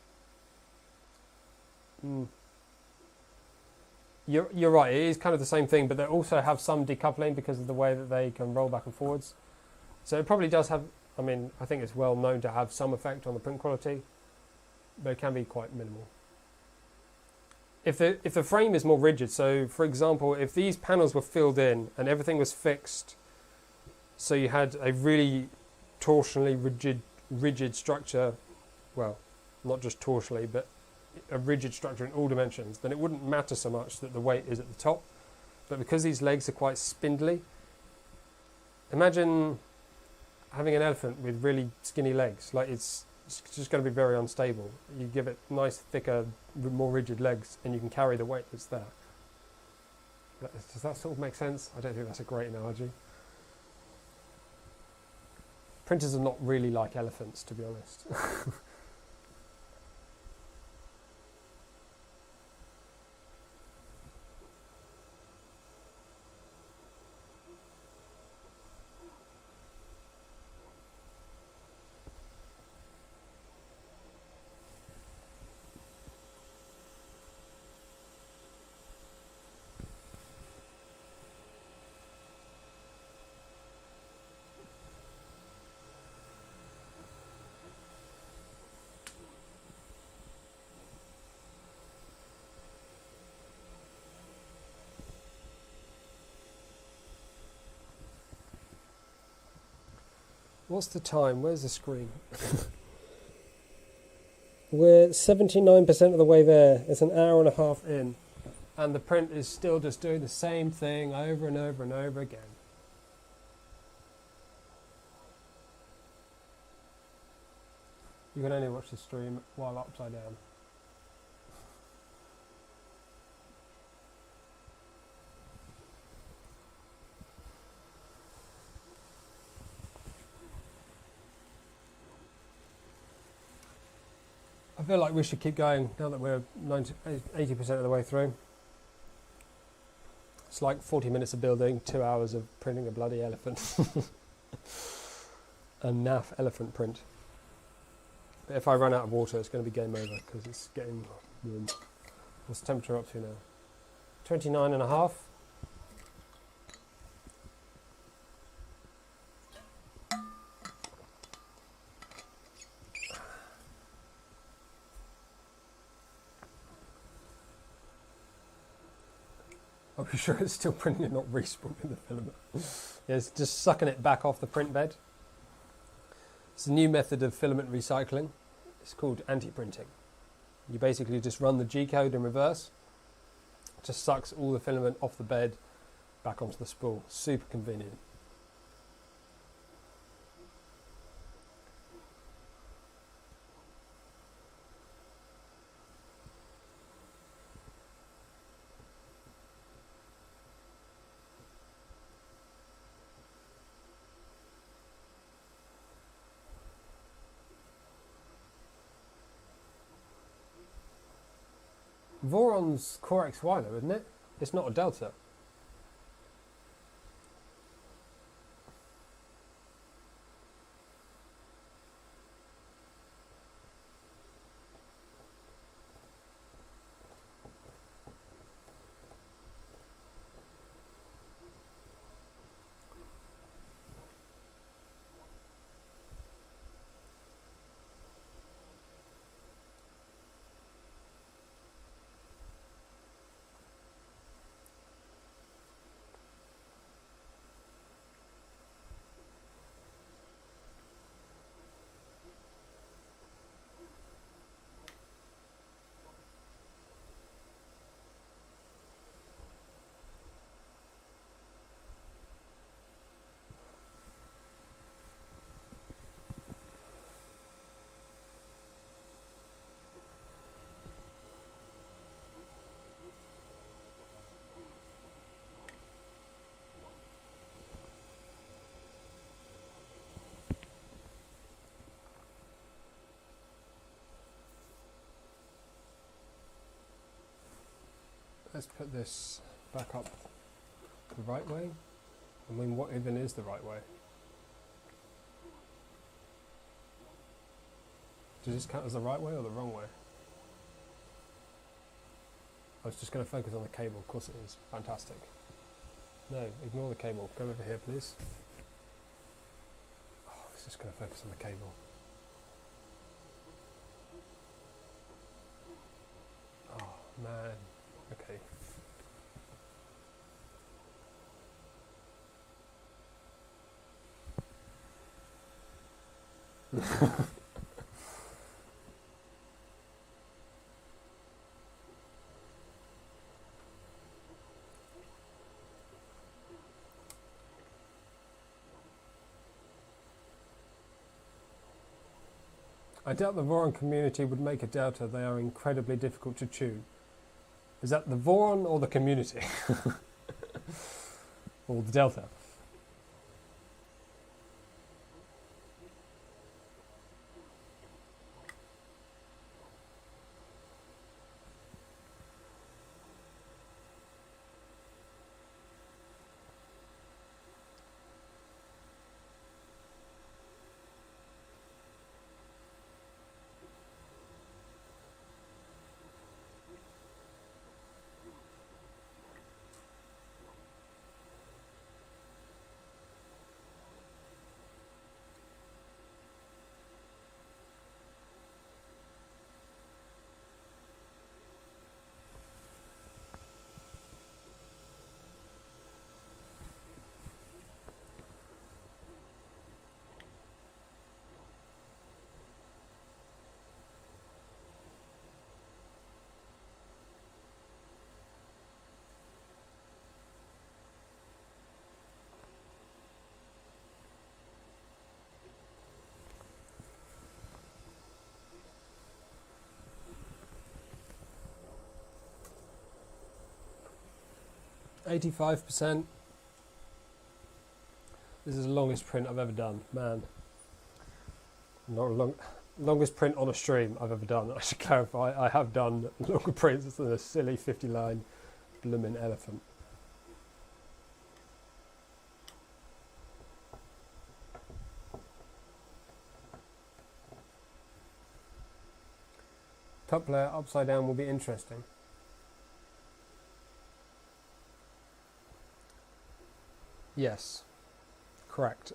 You're right, it is kind of the same thing, but they also have some decoupling because of the way that they can roll back and forwards. So it probably does have, I mean, I think it's well known to have some effect on the print quality, but it can be quite minimal. If the frame is more rigid, so for example, if these panels were filled in and everything was fixed, so you had a really torsionally rigid structure, well, not just torsionally, but a rigid structure in all dimensions, then it wouldn't matter so much that the weight is at the top. But because these legs are quite spindly, imagine having an elephant with really skinny legs. Like, it's just going to be very unstable. You give it nice, thicker, more rigid legs, and you can carry the weight that's there. Does that sort of make sense? I don't think that's a great analogy. Printers are not really like elephants, to be honest. What's the time? Where's the screen? We're 79% of the way there. It's an hour and a half in. And the print is still just doing the same thing over and over and over again. You can only watch the stream while upside down. I feel like we should keep going now that we're 80% of the way through. It's like 40 minutes of building, 2 hours of printing a bloody elephant. A naff elephant print. But if I run out of water, it's going to be game over because it's getting warm. What's the temperature up to now? 29.5. Are we sure it's still printing and not respooling the filament? Yeah, it's just sucking it back off the print bed. It's a new method of filament recycling. It's called anti-printing. You basically just run the G-code in reverse. It just sucks all the filament off the bed back onto the spool. Super convenient. Voron's Core XY though, isn't it? It's not a delta. Let's put this back up the right way. I mean, what even is the right way? Does this count as the right way or the wrong way? I was just going to focus on the cable. Of course it is. Fantastic. No, ignore the cable. Go over here, please. Oh, I was just going to focus on the cable. Oh, man. Okay. I doubt the Voron community would make a delta. They are incredibly difficult to tune. Is that the Voron or the community? Or the delta? %. This is the longest print I've ever done, man. Not longest print on a stream I've ever done. I should clarify, I have done longer prints than a silly 50-line blooming elephant. Top layer upside down will be interesting. Yes, correct.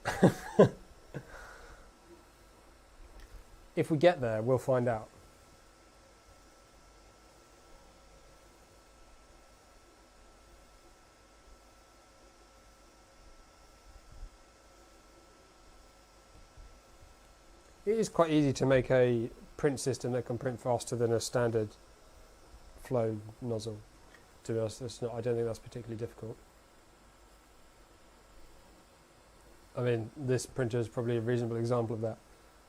If we get there, we'll find out. It is quite easy to make a print system that can print faster than a standard flow nozzle. To be honest, I don't think that's particularly difficult. I mean, this printer is probably a reasonable example of that.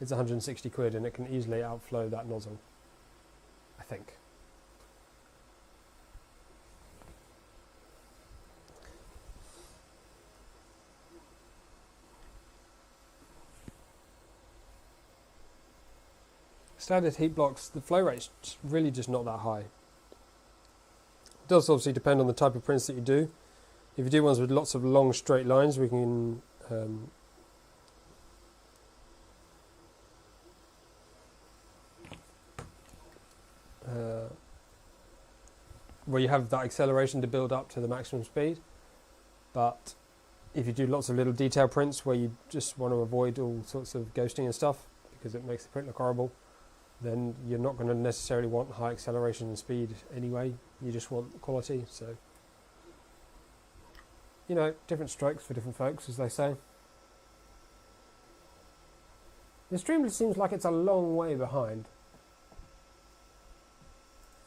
It's 160 quid and it can easily outflow that nozzle, I think. Standard heat blocks, the flow rate's really just not that high. It does obviously depend on the type of prints that you do. If you do ones with lots of long straight lines, we can where you have that acceleration to build up to the maximum speed. But if you do lots of little detail prints where you just want to avoid all sorts of ghosting and stuff because it makes the print look horrible, then you're not going to necessarily want high acceleration and speed anyway. You just want quality. So, you know, different strokes for different folks, as they say. The Streamlit seems like it's a long way behind.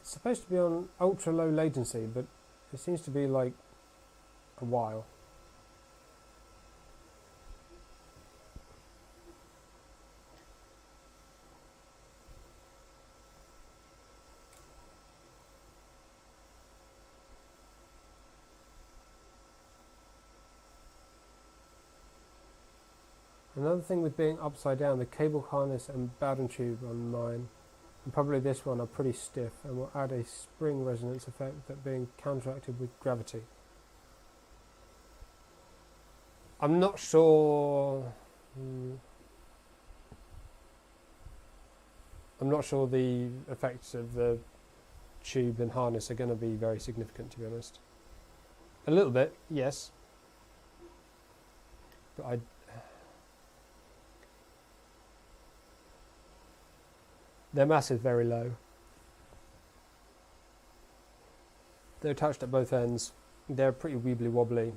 It's supposed to be on ultra low latency, but it seems to be like a while. Another thing with being upside down, the cable harness and Bowden tube on mine, and probably this one, are pretty stiff and will add a spring resonance effect that being counteracted with gravity. I'm not sure. I'm not sure the effects of the tube and harness are going to be very significant, to be honest. A little bit, yes. But their mass is very low. They're attached at both ends. They're pretty weebly wobbly.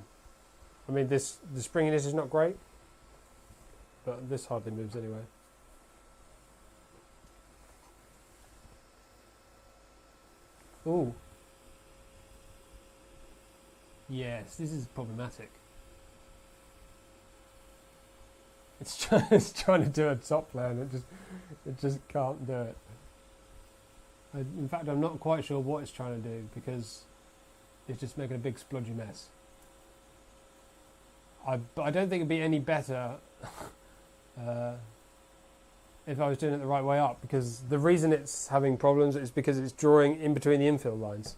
I mean, the springiness is not great, but this hardly moves anyway. Ooh. Yes, this is problematic. It's trying to do a top layer and it just can't do it. In fact, I'm not quite sure what it's trying to do because it's just making a big splodgy mess. But I don't think it'd be any better if I was doing it the right way up, because the reason it's having problems is because it's drawing in between the infill lines,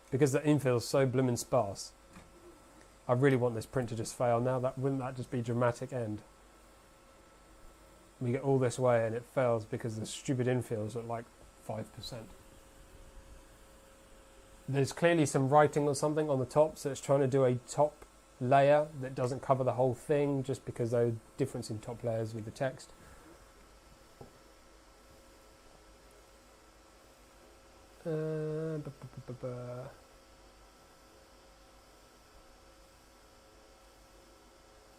because the infill is so blooming sparse. I really want this print to just fail now. Wouldn't that just be dramatic end? We get all this way and it fails because the stupid infills at like 5%. There's clearly some writing or something on the top, so it's trying to do a top layer that doesn't cover the whole thing just because there's a difference in top layers with the text.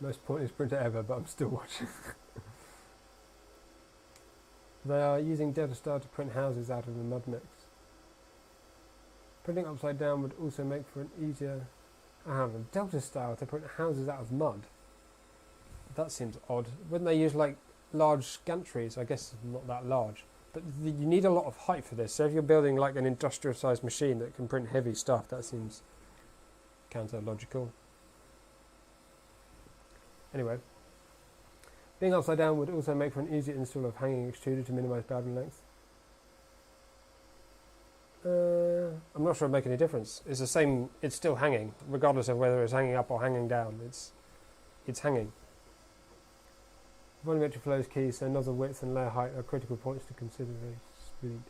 Most pointless printer ever, but I'm still watching. They are using Delta Star to print houses out of the mud mix. Printing upside down would also make for an easier... Delta Star to print houses out of mud? That seems odd. Wouldn't they use like large gantries? I guess not that large. But you need a lot of height for this. So if you're building like an industrial sized machine that can print heavy stuff, that seems counter-logical. Anyway. Being upside down would also make for an easier install of hanging extruder to minimise Bowden length. I'm not sure it'd make any difference. It's the same, it's still hanging, regardless of whether it's hanging up or hanging down. It's hanging. Volumetric flow is key, so nozzle width and layer height are critical points to consider for speed.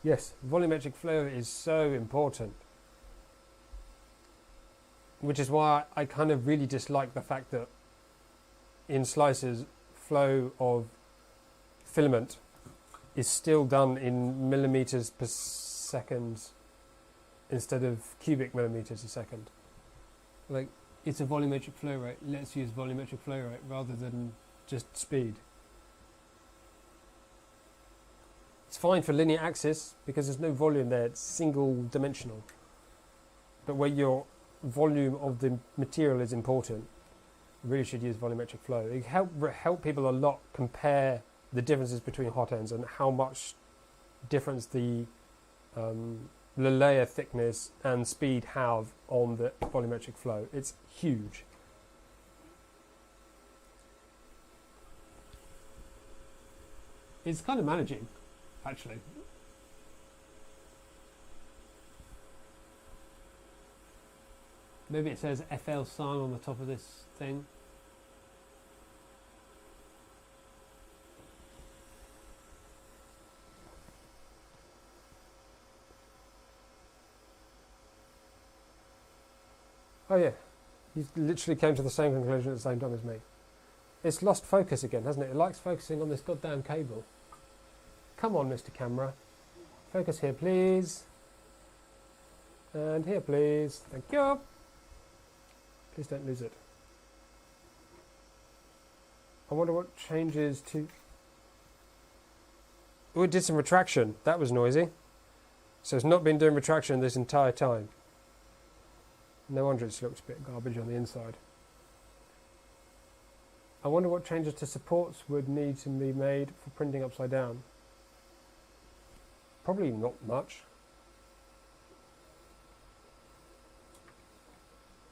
Yes, volumetric flow is so important. Which is why I kind of really dislike the fact that in slices, flow of filament is still done in millimeters per second instead of cubic millimeters a second. Like, it's a volumetric flow rate. Let's use volumetric flow rate rather than just speed. It's fine for linear axis because there's no volume there. It's single dimensional. But where your volume of the material is important, you really should use volumetric flow. It help people a lot compare the differences between hot ends and how much difference the layer thickness and speed have on the volumetric flow. It's huge. It's kind of managing, actually. Maybe it says FLSUN on the top of this thing. Oh yeah, he literally came to the same conclusion at the same time as me. It's lost focus again, hasn't it? It likes focusing on this goddamn cable. Come on, Mr. Camera. Focus here, please. And here, please. Thank you. Please don't lose it. I wonder what changes to... Oh, it did some retraction. That was noisy. So it's not been doing retraction this entire time. No wonder it's looked a bit garbage on the inside. I wonder what changes to supports would need to be made for printing upside down. Probably not much.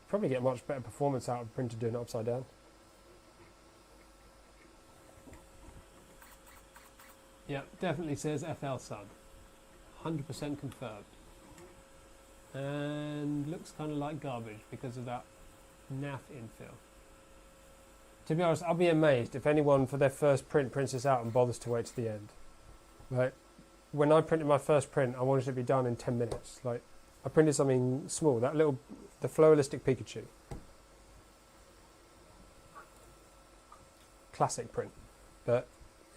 Probably get much better performance out of a printer doing it upside down. Yeah, definitely says FLSUN. 100% confirmed. And looks kind of like garbage because of that naff infill. To be honest, I'll be amazed if anyone for their first print prints this out and bothers to wait to the end. Like, when I printed my first print, I wanted it to be done in 10 minutes. Like, I printed something small, the Flowalistic Pikachu. Classic print. But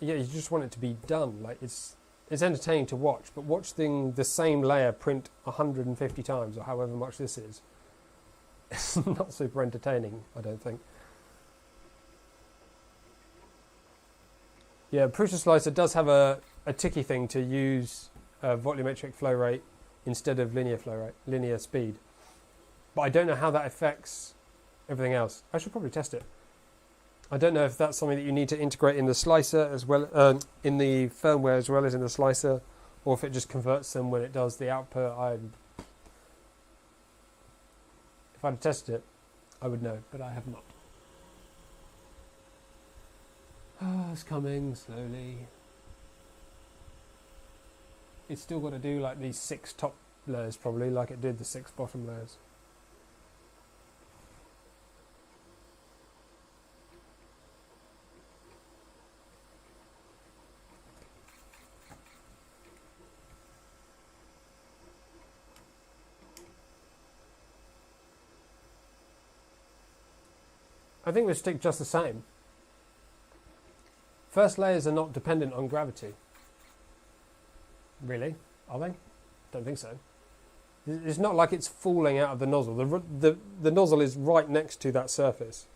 yeah, you just want it to be done. Like, it's entertaining to watch, but watching the same layer print 150 times or however much this is, it's not super entertaining, I don't think. Yeah, Prusa Slicer does have a ticky thing to use volumetric flow rate instead of linear flow rate, linear speed. But I don't know how that affects everything else. I should probably test it. I don't know if that's something that you need to integrate in the slicer as well, in the firmware as well as in the slicer, or if it just converts them when it does the output. If I'd tested it, I would know, but I have not. It's coming slowly. It's still got to do like these 6 top layers probably, like it did the 6 bottom layers. I think they stick just the same. First layers are not dependent on gravity. Really? Are they? Don't think so. It's not like it's falling out of the nozzle. The nozzle is right next to that surface.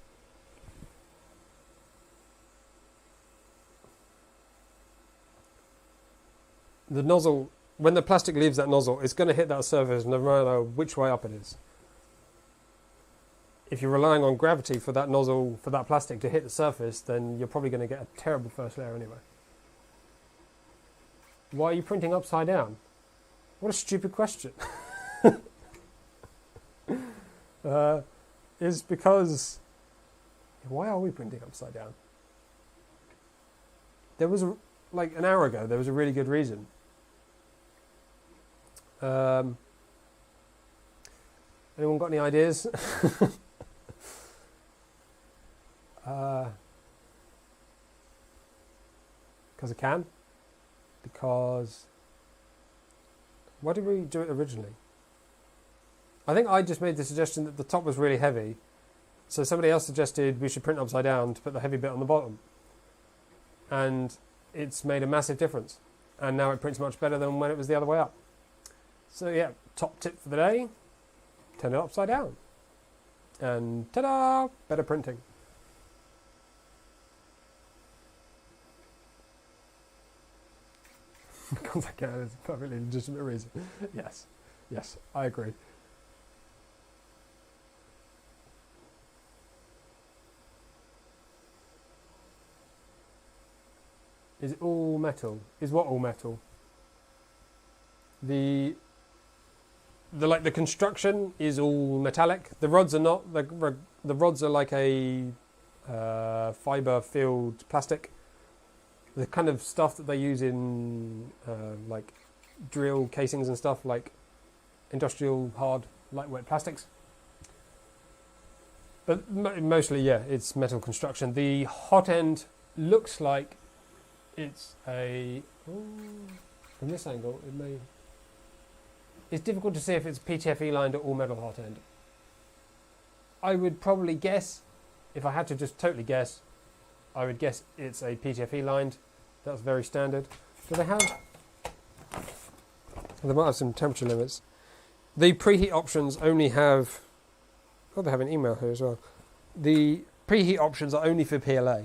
The nozzle, when the plastic leaves that nozzle, it's going to hit that surface no matter which way up it is. If you're relying on gravity for that nozzle, for that plastic to hit the surface, then you're probably going to get a terrible first layer anyway. Why are you printing upside down? What a stupid question. Is because... Why are we printing upside down? There was, like an hour ago, there was a really good reason. Anyone got any ideas? Because I can. Because... Why did we do it originally? I think I just made the suggestion that the top was really heavy. So somebody else suggested we should print upside down to put the heavy bit on the bottom. And it's made a massive difference. And now it prints much better than when it was the other way up. So yeah, top tip for the day. Turn it upside down. And ta-da! Better printing. Because I can, it's a perfectly legitimate reason. Yes, yes, I agree. Is it all metal? Is what all metal? The construction is all metallic. The rods are not. The rods are like a fiber filled plastic. The kind of stuff that they use in like drill casings and stuff, like industrial hard lightweight plastics. But mostly, yeah, it's metal construction. The hot end looks like it's a... from this angle, it may... It's difficult to see if it's PTFE lined or all metal hot end. I would probably guess, if I had to just totally guess, I would guess it's a PTFE lined. That's very standard. Do they have... They might have some temperature limits. The preheat options only have... Oh, they have an email here as well. The preheat options are only for PLA.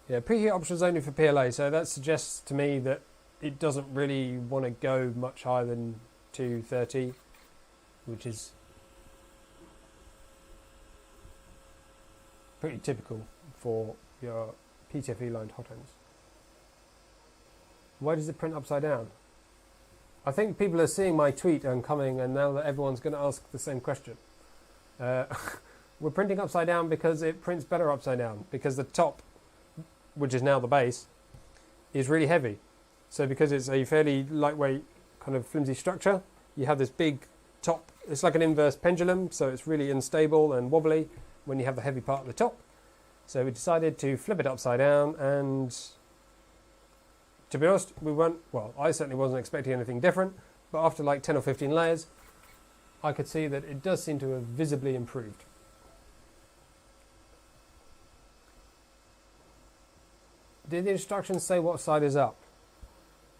Yeah, preheat options only for PLA, so that suggests to me that it doesn't really want to go much higher than 230, which is pretty typical for your PTFE lined hot ends. Why does it print upside down? I think people are seeing my tweet and coming, and now that everyone's going to ask the same question. We're printing upside down because it prints better upside down, because the top, which is now the base, is really heavy. So because it's a fairly lightweight kind of flimsy structure, you have this big top. It's like an inverse pendulum, so it's really unstable and wobbly when you have the heavy part at the top. So we decided to flip it upside down, and to be honest, I certainly wasn't expecting anything different, but after like 10 or 15 layers, I could see that it does seem to have visibly improved. Did the instructions say what side is up?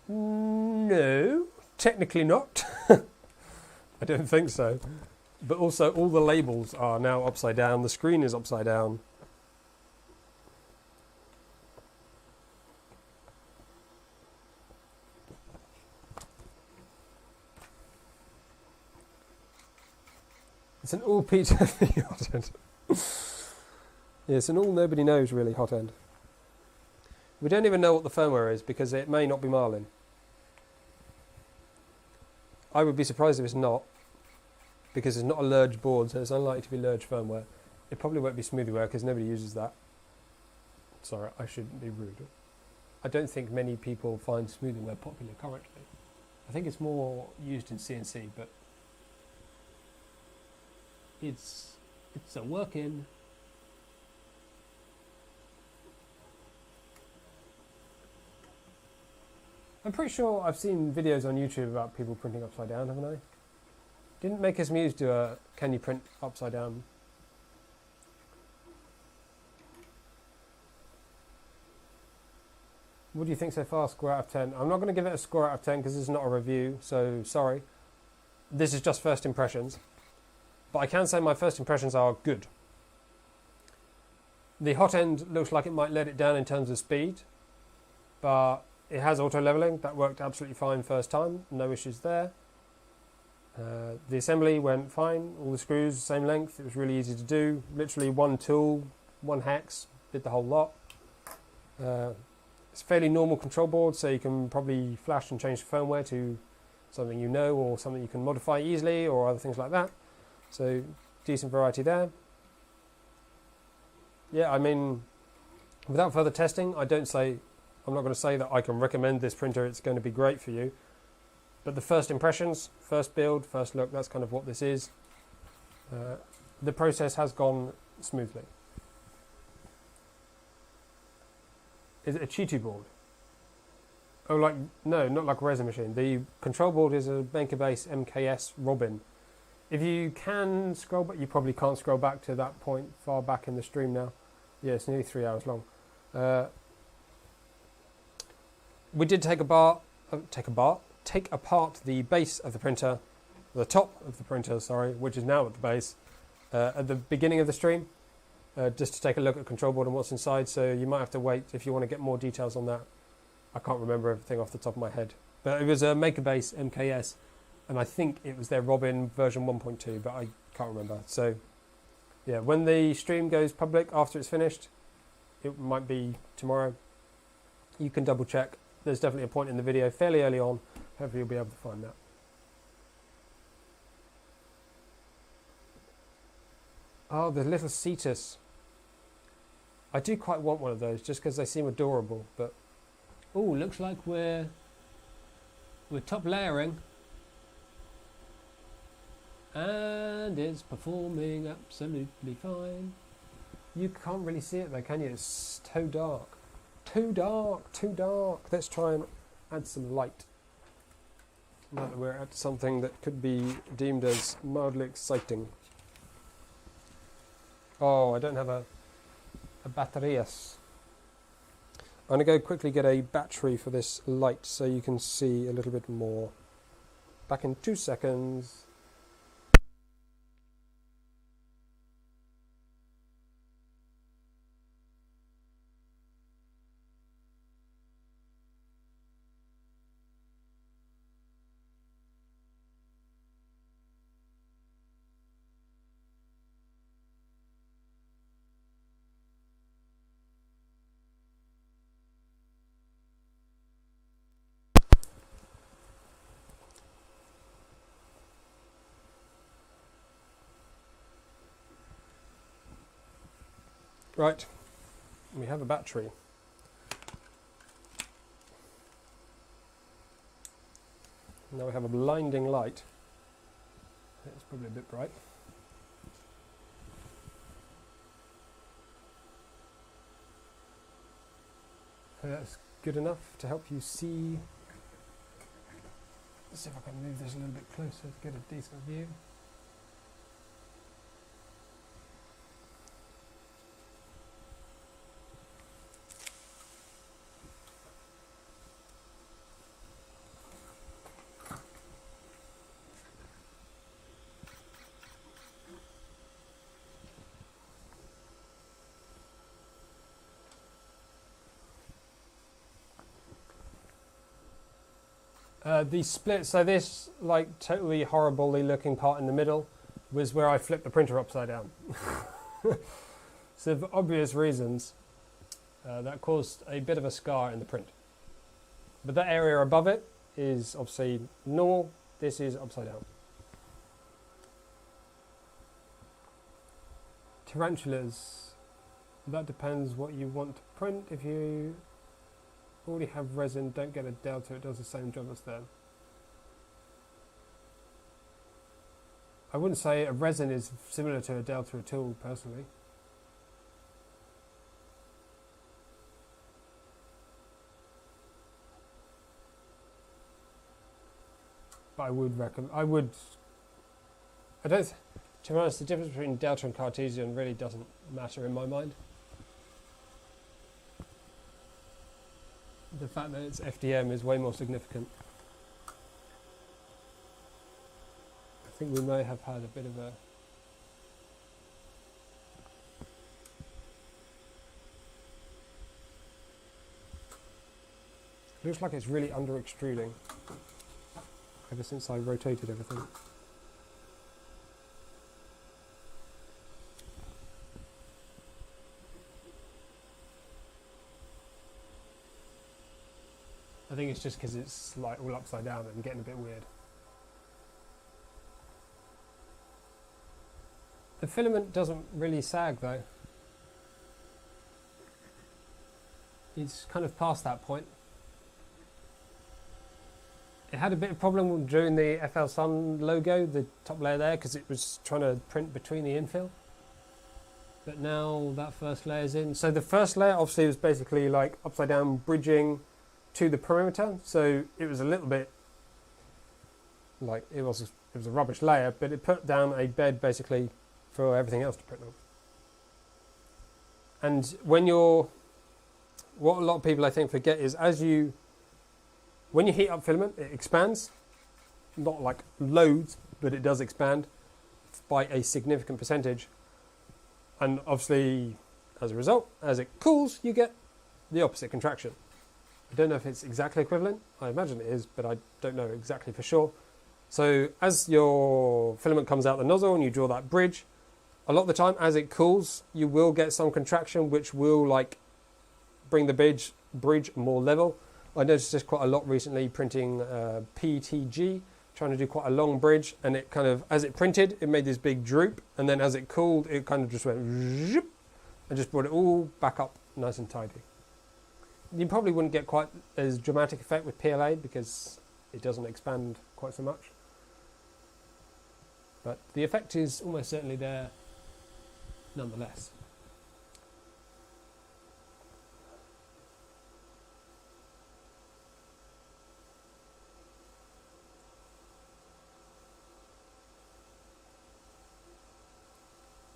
No, technically not. I don't think so. But also all the labels are now upside down. The screen is upside down. It's an all PTFE hot end. Yeah, it's an all nobody knows really hot end. We don't even know what the firmware is because it may not be Marlin. I would be surprised if it's not, because it's not a Lurge board, so it's unlikely to be Lurge firmware. It probably won't be Smoothware because nobody uses that. Sorry, I shouldn't be rude. I don't think many people find Smoothware popular currently. I think it's more used in CNC, but it's a working. I'm pretty sure I've seen videos on YouTube about people printing upside down, haven't I? Didn't Makers Muse do a can you print upside down? What do you think so far, score out of 10? I'm not going to give it a score out of 10 because this is not a review, so sorry. This is just first impressions. But I can say my first impressions are good. The hot end looks like it might let it down in terms of speed, but it has auto leveling. That worked absolutely fine first time, no issues there. The assembly went fine, all the screws same length, it was really easy to do. Literally one tool, one hex, did the whole lot. It's a fairly normal control board, so you can probably flash and change the firmware to something you know or something you can modify easily or other things like that. So decent variety there. Yeah, I mean, without further testing, I'm not going to say that I can recommend this printer, it's going to be great for you. But the first impressions, first build, first look, that's kind of what this is. The process has gone smoothly. Is it a Cheetu board? Oh, no, not like a resin machine. The control board is a MakerBase MKS Robin. If you can scroll back, you probably can't scroll back to that point far back in the stream now. Yeah, it's nearly 3 hours long. We did take apart the base of the printer, the top of the printer, sorry, which is now at the base, at the beginning of the stream, just to take a look at the control board and what's inside. So you might have to wait if you want to get more details on that. I can't remember everything off the top of my head, but it was a MakerBase MKS, and I think it was their Robin version 1.2, but I can't remember. So yeah, when the stream goes public after it's finished, it might be tomorrow, you can double check. There's definitely a point in the video fairly early on. Hopefully you'll be able to find that. Oh, the little Cetus. I do quite want one of those just because they seem adorable. But oh, looks like we're top layering, and it's performing absolutely fine. You can't really see it though, can you? It's too dark. Too dark, too dark. Let's try and add some light. Now that we're at something that could be deemed as mildly exciting. Oh, I don't have a batterias. I'm going to go quickly get a battery for this light so you can see a little bit more. Back in 2 seconds. Right, we have a battery. Now we have a blinding light. It's probably a bit bright. That's good enough to help you see. Let's see if I can move this a little bit closer to get a decent view. The split, so this like totally horribly looking part in the middle was where I flipped the printer upside down. So for obvious reasons, that caused a bit of a scar in the print. But that area above it is obviously normal. This is upside down. Tarantulas, that depends what you want to print. If you already have resin, don't get a delta, it does the same job as them. I wouldn't say a resin is similar to a delta at all, personally. But I don't, to be honest, the difference between delta and Cartesian really doesn't matter in my mind. The fact that it's FDM is way more significant. I think we may have had a bit of a... Looks like it's really under extruding ever since I rotated everything. I think it's just because it's like all upside down and getting a bit weird. The filament doesn't really sag though. It's kind of past that point. It had a bit of problem during the FLSUN logo, the top layer there, because it was trying to print between the infill. But now that first layer's in. So the first layer obviously was basically like upside down bridging to the perimeter, so it was a little bit like it was a rubbish layer, but it put down a bed basically for everything else to print on. And when what a lot of people I think forget is when you heat up filament, it expands, not like loads, but it does expand by a significant percentage. And obviously, as a result, as it cools, you get the opposite contraction. I don't know if it's exactly equivalent. I imagine it is, but I don't know exactly for sure. So as your filament comes out the nozzle and you draw that bridge, a lot of the time as it cools, you will get some contraction which will like bring the bridge more level. I noticed this quite a lot recently printing PTG, trying to do quite a long bridge, and it kind of, as it printed, it made this big droop, and then as it cooled, it kind of just went zip, and just brought it all back up nice and tidy. You probably wouldn't get quite as dramatic effect with PLA because it doesn't expand quite so much. But the effect is almost certainly there nonetheless.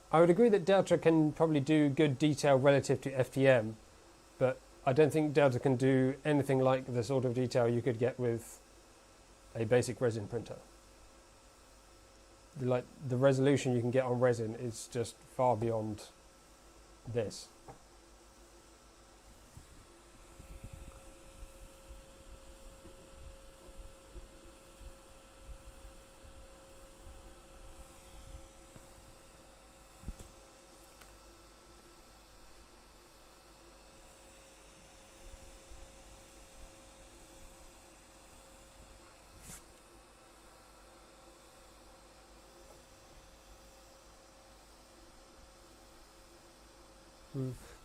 I would agree that Delta can probably do good detail relative to FDM, but I don't think Delta can do anything like the sort of detail you could get with a basic resin printer. Like the resolution you can get on resin is just far beyond this.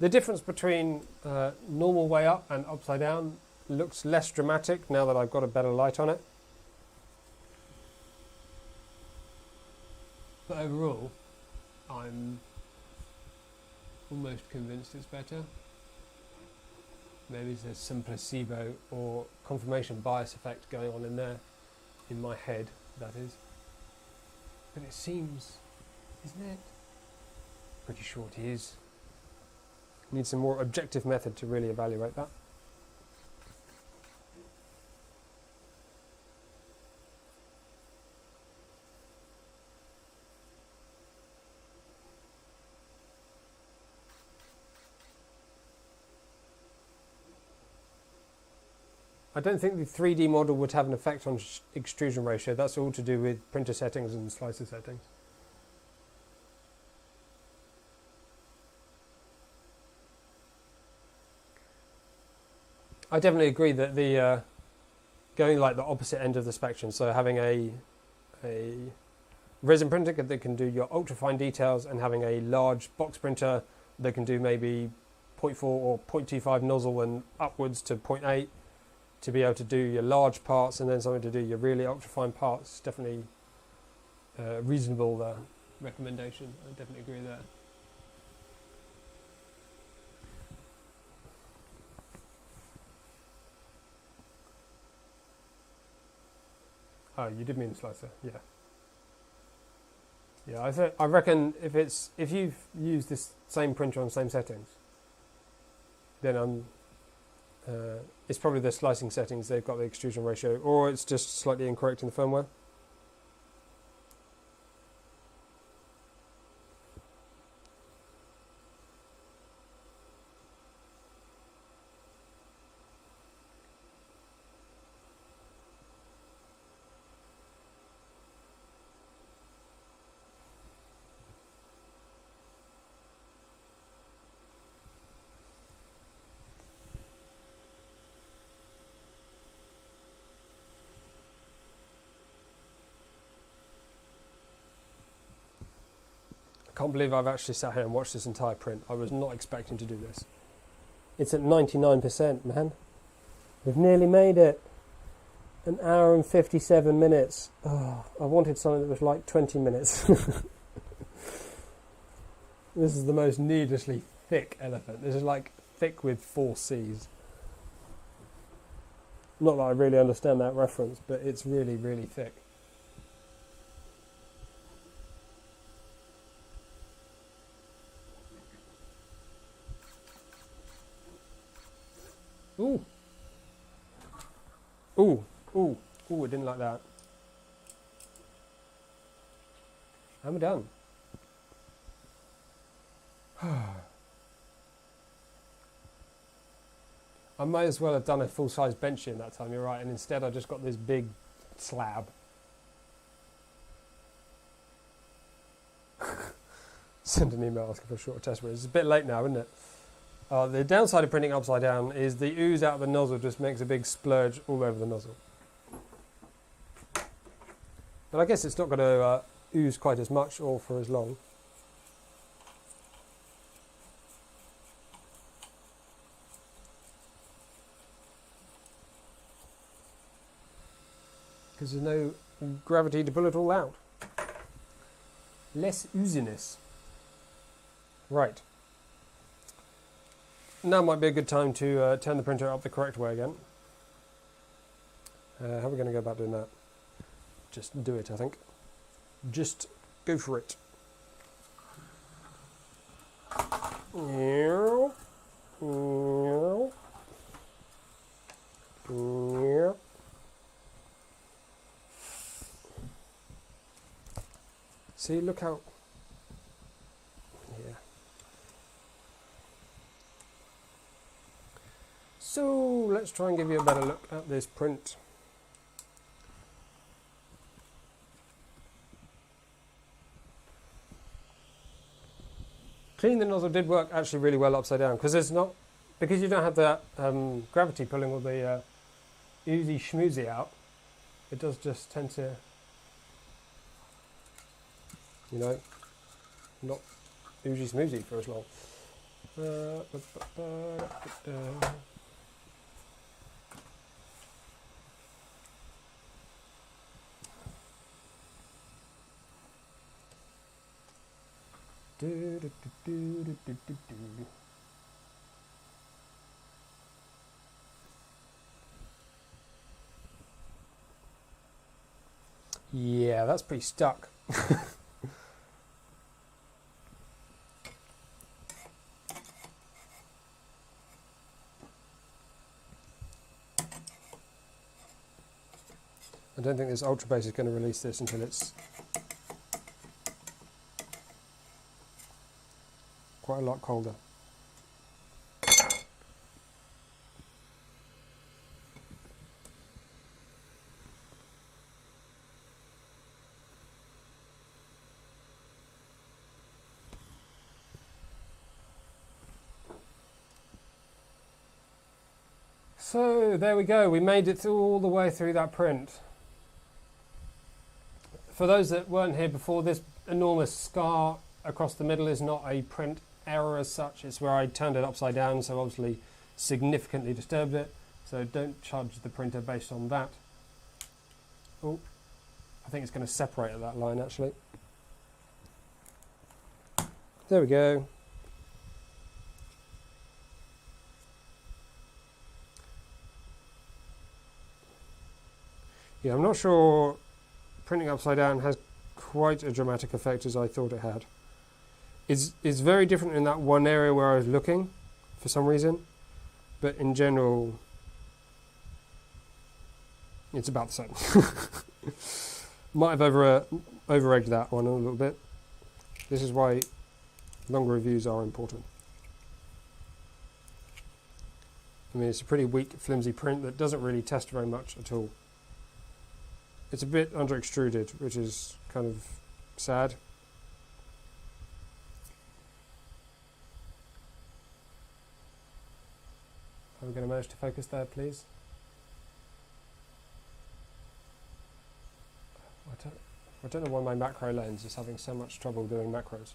The difference between normal way up and upside down looks less dramatic now that I've got a better light on it. But overall, I'm almost convinced it's better. Maybe there's some placebo or confirmation bias effect going on in there, in my head, that is. But it seems, isn't it? Pretty sure it is. Need some more objective method to really evaluate that. I don't think the 3D model would have an effect on extrusion ratio. That's all to do with printer settings and slicer settings. I definitely agree that the going like the opposite end of the spectrum, so having a resin printer that can do your ultra fine details and having a large box printer that can do maybe 0.4 or 0.25 nozzle and upwards to 0.8 to be able to do your large parts and then something to do your really ultra fine parts, definitely a reasonable recommendation. I definitely agree there. Oh, you did mean slicer, yeah. Yeah, I reckon if you've used this same printer on the same settings, then it's probably the slicing settings they've got the extrusion ratio, or it's just slightly incorrect in the firmware. I can't believe I've actually sat here and watched this entire print. I was not expecting to do this. It's at 99%, man. We've nearly made it. 1 hour and 57 minutes. Oh, I wanted something that was like 20 minutes. This is the most needlessly thick elephant. This is like thick with 4 C's. Not that I really understand that reference, but it's really, really thick. Ooh. Ooh. Ooh. Ooh, I didn't like that. I'm done. I might as well have done a full-size bench in that time, you're right, and instead I just got this big slab. Send an email asking for a shorter test run. It's a bit late now, isn't it? The downside of printing upside down is the ooze out of the nozzle just makes a big splurge all over the nozzle. But I guess it's not going to ooze quite as much or for as long. because there's no gravity to pull it all out. Less ooziness. Right. Now might be a good time to turn the printer up the correct way again. How are we going to go about doing that? Just do it, I think. Just go for it. See, look how... Yeah. So, let's try and give you a better look at this print. Cleaning the nozzle did work actually really well upside down, because you don't have that gravity pulling all the oozy schmoozy out. It does just tend to, you know, not oozy smoozy for as long. Yeah, that's pretty stuck. I don't think this Ultra Base is going to release this until it's quite a lot colder. So there we go, we made it all the way through that print. For those that weren't here before, this enormous scar across the middle is not a print error as such, it's where I turned it upside down, so obviously significantly disturbed it, so don't charge the printer based on that. Oh, I think it's going to separate at that line actually. There we go. Yeah, I'm not sure printing upside down has quite a dramatic effect as I thought it had. It's very different in that one area where I was looking for some reason, but in general it's about the same. Might have over-egged that one a little bit. This is why longer reviews are important. I mean, it's a pretty weak, flimsy print that doesn't really test very much at all. It's a bit under extruded, which is kind of sad. Are we going to manage to focus there, please? I don't know why my macro lens is having so much trouble doing macros.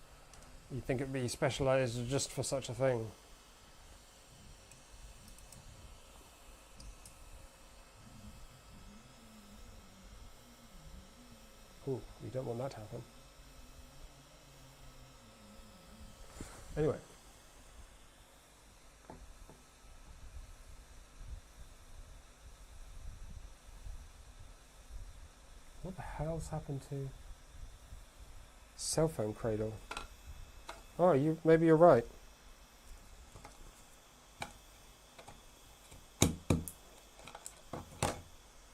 You'd think it'd be specialised just for such a thing. Ooh, you don't want that to happen. Anyway. What the hell's happened to cell phone cradle? Oh, maybe you're right.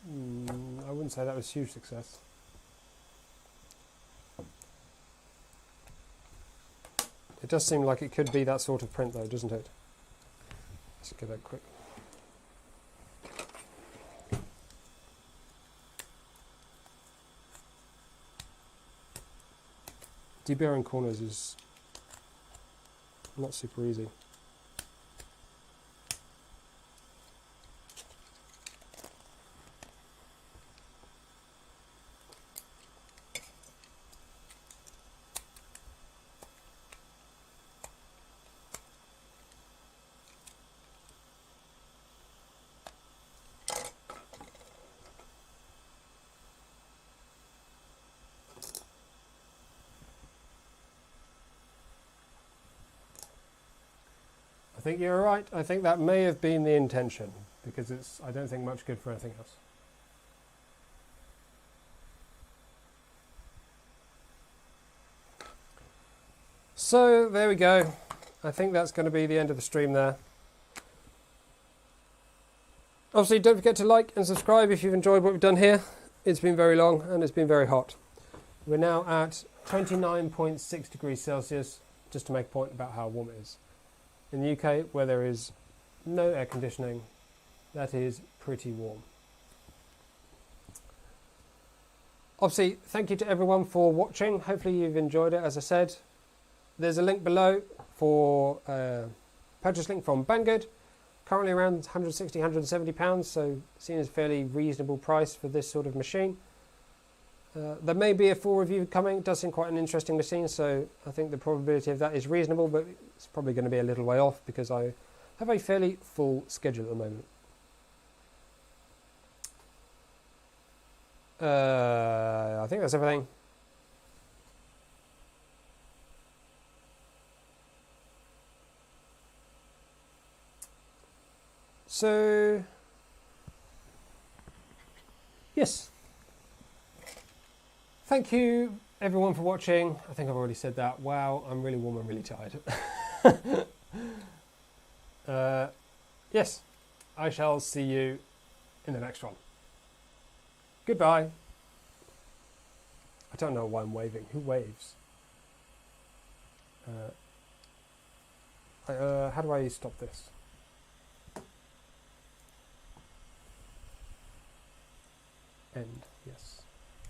I wouldn't say that was a huge success. It does seem like it could be that sort of print though, doesn't it? Let's get that quick. Deburring corners is not super easy. think you're right. I think that may have been the intention, because it's, I don't think, much good for anything else. So there we go. I think that's going to be the end of the stream there. Obviously, don't forget to like and subscribe if you've enjoyed what we've done here. It's been very long and it's been very hot. We're now at 29.6 degrees Celsius, just to make a point about how warm it is. In the UK, where there is no air conditioning, that is pretty warm. Obviously, thank you to everyone for watching. Hopefully you've enjoyed it. As I said, there's a link below for purchase link from Banggood. Currently around 160, 170 pounds, so seen as a fairly reasonable price for this sort of machine. There may be a full review coming. It does seem quite an interesting machine, so I think the probability of that is reasonable, but it's probably going to be a little way off because I have a fairly full schedule at the moment. I think that's everything. So, yes. Thank you everyone for watching. I think I've already said that. Wow, I'm really warm and really tired. Yes, I shall see you in the next one. Goodbye. I don't know why I'm waving. Who waves? How do I stop this?